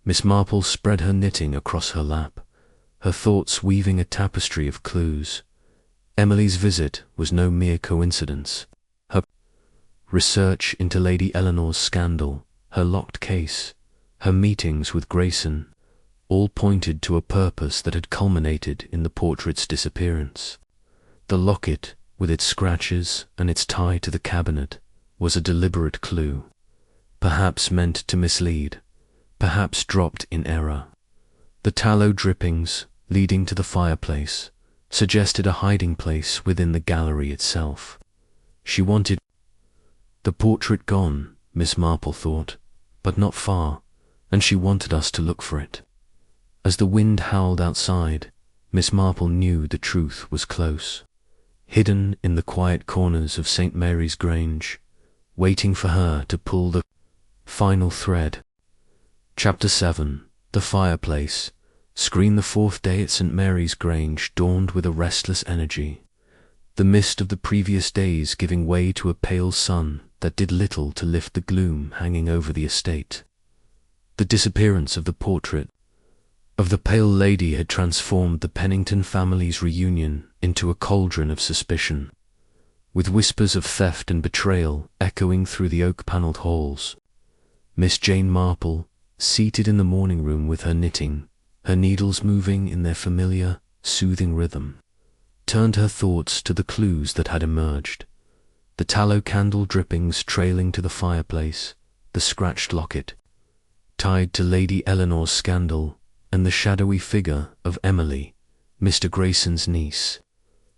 A: Miss Marple spread her knitting across her lap, her thoughts weaving a tapestry of clues. Emily's visit was no mere coincidence. Her research into Lady Eleanor's scandal, her locked case, her meetings with Grayson, all pointed to a purpose that had culminated in the portrait's disappearance. The locket, with its scratches and its tie to the cabinet, was a deliberate clue, perhaps meant to mislead, perhaps dropped in error. The tallow drippings, leading to the fireplace, suggested a hiding place within the gallery itself. She wanted the portrait gone, Miss Marple thought, but not far, and she wanted us to look for it. As the wind howled outside, Miss Marple knew the truth was close, hidden in the quiet corners of St. Mary's Grange, waiting for her to pull the final thread. Chapter 7. The Fireplace. Screen. The fourth day at St. Mary's Grange dawned with a restless energy, the mist of the previous days giving way to a pale sun that did little to lift the gloom hanging over the estate. The disappearance of the portrait of the pale lady had transformed the Pennington family's reunion into a cauldron of suspicion, with whispers of theft and betrayal echoing through the oak-panelled halls. Miss Jane Marple, seated in the morning room with her knitting, her needles moving in their familiar, soothing rhythm, turned her thoughts to the clues that had emerged. The tallow candle drippings trailing to the fireplace, the scratched locket, tied to Lady Eleanor's scandal, and the shadowy figure of Emily, Mr. Grayson's niece,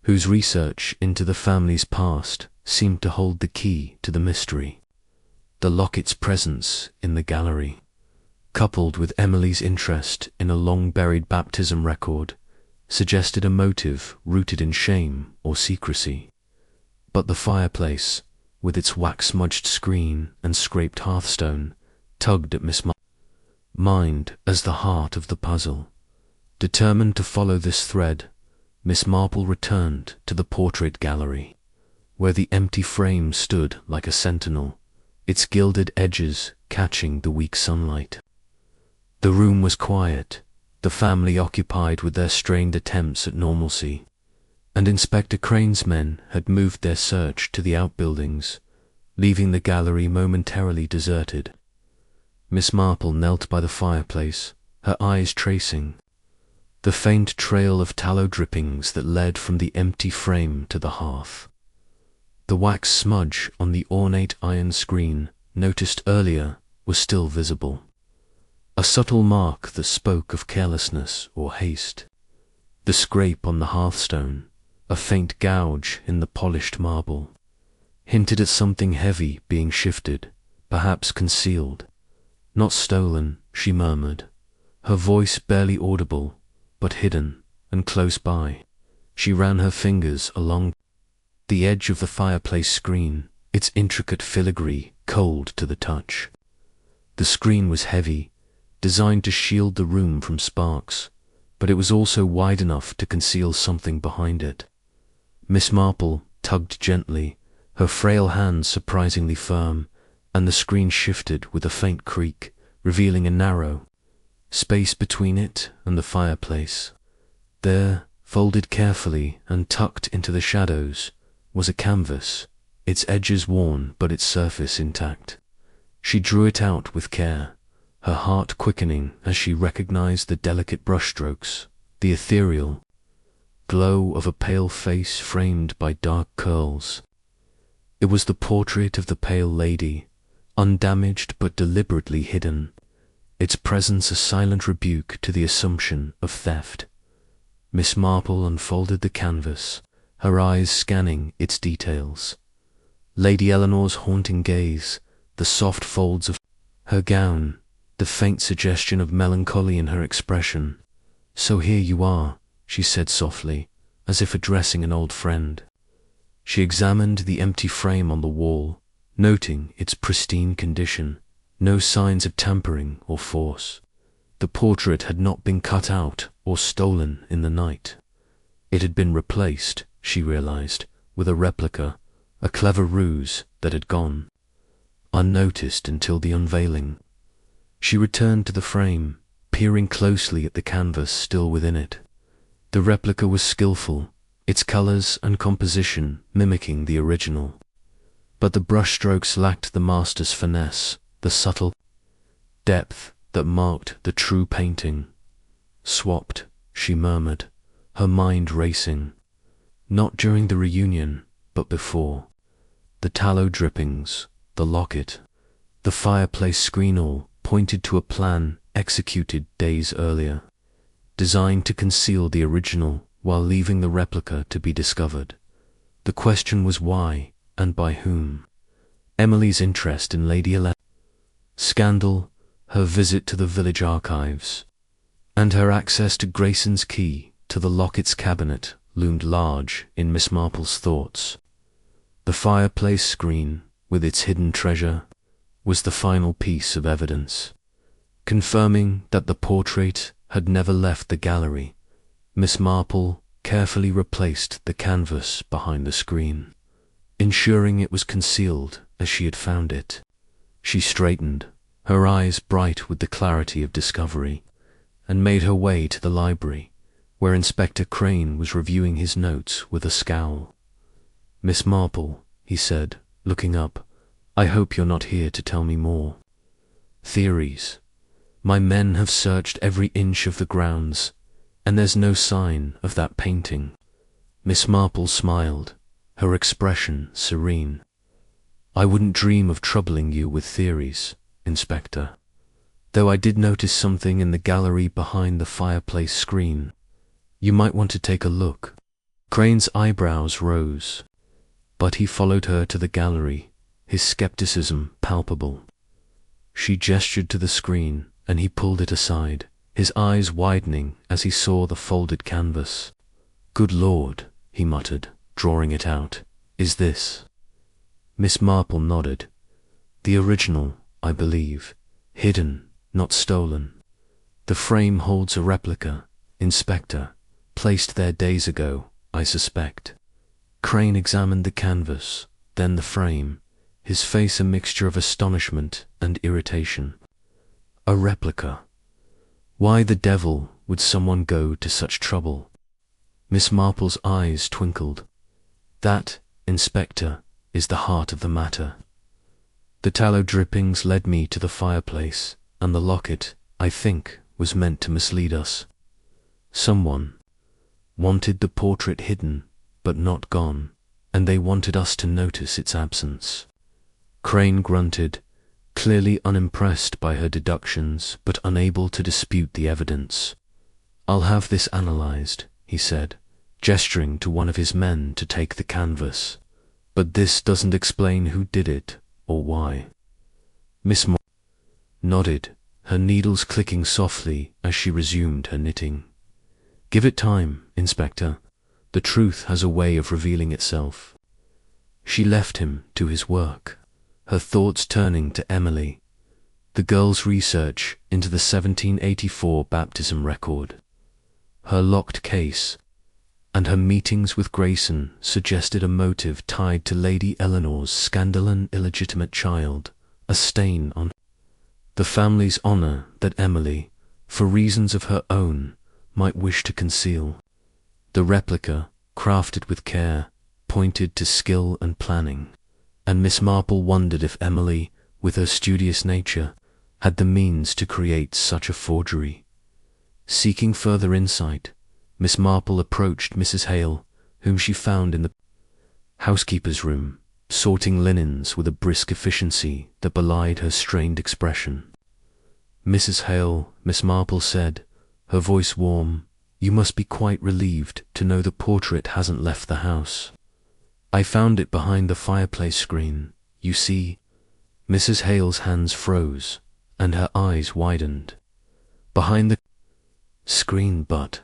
A: whose research into the family's past seemed to hold the key to the mystery. The locket's presence in the gallery, coupled with Emily's interest in a long-buried baptism record, suggested a motive rooted in shame or secrecy. But the fireplace, with its wax-smudged screen and scraped hearthstone, tugged at Miss Marple's mind as the heart of the puzzle. Determined to follow this thread, Miss Marple returned to the portrait gallery, where the empty frame stood like a sentinel, its gilded edges catching the weak sunlight. The room was quiet, the family occupied with their strained attempts at normalcy, and Inspector Crane's men had moved their search to the outbuildings, leaving the gallery momentarily deserted. Miss Marple knelt by the fireplace, her eyes tracing the faint trail of tallow drippings that led from the empty frame to the hearth. The wax smudge on the ornate iron screen, noticed earlier, was still visible, a subtle mark that spoke of carelessness or haste. The scrape on the hearthstone, a faint gouge in the polished marble, hinted at something heavy being shifted, perhaps concealed. "Not stolen," she murmured, her voice barely audible, but hidden and close by. She ran her fingers along the edge of the fireplace screen, its intricate filigree cold to the touch. The screen was heavy, designed to shield the room from sparks, but it was also wide enough to conceal something behind it. Miss Marple tugged gently, her frail hands surprisingly firm, and the screen shifted with a faint creak, revealing a narrow space between it and the fireplace. There, folded carefully and tucked into the shadows, was a canvas, its edges worn but its surface intact. She drew it out with care, her heart quickening as she recognized the delicate brushstrokes, the ethereal glow of a pale face framed by dark curls. It was the portrait of the pale lady, undamaged but deliberately hidden, its presence a silent rebuke to the assumption of theft. Miss Marple unfolded the canvas, her eyes scanning its details. Lady Eleanor's haunting gaze, the soft folds of her gown, the faint suggestion of melancholy in her expression. "So here you are," she said softly, as if addressing an old friend. She examined the empty frame on the wall, noting its pristine condition, no signs of tampering or force. The portrait had not been cut out or stolen in the night. It had been replaced, she realized, with a replica, a clever ruse that had gone unnoticed until the unveiling. She returned to the frame, peering closely at the canvas still within it. The replica was skillful, its colors and composition mimicking the original. But the brushstrokes lacked the master's finesse, the subtle depth that marked the true painting. "Swapped," she murmured, her mind racing. Not during the reunion, but before. The tallow drippings, the locket, the fireplace screen all pointed to a plan executed days earlier, designed to conceal the original while leaving the replica to be discovered. The question was why, and by whom? Emily's interest in Lady Eleanor's scandal, her visit to the village archives, and her access to Grayson's key to the locket's cabinet loomed large in Miss Marple's thoughts. The fireplace screen, with its hidden treasure, was the final piece of evidence. Confirming that the portrait had never left the gallery, Miss Marple carefully replaced the canvas behind the screen, ensuring it was concealed as she had found it. She straightened, her eyes bright with the clarity of discovery, and made her way to the library, where Inspector Crane was reviewing his notes with a scowl. "Miss Marple," he said, looking up, "I hope you're not here to tell me more. Theories. My men have searched every inch of the grounds, and there's no sign of that painting." Miss Marple smiled, her expression serene. "I wouldn't dream of troubling you with theories, Inspector, though I did notice something in the gallery behind the fireplace screen. You might want to take a look." Crane's eyebrows rose, but he followed her to the gallery, his skepticism palpable. She gestured to the screen, and he pulled it aside, his eyes widening as he saw the folded canvas. "Good Lord," he muttered, drawing it out. "Is this?" Miss Marple nodded. "The original, I believe. Hidden, not stolen. The frame holds a replica, Inspector, placed there days ago, I suspect." Crane examined the canvas, then the frame, his face a mixture of astonishment and irritation. A replica. Why the devil would someone go to such trouble? Miss Marple's eyes twinkled. "That, Inspector, is the heart of the matter. The tallow drippings led me to the fireplace, and the locket, I think, was meant to mislead us. Someone wanted the portrait hidden, but not gone, and they wanted us to notice its absence." Crane grunted, clearly unimpressed by her deductions, but unable to dispute the evidence. "I'll have this analyzed," he said, gesturing to one of his men to take the canvas. "But this doesn't explain who did it, or why." Miss Marple nodded, her needles clicking softly as she resumed her knitting. "Give it time, Inspector. The truth has a way of revealing itself." She left him to his work, her thoughts turning to Emily, the girl's research into the 1784 baptism record. Her locked case and her meetings with Grayson suggested a motive tied to Lady Eleanor's scandalous illegitimate child, a stain on the family's honor that Emily, for reasons of her own, might wish to conceal. The replica, crafted with care, pointed to skill and planning, and Miss Marple wondered if Emily, with her studious nature, had the means to create such a forgery. Seeking further insight, Miss Marple approached Mrs. Hale, whom she found in the housekeeper's room, sorting linens with a brisk efficiency that belied her strained expression. "Mrs. Hale," Miss Marple said, her voice warm, "you must be quite relieved to know the portrait hasn't left the house. I found it behind the fireplace screen. You see." Mrs. Hale's hands froze, and her eyes widened. "Behind the screen, but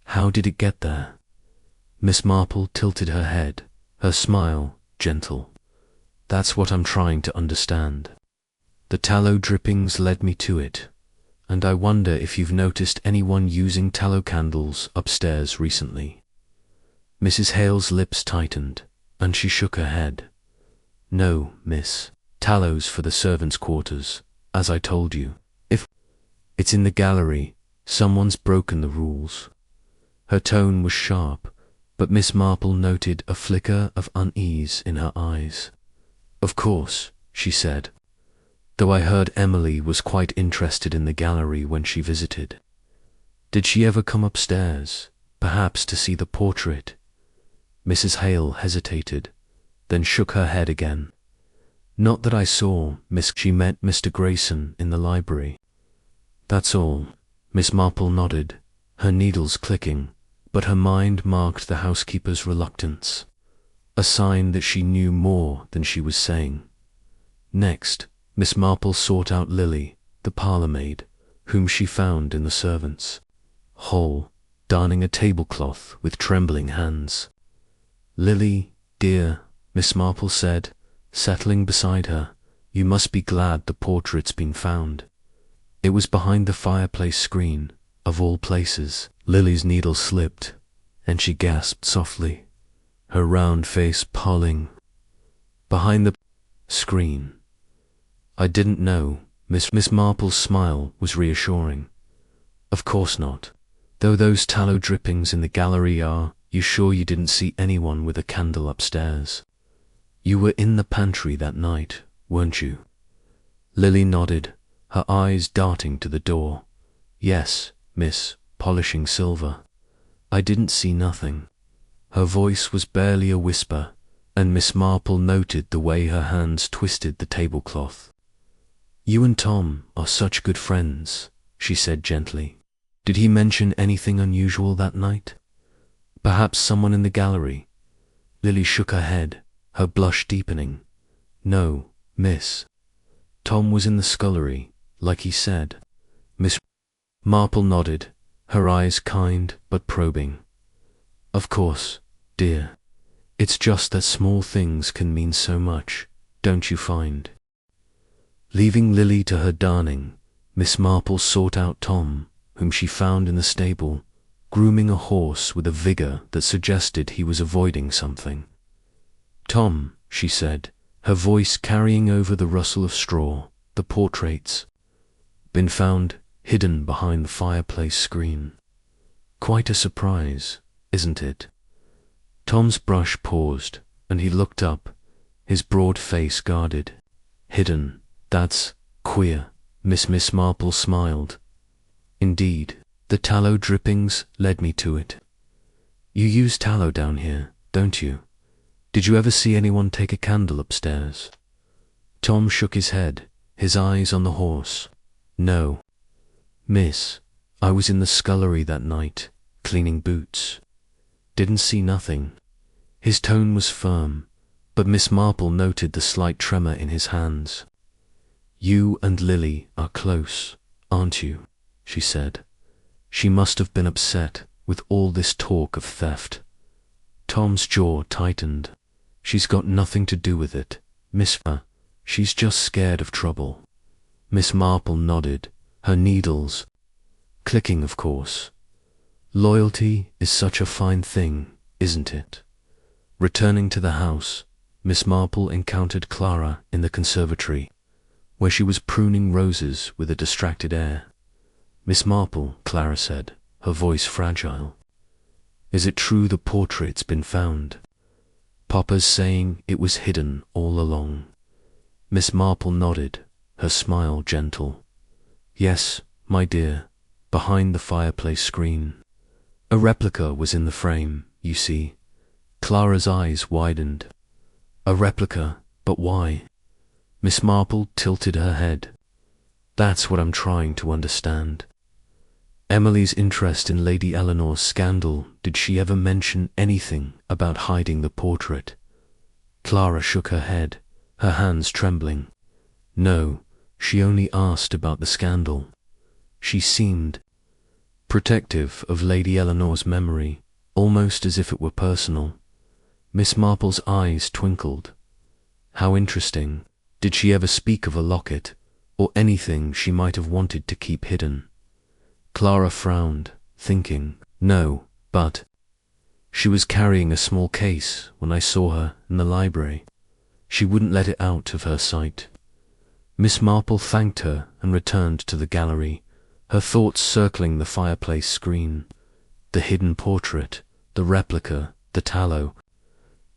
A: how did it get there?" Miss Marple tilted her head, her smile gentle. "That's what I'm trying to understand. The tallow drippings led me to it, and I wonder if you've noticed anyone using tallow candles upstairs recently." Mrs. Hale's lips tightened, and she shook her head. "No, miss. Tallow's for the servants' quarters, as I told you. If it's in the gallery, someone's broken the rules." Her tone was sharp, but Miss Marple noted a flicker of unease in her eyes. "Of course," she said, "though I heard Emily was quite interested in the gallery when she visited. Did she ever come upstairs, perhaps to see the portrait?" Mrs. Hale hesitated, then shook her head again. "Not that I saw, miss." She met Mr. Grayson in the library. "That's all." Miss Marple nodded, her needles clicking, but her mind marked the housekeeper's reluctance, a sign that she knew more than she was saying. Next, Miss Marple sought out Lily, the parlour-maid, whom she found in the servants' hall, darning a tablecloth with trembling hands. "Lily, dear," Miss Marple said, settling beside her, "you must be glad the portrait's been found. It was behind the fireplace screen, of all places." Lily's needle slipped, and she gasped softly, her round face pulling. "Behind the screen. I didn't know." Miss Marple's smile was reassuring. "Of course not. Though those tallow drippings in the gallery are, you sure you didn't see anyone with a candle upstairs? You were in the pantry that night, weren't you?" Lily nodded, her eyes darting to the door. "Yes, miss, polishing silver. I didn't see nothing." Her voice was barely a whisper, and Miss Marple noted the way her hands twisted the tablecloth. "You and Tom are such good friends," she said gently. "Did he mention anything unusual that night?" Perhaps someone in the gallery. Lily shook her head, her blush deepening. No, miss. Tom was in the scullery, like he said. Miss Marple nodded, her eyes kind but probing. Of course, dear. It's just that small things can mean so much, don't you find? Leaving Lily to her darning, Miss Marple sought out Tom, whom she found in the stable, grooming a horse with a vigour that suggested he was avoiding something. Tom, she said, her voice carrying over the rustle of straw, the portraits. Been found hidden behind the fireplace screen. Quite a surprise, isn't it? Tom's brush paused, and he looked up, his broad face guarded. Hidden, that's queer, Miss Marple smiled. Indeed, the tallow drippings led me to it. You use tallow down here, don't you? Did you ever see anyone take a candle upstairs? Tom shook his head, his eyes on the horse. No. Miss, I was in the scullery that night, cleaning boots. Didn't see nothing. His tone was firm, but Miss Marple noted the slight tremor in his hands. You and Lily are close, aren't you? She said. She must have been upset with all this talk of theft. Tom's jaw tightened. She's got nothing to do with it, Miss. She's just scared of trouble. Miss Marple nodded, her needles clicking, of course. Loyalty is such a fine thing, isn't it? Returning to the house, Miss Marple encountered Clara in the conservatory, where she was pruning roses with a distracted air. Miss Marple, Clara said, her voice fragile. Is it true the portrait's been found? Papa's saying it was hidden all along. Miss Marple nodded, her smile gentle. Yes, my dear, behind the fireplace screen. A replica was in the frame, you see. Clara's eyes widened. A replica, but why? Miss Marple tilted her head. That's what I'm trying to understand. Emily's interest in Lady Eleanor's scandal, did she ever mention anything about hiding the portrait? Clara shook her head, her hands trembling. No, she only asked about the scandal. She seemed protective of Lady Eleanor's memory, almost as if it were personal. Miss Marple's eyes twinkled. How interesting. Did she ever speak of a locket, or anything she might have wanted to keep hidden? Clara frowned, thinking, no, but she was carrying a small case when I saw her in the library. She wouldn't let it out of her sight. Miss Marple thanked her and returned to the gallery, her thoughts circling the fireplace screen. The hidden portrait, the replica, the tallow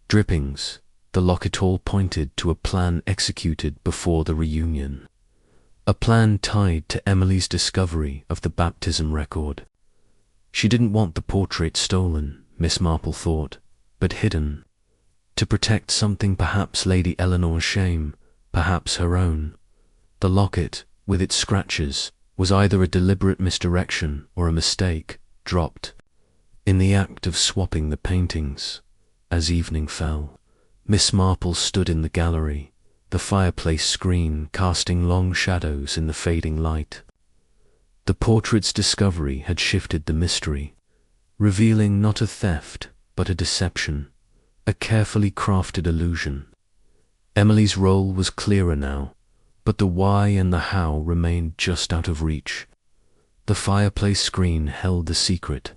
A: drippings, the locket all pointed to a plan executed before the reunion. A plan tied to Emily's discovery of the baptism record. She didn't want the portrait stolen, Miss Marple thought, but hidden. To protect something, perhaps Lady Eleanor's shame, perhaps her own. The locket, with its scratches, was either a deliberate misdirection or a mistake, dropped in the act of swapping the paintings. As evening fell, Miss Marple stood in the gallery, the fireplace screen casting long shadows in the fading light. The portrait's discovery had shifted the mystery, revealing not a theft, but a deception, a carefully crafted illusion. Emily's role was clearer now, but the why and the how remained just out of reach. The fireplace screen held the secret.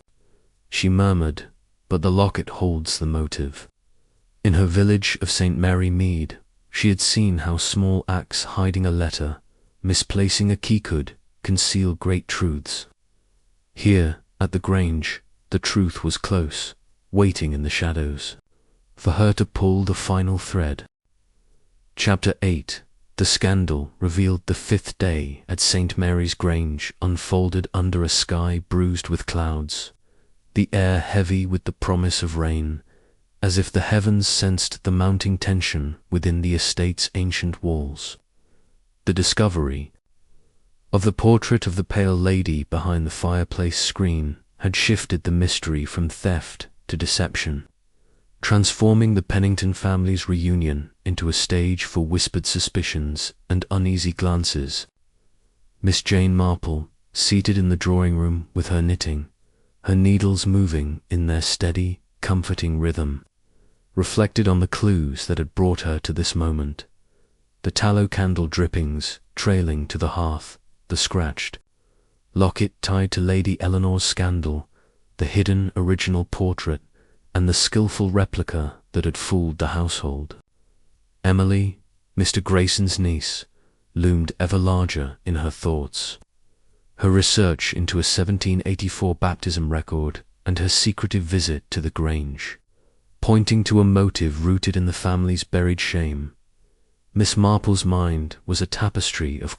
A: She murmured, but the locket holds the motive. In her village of St. Mary Mead, she had seen how small acts hiding a letter, misplacing a key could conceal great truths. Here, at the Grange, the truth was close, waiting in the shadows, for her to pull the final thread. Chapter 8. The scandal, revealed the 5th day at St. Mary's Grange, unfolded under a sky bruised with clouds, the air heavy with the promise of rain, as if the heavens sensed the mounting tension within the estate's ancient walls. The discovery of the portrait of the pale lady behind the fireplace screen had shifted the mystery from theft to deception, transforming the Pennington family's reunion into a stage for whispered suspicions and uneasy glances. Miss Jane Marple, seated in the drawing room with her knitting, her needles moving in their steady, comforting rhythm, reflected on the clues that had brought her to this moment. The tallow candle drippings trailing to the hearth, the scratched locket tied to Lady Eleanor's scandal, the hidden original portrait, and the skillful replica that had fooled the household. Emily, Mr. Grayson's niece, loomed ever larger in her thoughts. Her research into a 1784 baptism record and her secretive visit to the Grange, pointing to a motive rooted in the family's buried shame. Miss Marple's mind was a tapestry of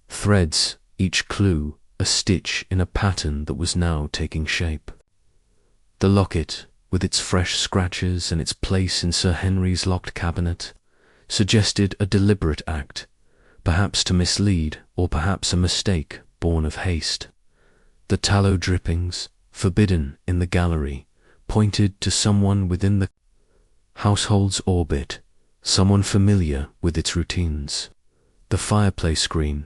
A: threads, each clue a stitch in a pattern that was now taking shape. The locket, with its fresh scratches and its place in Sir Henry's locked cabinet, suggested a deliberate act, perhaps to mislead, or perhaps a mistake born of haste. The tallow drippings, forbidden in the gallery, pointed to someone within the household's orbit, someone familiar with its routines. The fireplace screen,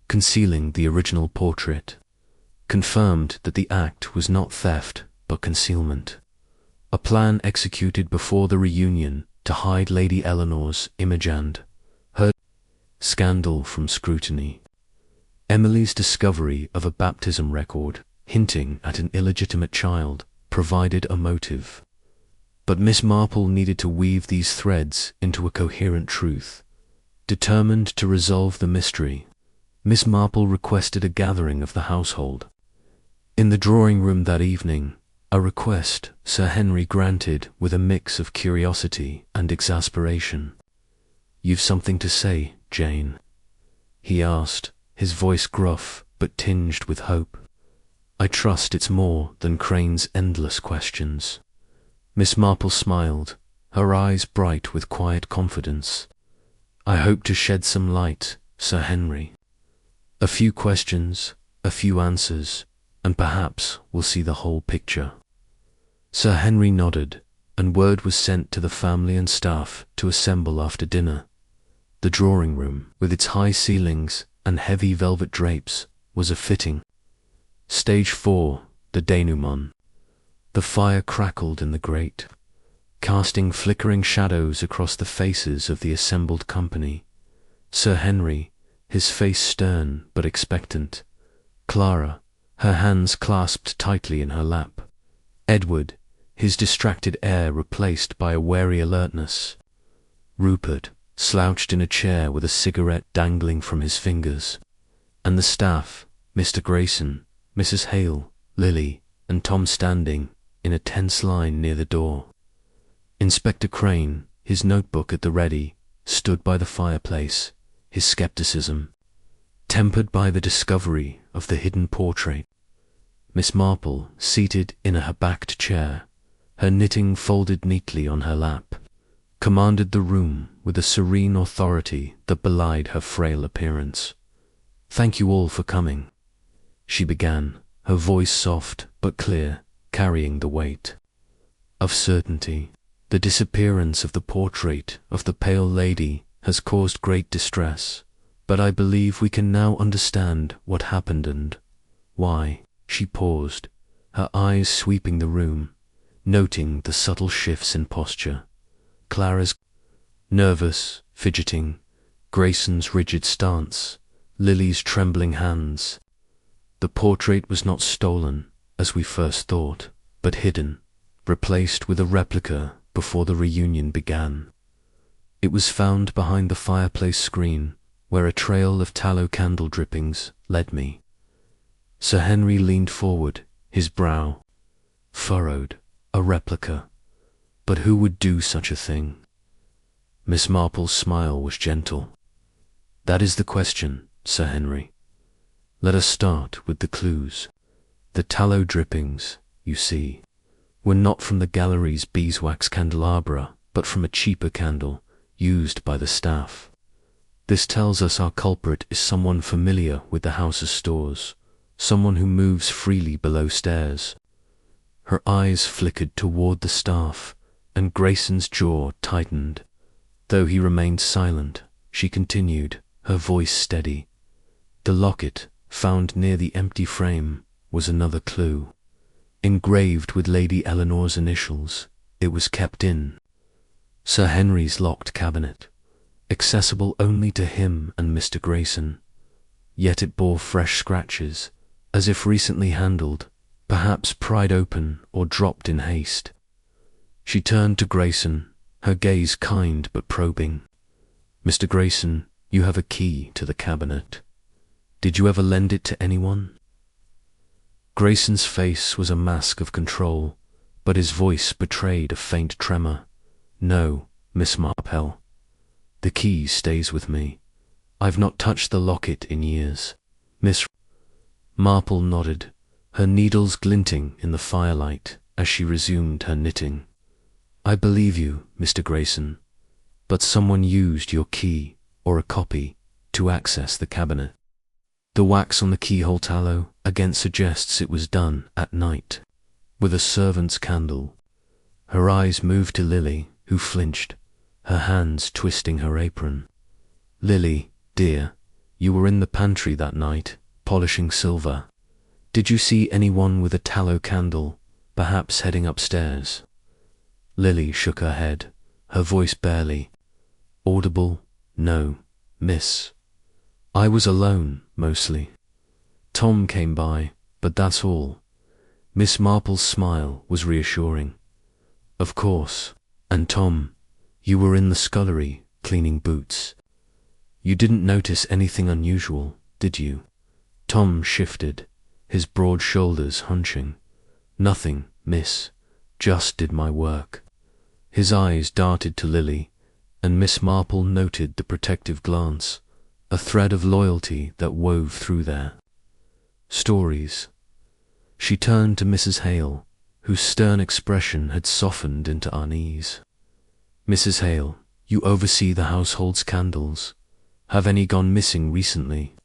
A: concealing the original portrait, confirmed that the act was not theft but concealment, a plan executed before the reunion to hide Lady Eleanor's image and her scandal from scrutiny. Emily's discovery of a baptism record, hinting at an illegitimate child, provided a motive. But Miss Marple needed to weave these threads into a coherent truth. Determined to resolve the mystery, Miss Marple requested a gathering of the household. In the drawing room that evening, a request Sir Henry granted with a mix of curiosity and exasperation. "You've something to say, Jane?" he asked, his voice gruff but tinged with hope. "I trust it's more than Crane's endless questions." Miss Marple smiled, her eyes bright with quiet confidence. "I hope to shed some light, Sir Henry. A few questions, a few answers, and perhaps we'll see the whole picture." Sir Henry nodded, and word was sent to the family and staff to assemble after dinner. The drawing room, with its high ceilings and heavy velvet drapes, was a fitting stage for the denouement. The fire crackled in the grate, casting flickering shadows across the faces of the assembled company. Sir Henry, his face stern but expectant. Clara, her hands clasped tightly in her lap. Edward, his distracted air replaced by a wary alertness. Rupert, slouched in a chair with a cigarette dangling from his fingers. And the staff, Mr. Grayson, Mrs. Hale, Lily, and Tom standing in a tense line near the door. Inspector Crane, his notebook at the ready, stood by the fireplace, his skepticism tempered by the discovery of the hidden portrait. Miss Marple, seated in a backed chair, her knitting folded neatly on her lap, commanded the room with a serene authority that belied her frail appearance. "Thank you all for coming," she began, her voice soft but clear, carrying the weight of certainty. "The disappearance of the portrait of the pale lady has caused great distress, but I believe we can now understand what happened and why." She paused, her eyes sweeping the room, noting the subtle shifts in posture. Clara's nervous, fidgeting, Grayson's rigid stance, Lily's trembling hands. The portrait was not stolen, as we first thought, but hidden, replaced with a replica before the reunion began. It was found behind the fireplace screen, where a trail of tallow candle drippings led me. Sir Henry leaned forward, his brow furrowed. A replica. But who would do such a thing? Miss Marple's smile was gentle. "That is the question, Sir Henry. Let us start with the clues. The tallow drippings, you see, were not from the gallery's beeswax candelabra, but from a cheaper candle used by the staff. This tells us our culprit is someone familiar with the house's stores, someone who moves freely below stairs. Her eyes flickered toward the staff, and Grayson's jaw tightened. Though he remained silent, she continued, her voice steady. The locket, found near the empty frame, was another clue. Engraved with Lady Eleanor's initials, it was kept in Sir Henry's locked cabinet, accessible only to him and Mr. Grayson. Yet it bore fresh scratches, as if recently handled, perhaps pried open or dropped in haste. She turned to Grayson, her gaze kind but probing. "Mr. Grayson, you have a key to the cabinet. Did you ever lend it to anyone?" Grayson's face was a mask of control, but his voice betrayed a faint tremor. "No, Miss Marple. The key stays with me. I've not touched the locket in years." Miss Marple nodded, her needles glinting in the firelight as she resumed her knitting. "I believe you, Mr. Grayson, but someone used your key, or a copy, to access the cabinet. The wax on the keyhole tallow again suggests it was done at night, with a servant's candle." Her eyes moved to Lily, who flinched, her hands twisting her apron. "Lily, dear, you were in the pantry that night, polishing silver. Did you see anyone with a tallow candle, perhaps heading upstairs?" Lily shook her head, her voice barely audible. "No, miss. I was alone, mostly. Tom came by, but that's all." Miss Marple's smile was reassuring. "Of course. And Tom, you were in the scullery, cleaning boots. You didn't notice anything unusual, did you?" Tom shifted, his broad shoulders hunching. "Nothing, miss. Just did my work." His eyes darted to Lily, and Miss Marple noted the protective glance, a thread of loyalty that wove through their stories. She turned to Mrs. Hale, whose stern expression had softened into unease. "Mrs. Hale, you oversee the household's candles. Have any gone missing recently?"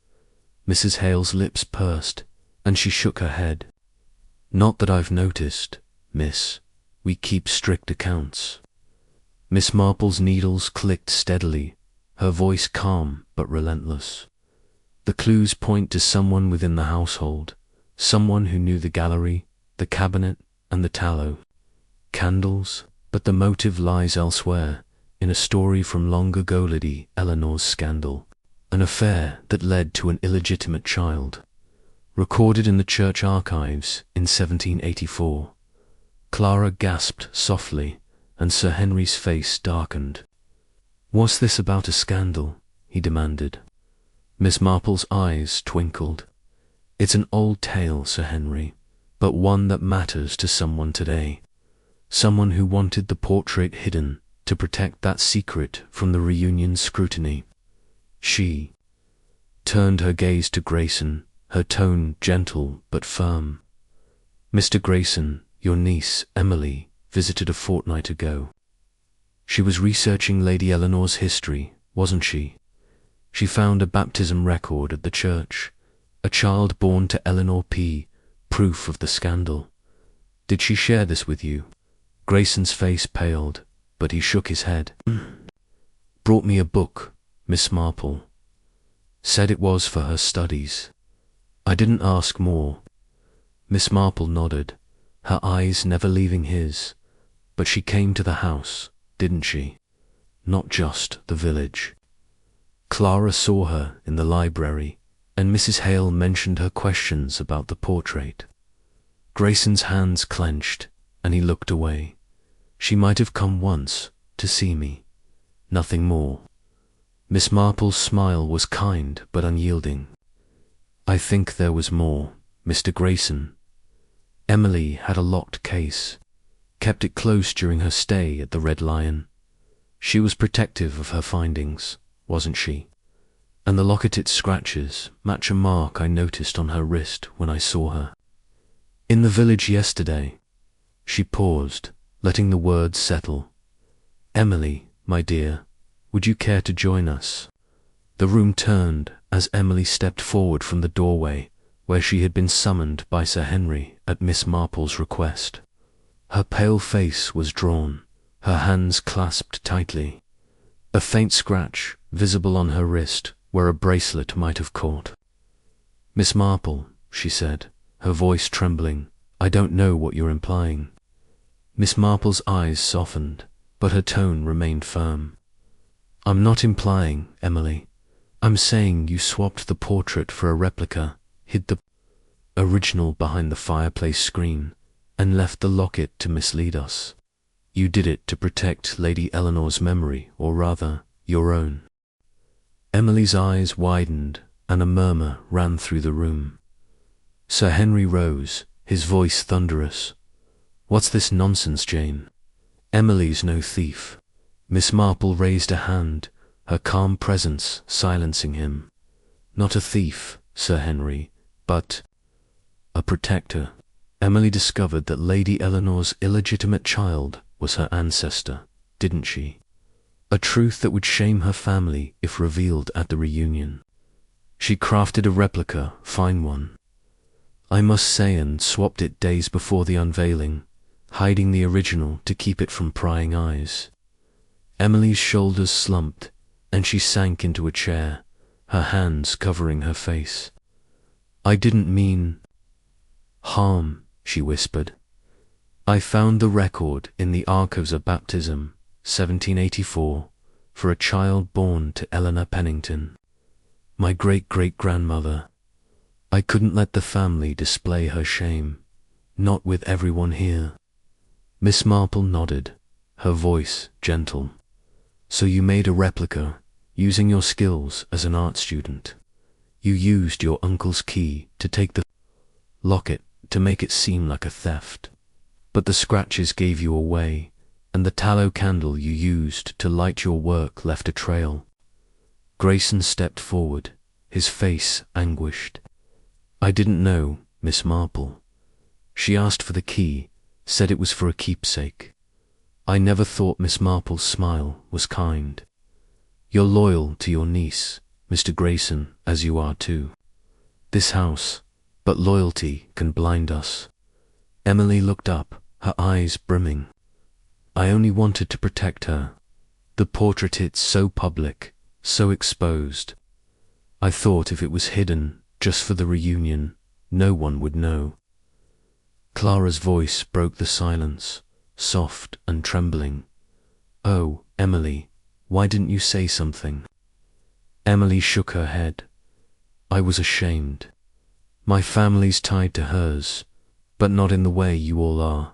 A: Mrs. Hale's lips pursed, and she shook her head. "Not that I've noticed, miss. We keep strict accounts." Miss Marple's needles clicked steadily, her voice calm but relentless. "The clues point to someone within the household, someone who knew the gallery, the cabinet, and the tallow candles, but the motive lies elsewhere, in a story from long ago. Lady Eleanor's scandal, an affair that led to an illegitimate child, recorded in the church archives in 1784. Clara gasped softly, and Sir Henry's face darkened. "Was this about a scandal?" he demanded. Miss Marple's eyes twinkled. "It's an old tale, Sir Henry, but one that matters to someone today. Someone who wanted the portrait hidden to protect that secret from the reunion scrutiny." She turned her gaze to Grayson, her tone gentle but firm. "Mr. Grayson, your niece, Emily, visited a fortnight ago. She was researching Lady Eleanor's history, wasn't she? She found a baptism record at the church, a child born to Eleanor P., proof of the scandal. Did she share this with you?" Grayson's face paled, but he shook his head. "Brought me a book, Miss Marple. Said it was for her studies. I didn't ask more." Miss Marple nodded, her eyes never leaving his. "But she came to the house, didn't she? Not just the village." Clara saw her in the library, and Mrs. Hale mentioned her questions about the portrait. Grayson's hands clenched, and he looked away. "She might have come once, to see me. Nothing more." Miss Marple's smile was kind but unyielding. "I think there was more, Mr. Grayson. Emily had a locked case, kept it close during her stay at the Red Lion. She was protective of her findings, wasn't she? And the locket scratches match a mark I noticed on her wrist when I saw her in the village yesterday." She paused, letting the words settle. "Emily, my dear, would you care to join us?" The room turned as Emily stepped forward from the doorway, where she had been summoned by Sir Henry at Miss Marple's request. Her pale face was drawn, her hands clasped tightly. A faint scratch, visible on her wrist, where a bracelet might have caught. "Miss Marple," she said, her voice trembling, "I don't know what you're implying." Miss Marple's eyes softened, but her tone remained firm. "I'm not implying, Emily. I'm saying you swapped the portrait for a replica, hid the original behind the fireplace screen, and left the locket to mislead us. You did it to protect Lady Eleanor's memory, or rather, your own." Emily's eyes widened, and a murmur ran through the room. Sir Henry rose, his voice thunderous. "What's this nonsense, Jane? Emily's no thief." Miss Marple raised a hand, her calm presence silencing him. "Not a thief, Sir Henry, but a protector." Emily discovered that Lady Eleanor's illegitimate child was her ancestor, didn't she? A truth that would shame her family if revealed at the reunion. She crafted a replica, fine one, I must say, and swapped it days before the unveiling, hiding the original to keep it from prying eyes. Emily's shoulders slumped, and she sank into a chair, her hands covering her face. "I didn't mean harm," she whispered. "I found the record in the archives of baptism, 1784, for a child born to Eleanor Pennington, my great-great-grandmother. I couldn't let the family display her shame, not with everyone here." Miss Marple nodded, her voice gentle. "So you made a replica, using your skills as an art student. You used your uncle's key to take the locket to make it seem like a theft. But the scratches gave you away, and the tallow candle you used to light your work left a trail." Grayson stepped forward, his face anguished. "I didn't know, Miss Marple. She asked for the key, said it was for a keepsake. I never thought." Miss Marple's smile was kind. "You're loyal to your niece, Mr. Grayson, as you are too. This house, but loyalty can blind us." Emily looked up, her eyes brimming. "I only wanted to protect her. The portrait, it's so public, so exposed. I thought if it was hidden just for the reunion, no one would know." Clara's voice broke the silence, soft and trembling. "Oh, Emily, why didn't you say something?" Emily shook her head. "I was ashamed. My family's tied to hers, but not in the way you all are.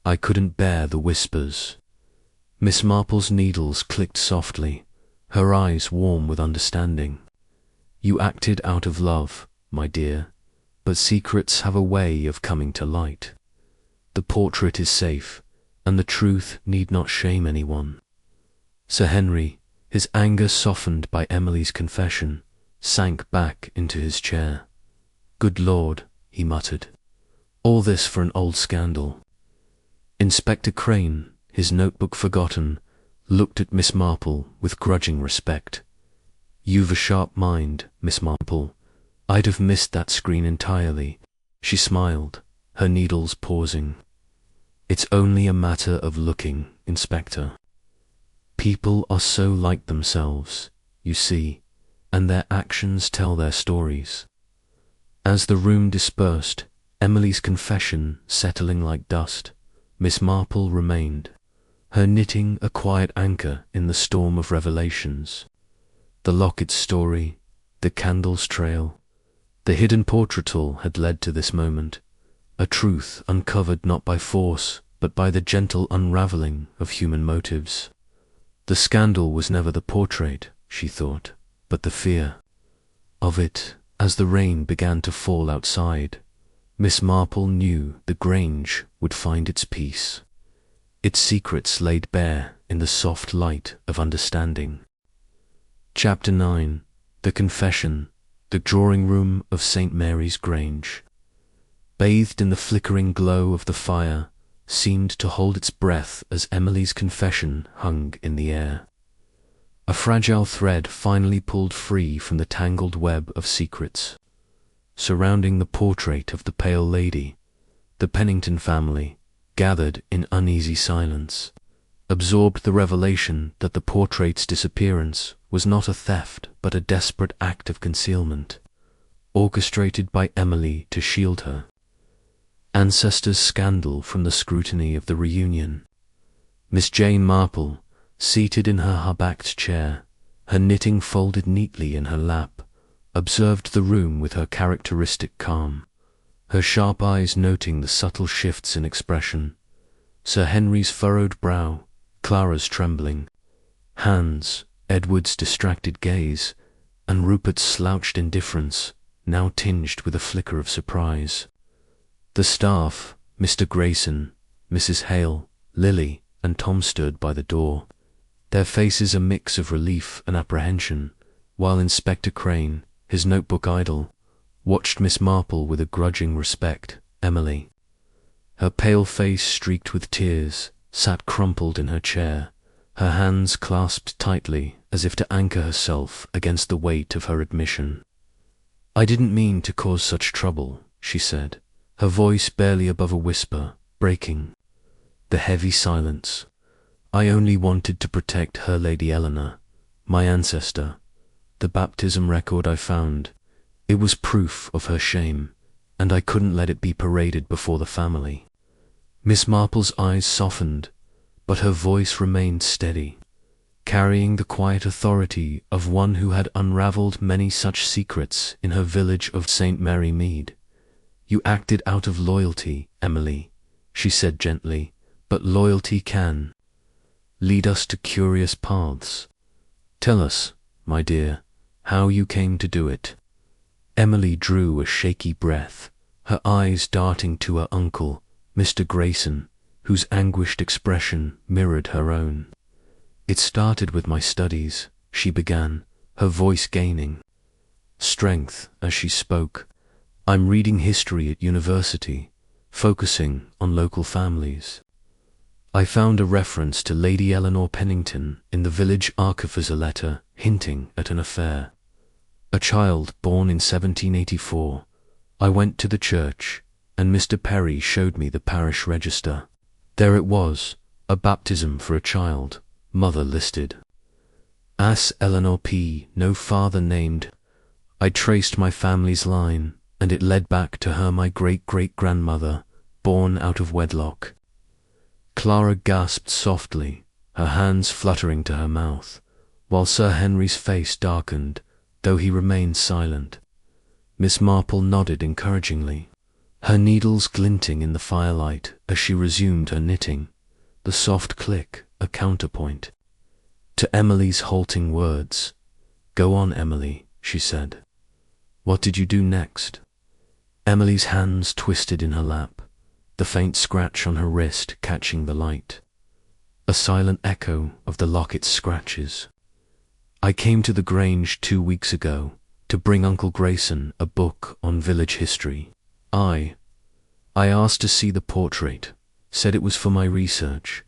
A: I couldn't bear the whispers." Miss Marple's needles clicked softly, her eyes warm with understanding. "You acted out of love, my dear, but secrets have a way of coming to light. The portrait is safe, and the truth need not shame anyone." Sir Henry, his anger softened by Emily's confession, sank back into his chair. "Good Lord," he muttered. "All this for an old scandal." Inspector Crane, his notebook forgotten, looked at Miss Marple with grudging respect. "You've a sharp mind, Miss Marple. I'd have missed that screen entirely." She smiled, her needles pausing. "It's only a matter of looking, Inspector. People are so like themselves, you see, and their actions tell their stories." As the room dispersed, Emily's confession settling like dust, Miss Marple remained, her knitting a quiet anchor in the storm of revelations. The locket story, the candle's trail, the hidden portraital had led to this moment, a truth uncovered not by force, but by the gentle unraveling of human motives. The scandal was never the portrait, she thought, but the fear of it. As the rain began to fall outside, Miss Marple knew the Grange would find its peace, its secrets laid bare in the soft light of understanding. Chapter 9. The Confession. The drawing room of St. Mary's Grange, bathed in the flickering glow of the fire, seemed to hold its breath as Emily's confession hung in the air. A fragile thread finally pulled free from the tangled web of secrets surrounding the portrait of the pale lady, the Pennington family, gathered in uneasy silence, absorbed the revelation that the portrait's disappearance was not a theft but a desperate act of concealment, orchestrated by Emily to shield her ancestors' scandal from the scrutiny of the reunion. Miss Jane Marple, seated in her high-backed chair, her knitting folded neatly in her lap, observed the room with her characteristic calm, her sharp eyes noting the subtle shifts in expression. Sir Henry's furrowed brow, Clara's trembling hands, Edward's distracted gaze, and Rupert's slouched indifference, now tinged with a flicker of surprise. The staff, Mr. Grayson, Mrs. Hale, Lily, and Tom stood by the door, their faces a mix of relief and apprehension, while Inspector Crane, his notebook idle, watched Miss Marple with a grudging respect. Emily, her pale face streaked with tears, sat crumpled in her chair, her hands clasped tightly as if to anchor herself against the weight of her admission. "I didn't mean to cause such trouble," she said, her voice barely above a whisper, breaking the heavy silence. "I only wanted to protect her Lady Eleanor, my ancestor. The baptism record I found, it was proof of her shame, and I couldn't let it be paraded before the family." Miss Marple's eyes softened, but her voice remained steady, carrying the quiet authority of one who had unravelled many such secrets in her village of St. Mary Mead. "You acted out of loyalty, Emily," she said gently, "but loyalty can lead us to curious paths. Tell us, my dear, how you came to do it." Emily drew a shaky breath, her eyes darting to her uncle, Mr. Grayson, whose anguished expression mirrored her own. "It started with my studies," she began, her voice gaining strength as she spoke. "I'm reading history at university, focusing on local families. I found a reference to Lady Eleanor Pennington in the village archives, a letter hinting at an affair. A child born in 1784. I went to the church, and Mr. Perry showed me the parish register. There it was, a baptism for a child, mother listed as Eleanor P., no father named. I traced my family's line, and it led back to her, my great-great-grandmother, born out of wedlock." Clara gasped softly, her hands fluttering to her mouth, while Sir Henry's face darkened, though he remained silent. Miss Marple nodded encouragingly, her needles glinting in the firelight as she resumed her knitting, the soft click a counterpoint to Emily's halting words. "Go on, Emily," she said. "What did you do next?" Emily's hands twisted in her lap, the faint scratch on her wrist catching the light, a silent echo of the locket's scratches. "I came to the Grange 2 weeks ago to bring Uncle Grayson a book on village history. I asked to see the portrait, said it was for my research.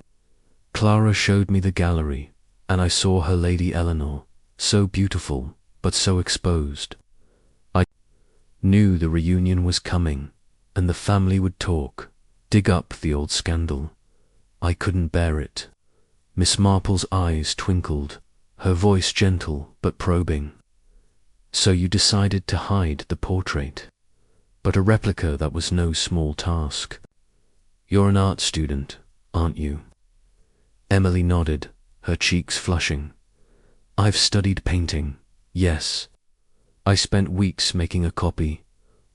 A: Clara showed me the gallery, and I saw her Lady Eleanor, so beautiful but so exposed. I knew the reunion was coming, and the family would talk, dig up the old scandal. I couldn't bear it." Miss Marple's eyes twinkled, her voice gentle but probing. "So you decided to hide the portrait? But a replica, that was no small task. You're an art student, aren't you?" Emily nodded, her cheeks flushing. "I've studied painting, yes. I spent weeks making a copy,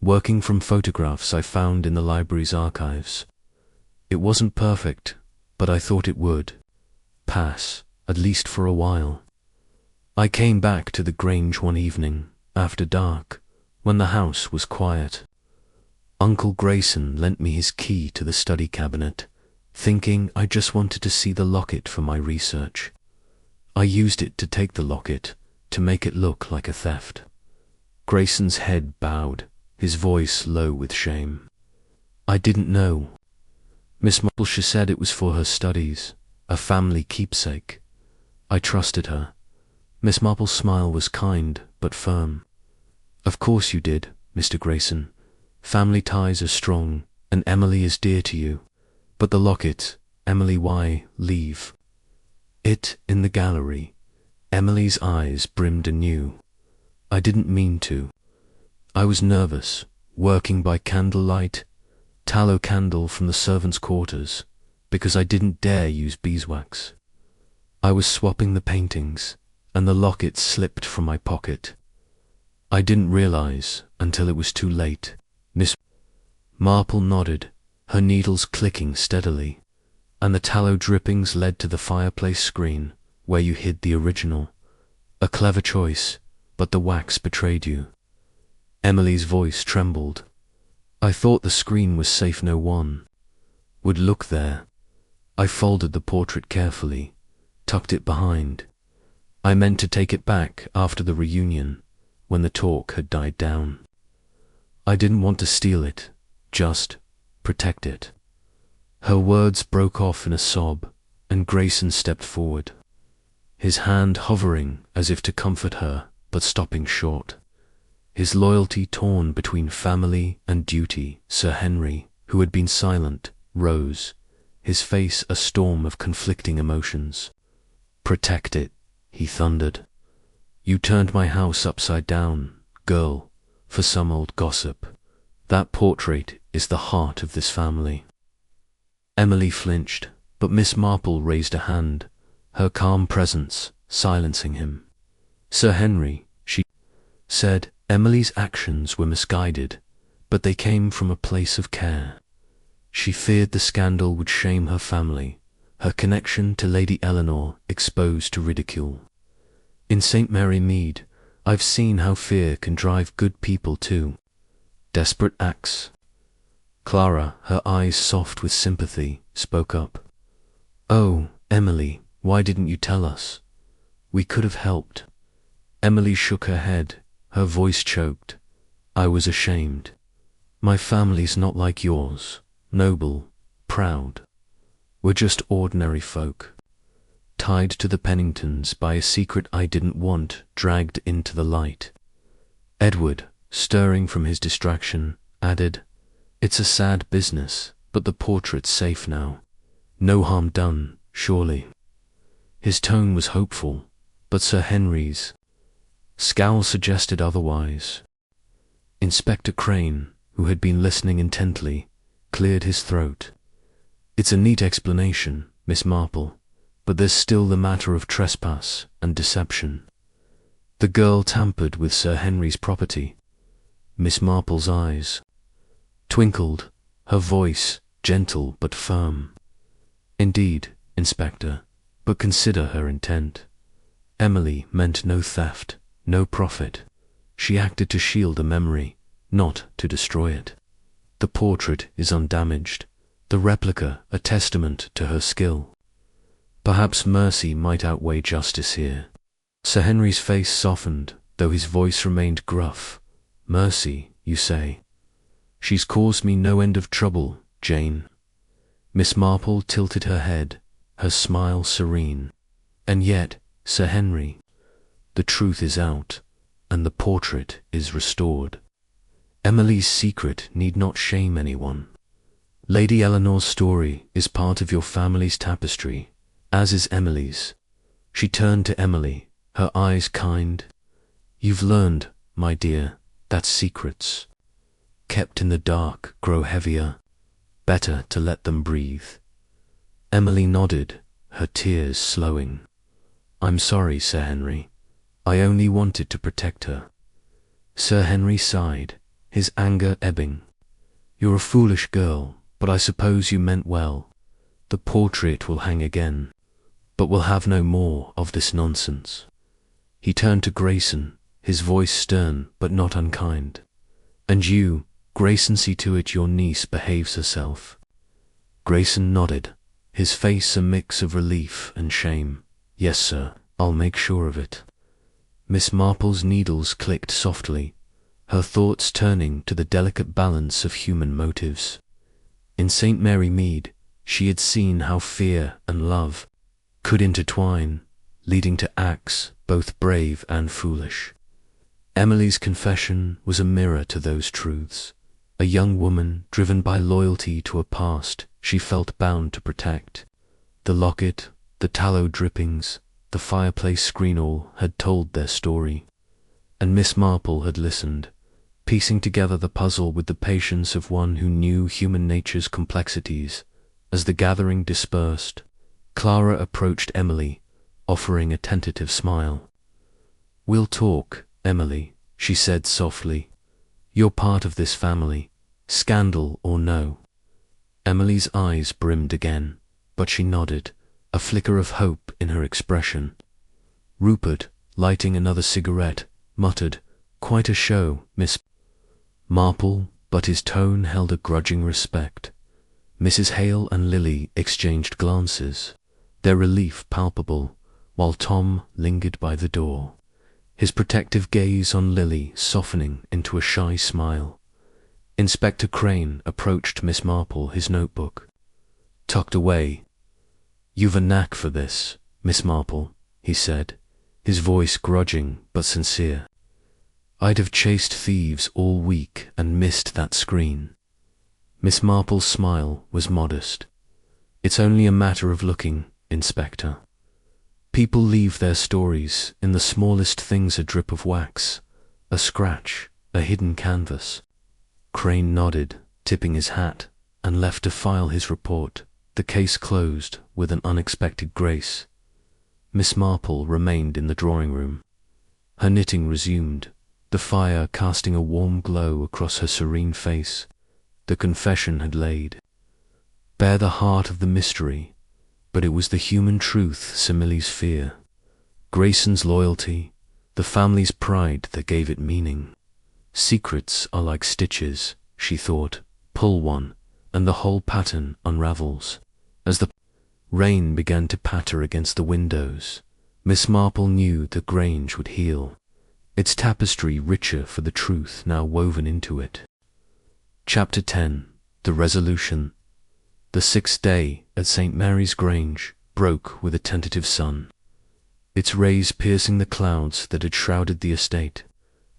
A: working from photographs I found in the library's archives. It wasn't perfect, but I thought it would pass, at least for a while. I came back to the Grange one evening, after dark, when the house was quiet. Uncle Grayson lent me his key to the study cabinet, thinking I just wanted to see the locket for my research. I used it to take the locket, to make it look like a theft." Grayson's head bowed, his voice low with shame. "I didn't know. Miss Marple, she said it was for her studies, a family keepsake. I trusted her." Miss Marple's smile was kind but firm. "Of course you did, Mr. Grayson. Family ties are strong, and Emily is dear to you. But the locket, Emily, why leave it in the gallery? Emily's eyes brimmed anew. I didn't mean to. I was nervous, working by candlelight, tallow candle from the servants' quarters, because I didn't dare use beeswax. I was swapping the paintings, and the locket slipped from my pocket. I didn't realize until it was too late. Miss Marple nodded, her needles clicking steadily, and the tallow drippings led to the fireplace screen, where you hid the original. A clever choice, but the wax betrayed you. Emily's voice trembled. I thought the screen was safe, no one would look there. I folded the portrait carefully, tucked it behind. I meant to take it back after the reunion, when the talk had died down. I didn't want to steal it, just protect it. Her words broke off in a sob, and Grayson stepped forward, his hand hovering as if to comfort her, but stopping short. His loyalty torn between family and duty. Sir Henry, who had been silent, rose, his face a storm of conflicting emotions. Protect it, he thundered. You turned my house upside down, girl, for some old gossip. That portrait is the heart of this family. Emily flinched, but Miss Marple raised a hand, her calm presence silencing him. Sir Henry, she said. Emily's actions were misguided, but they came from a place of care. She feared the scandal would shame her family, her connection to Lady Eleanor exposed to ridicule. In St. Mary Mead, I've seen how fear can drive good people to desperate acts. Clara, her eyes soft with sympathy, spoke up. Oh, Emily, why didn't you tell us? We could have helped. Emily shook her head, her voice choked. I was ashamed. My family's not like yours, noble, proud. We're just ordinary folk, tied to the Penningtons by a secret I didn't want dragged into the light. Edward, stirring from his distraction, added, It's a sad business, but the portrait's safe now. No harm done, surely. His tone was hopeful, but Sir Henry's scowl suggested otherwise. Inspector Crane, who had been listening intently, cleared his throat. It's a neat explanation, Miss Marple, but there's still the matter of trespass and deception. The girl tampered with Sir Henry's property. Miss Marple's eyes twinkled, her voice gentle but firm. Indeed, Inspector, but consider her intent. Emily meant no theft, no profit. She acted to shield a memory, not to destroy it. The portrait is undamaged, the replica a testament to her skill. Perhaps mercy might outweigh justice here. Sir Henry's face softened, though his voice remained gruff. Mercy, you say? She's caused me no end of trouble, Jane. Miss Marple tilted her head, her smile serene. And yet, Sir Henry, the truth is out, and the portrait is restored. Emily's secret need not shame anyone. Lady Eleanor's story is part of your family's tapestry, as is Emily's. She turned to Emily, her eyes kind. You've learned, my dear, that secrets, kept in the dark, grow heavier. Better to let them breathe. Emily nodded, her tears slowing. I'm sorry, Sir Henry. I only wanted to protect her. Sir Henry sighed, his anger ebbing. You're a foolish girl, but I suppose you meant well. The portrait will hang again, but we'll have no more of this nonsense. He turned to Grayson, his voice stern but not unkind. And you, Grayson, see to it your niece behaves herself. Grayson nodded, his face a mix of relief and shame. Yes, sir, I'll make sure of it. Miss Marple's needles clicked softly, her thoughts turning to the delicate balance of human motives. In St. Mary Mead, she had seen how fear and love could intertwine, leading to acts both brave and foolish. Emily's confession was a mirror to those truths. a young woman driven by loyalty to a past she felt bound to protect. The locket, the tallow drippings, the fireplace screen all had told their story, and Miss Marple had listened, piecing together the puzzle with the patience of one who knew human nature's complexities. As the gathering dispersed, Clara approached Emily, offering a tentative smile. "We'll talk, Emily," she said softly. "You're part of this family, scandal or no." Emily's eyes brimmed again, but she nodded, a flicker of hope in her expression. Rupert, lighting another cigarette, muttered, "Quite a show, Miss Marple," but his tone held a grudging respect. Mrs. Hale and Lily exchanged glances, their relief palpable, while Tom lingered by the door, his protective gaze on Lily softening into a shy smile. Inspector Crane approached Miss Marple, his notebook tucked away. "You've a knack for this, Miss Marple," he said, his voice grudging but sincere. "I'd have chased thieves all week and missed that screen." Miss Marple's smile was modest. "It's only a matter of looking, Inspector. People leave their stories in the smallest things: a drip of wax, a scratch, a hidden canvas." Crane nodded, tipping his hat, and left to file his report, the case closed with an unexpected grace. Miss Marple remained in the drawing-room. Her knitting resumed, the fire casting a warm glow across her serene face. The confession had laid bare the heart of the mystery, but it was the human truth Simile's fear, Grayson's loyalty, the family's pride that gave it meaning. Secrets are like stitches, she thought. Pull one, and the whole pattern unravels. As the rain began to patter against the windows, Miss Marple knew the Grange would heal, its tapestry richer for the truth now woven into it. Chapter 10. The Resolution. The 6th day at St. Mary's Grange broke with a tentative sun, its rays piercing the clouds that had shrouded the estate,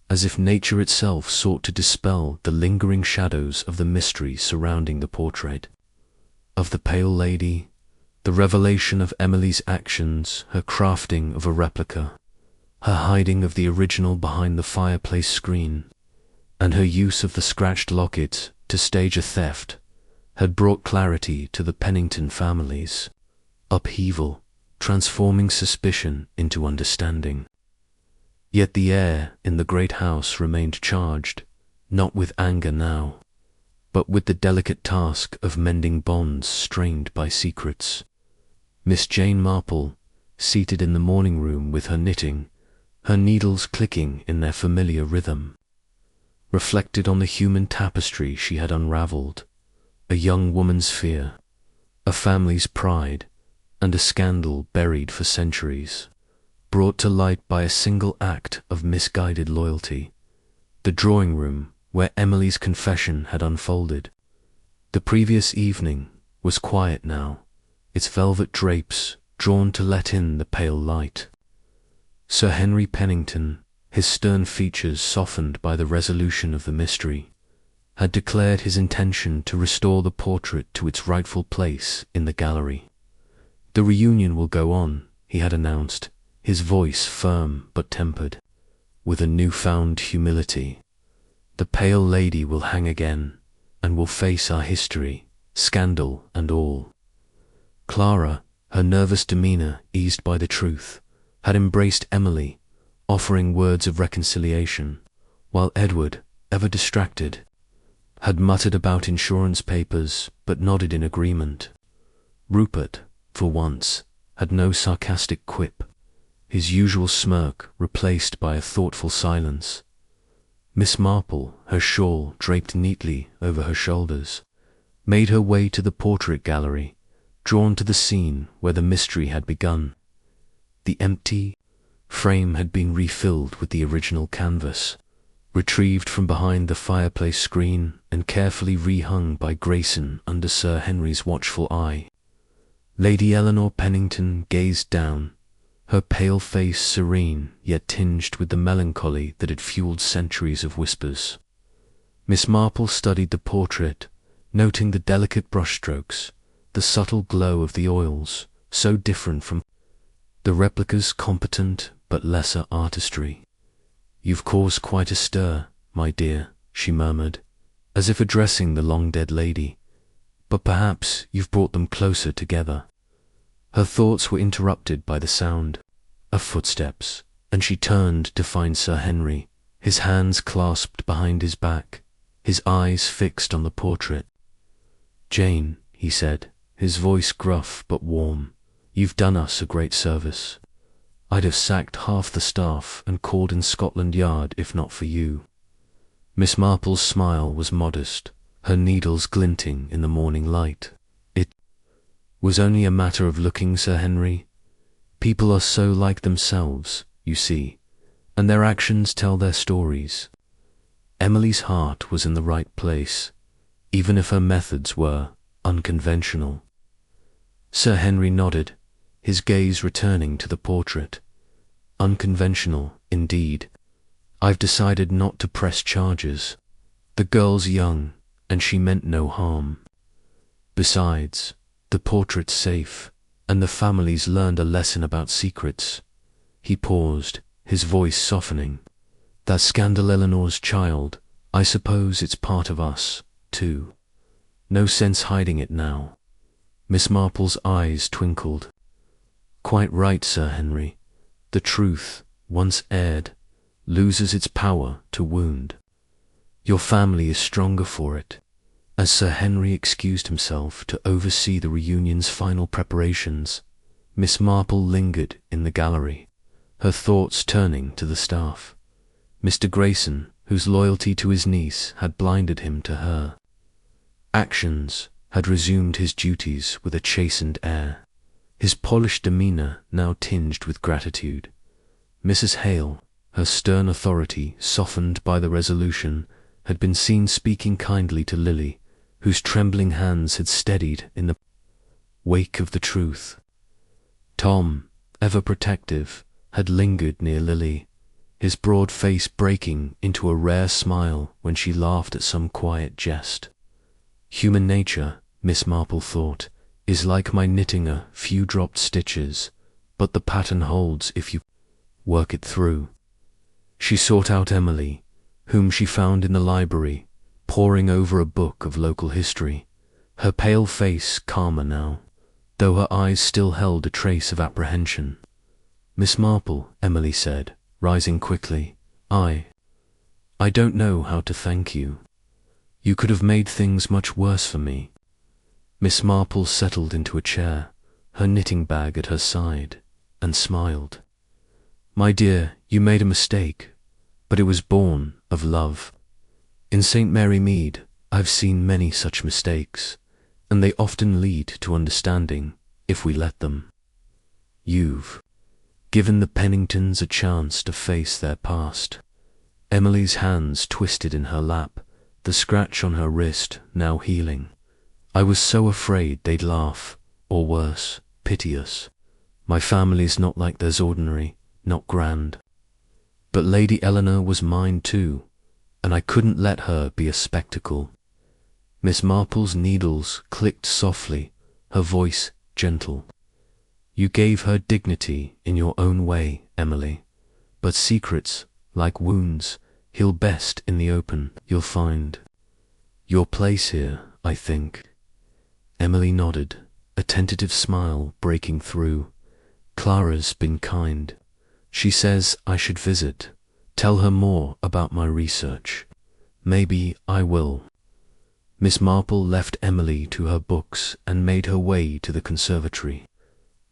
A: as if nature itself sought to dispel the lingering shadows of the mystery surrounding the portrait of the pale lady, the revelation of Emily's actions, her crafting of a replica, her hiding of the original behind the fireplace screen, and her use of the scratched locket to stage a theft, had brought clarity to the Pennington families, upheaval, transforming suspicion into understanding. Yet the air in the great house remained charged, not with anger now, but with the delicate task of mending bonds strained by secrets. Miss Jane Marple, seated in the morning room with her knitting, her needles clicking in their familiar rhythm, reflected on the human tapestry she had unravelled, a young woman's fear, a family's pride, and a scandal buried for centuries, brought to light by a single act of misguided loyalty. The drawing-room, where Emily's confession had unfolded, the previous evening, was quiet now, its velvet drapes drawn to let in the pale light. Sir Henry Pennington, his stern features softened by the resolution of the mystery, had declared his intention to restore the portrait to its rightful place in the gallery. "The reunion will go on," he had announced, his voice firm but tempered, with a newfound humility. "The pale lady will hang again, and will face our history, scandal and all." Clara, her nervous demeanour eased by the truth, had embraced Emily, offering words of reconciliation, while Edward, ever distracted, had muttered about insurance papers but nodded in agreement. Rupert, for once, had no sarcastic quip, his usual smirk replaced by a thoughtful silence. Miss Marple, her shawl draped neatly over her shoulders, made her way to the portrait gallery, drawn to the scene where the mystery had begun. The empty frame had been refilled with the original canvas, retrieved from behind the fireplace screen and carefully rehung by Grayson under Sir Henry's watchful eye. Lady Eleanor Pennington gazed down, her pale face serene yet tinged with the melancholy that had fueled centuries of whispers. Miss Marple studied the portrait, noting the delicate brushstrokes, the subtle glow of the oils, so different from the replica's competent but lesser artistry. "You've caused quite a stir, my dear," she murmured, as if addressing the long-dead lady, "but perhaps you've brought them closer together." Her thoughts were interrupted by the sound of footsteps, and she turned to find Sir Henry, his hands clasped behind his back, his eyes fixed on the portrait. "Jane," he said, his voice gruff but warm, "you've done us a great service. I'd have sacked half the staff and called in Scotland Yard if not for you." Miss Marple's smile was modest, her needles glinting in the morning light. "It was only a matter of looking, Sir Henry. People are so like themselves, you see, and their actions tell their stories." Emily's heart was in the right place, even if her methods were unconventional. Sir Henry nodded, his gaze returning to the portrait. "Unconventional, indeed. I've decided not to press charges. The girl's young, and she meant no harm. Besides, the portrait's safe, and the family's learned a lesson about secrets." He paused, his voice softening. "That scandal Eleanor's child, I suppose it's part of us, too. No sense hiding it now." Miss Marple's eyes twinkled. "Quite right, Sir Henry. The truth, once aired, loses its power to wound. Your family is stronger for it." As Sir Henry excused himself to oversee the reunion's final preparations, Miss Marple lingered in the gallery, her thoughts turning to the staff. Mr. Grayson, whose loyalty to his niece had blinded him to her actions, had resumed his duties with a chastened air, his polished demeanour now tinged with gratitude. Mrs. Hale, her stern authority softened by the resolution, had been seen speaking kindly to Lily, whose trembling hands had steadied in the wake of the truth. Tom, ever protective, had lingered near Lily, his broad face breaking into a rare smile when she laughed at some quiet jest. Human nature, Miss Marple thought, is like my knitting a few dropped stitches, but the pattern holds if you work it through. She sought out Emily, whom she found in the library, poring over a book of local history, her pale face calmer now, though her eyes still held a trace of apprehension. "Miss Marple," Emily said, rising quickly, I don't know how to thank you. You could have made things much worse for me." Miss Marple settled into a chair, her knitting bag at her side, and smiled. "My dear, you made a mistake, but it was born of love. In St. Mary Mead, I've seen many such mistakes, and they often lead to understanding, if we let them. You've given the Penningtons a chance to face their past." Emily's hands twisted in her lap, the scratch on her wrist now healing. "I was so afraid they'd laugh, or worse, pity us. My family's not like theirs ordinary, not grand. But Lady Eleanor was mine too, and I couldn't let her be a spectacle." Miss Marple's needles clicked softly, her voice gentle. "You gave her dignity in your own way, Emily, but secrets, like wounds, heal best in the open. You'll find your place here, I think." Emily nodded, a tentative smile breaking through. "Clara's been kind. She says I should visit, tell her more about my research. Maybe I will." Miss Marple left Emily to her books and made her way to the conservatory,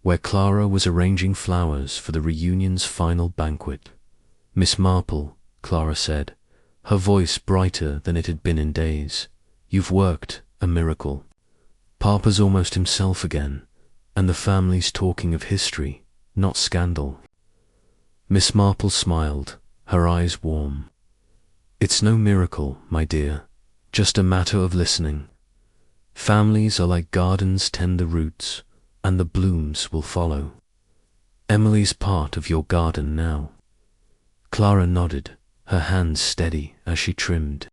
A: where Clara was arranging flowers for the reunion's final banquet. "Miss Marple," Clara said, her voice brighter than it had been in days, "you've worked a miracle. Papa's almost himself again, and the family's talking of history, not scandal." Miss Marple smiled, her eyes warm. "It's no miracle, my dear, just a matter of listening. Families are like gardens tend the roots, and the blooms will follow. Emily's part of your garden now." Clara nodded, her hands steady as she trimmed.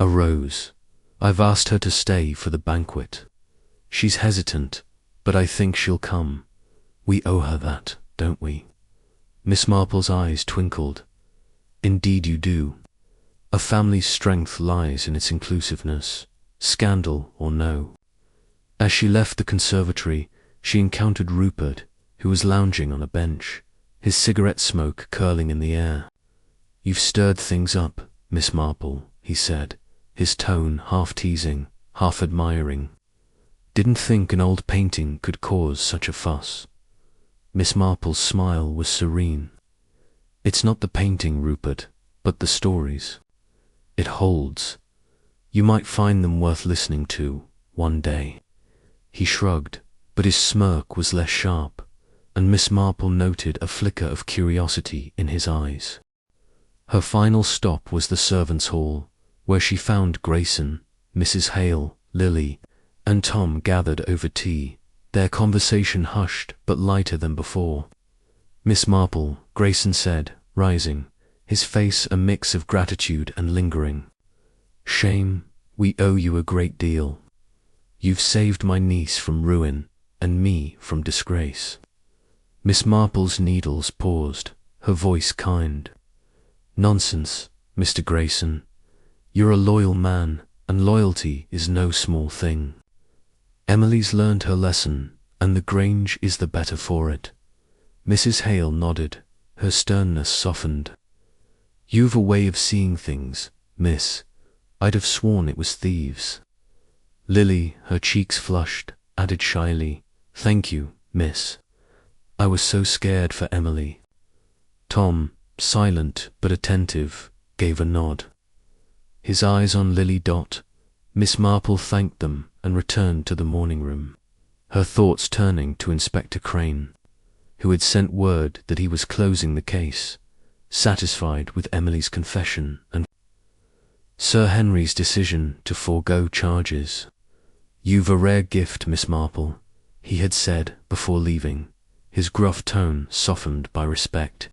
A: A rose. I've asked her to stay for the banquet. She's hesitant, but I think she'll come. We owe her that, don't we? Miss Marple's eyes twinkled. Indeed you do. A family's strength lies in its inclusiveness, scandal or no. As she left the conservatory, she encountered Rupert, who was lounging on a bench, his cigarette smoke curling in the air. You've stirred things up, Miss Marple, he said, his tone half teasing, half admiring. Didn't think an old painting could cause such a fuss. Miss Marple's smile was serene. It's not the painting, Rupert, but the stories. It holds. You might find them worth listening to, one day. He shrugged, but his smirk was less sharp, and Miss Marple noted a flicker of curiosity in his eyes. Her final stop was the servants' hall, where she found Grayson, Mrs. Hale, Lily, and Tom gathered over tea, their conversation hushed but lighter than before. Miss Marple, Grayson said, rising, his face a mix of gratitude and lingering. Shame, we owe you a great deal. You've saved my niece from ruin, and me from disgrace. Miss Marple's needles paused, her voice kind. Nonsense, Mr. Grayson. You're a loyal man, and loyalty is no small thing. Emily's learned her lesson, and the Grange is the better for it. Mrs. Hale nodded, her sternness softened. You've a way of seeing things, miss. I'd have sworn it was thieves. Lily, her cheeks flushed, added shyly, Thank you, miss. I was so scared for Emily. Tom, silent but attentive, gave a nod. His eyes on Lily Dot, Miss Marple thanked them and returned to the morning room, her thoughts turning to Inspector Crane, who had sent word that he was closing the case, satisfied with Emily's confession and Sir Henry's decision to forego charges. You've a rare gift, Miss Marple, he had said before leaving, his gruff tone softened by respect.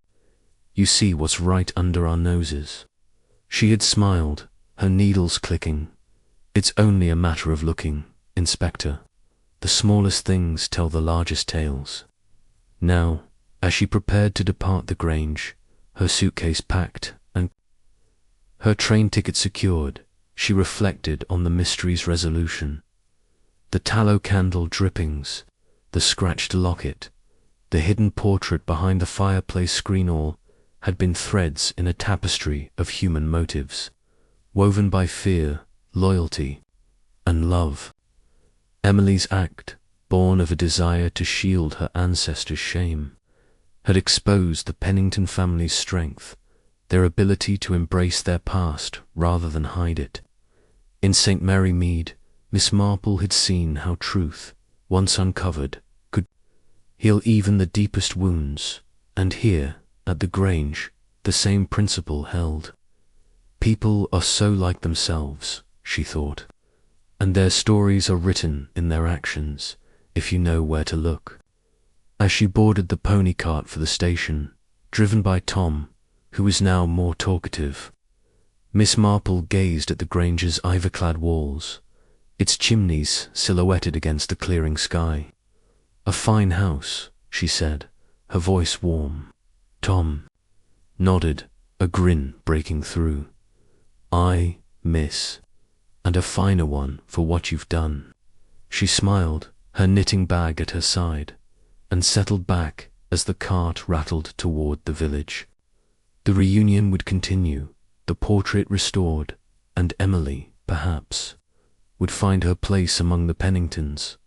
A: You see what's right under our noses. She had smiled, her needles clicking. It's only a matter of looking, Inspector. The smallest things tell the largest tales. Now, as she prepared to depart the Grange, her suitcase packed and her train ticket secured, she reflected on the mystery's resolution. The tallow candle drippings, the scratched locket, the hidden portrait behind the fireplace screen, all had been threads in a tapestry of human motives, woven by fear, loyalty, and love. Emily's act, born of a desire to shield her ancestors' shame, had exposed the Pennington family's strength, their ability to embrace their past rather than hide it. In St. Mary Mead, Miss Marple had seen how truth, once uncovered, could heal even the deepest wounds, and here, at the Grange, the same principle held. People are so like themselves, she thought, and their stories are written in their actions, if you know where to look. As she boarded the pony cart for the station, driven by Tom, who was now more talkative, Miss Marple gazed at the Grange's ivy-clad walls, its chimneys silhouetted against the clearing sky. A fine house, she said, her voice warm. Tom nodded, a grin breaking through. I, miss, and a finer one for what you've done. She smiled, her knitting bag at her side, and settled back as the cart rattled toward the village. The reunion would continue, the portrait restored, and Emily, perhaps, would find her place among the Penningtons,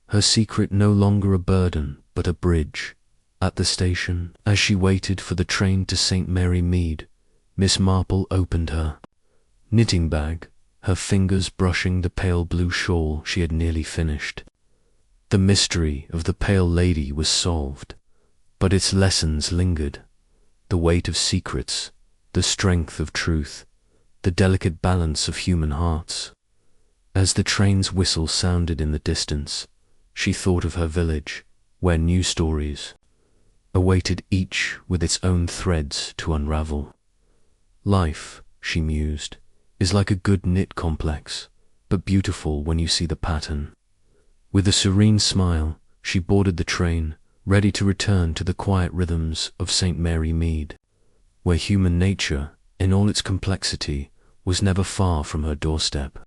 A: her secret no longer a burden but a bridge. At the station, as she waited for the train to St. Mary Mead, Miss Marple opened her knitting bag, her fingers brushing the pale blue shawl she had nearly finished. The mystery of the Pale Lady was solved, but its lessons lingered. The weight of secrets, the strength of truth, the delicate balance of human hearts. As the train's whistle sounded in the distance, she thought of her village, where new stories awaited, each with its own threads to unravel. Life, she mused, is like a good knit complex, but beautiful when you see the pattern. With a serene smile, she boarded the train, ready to return to the quiet rhythms of St. Mary Mead, where human nature, in all its complexity, was never far from her doorstep.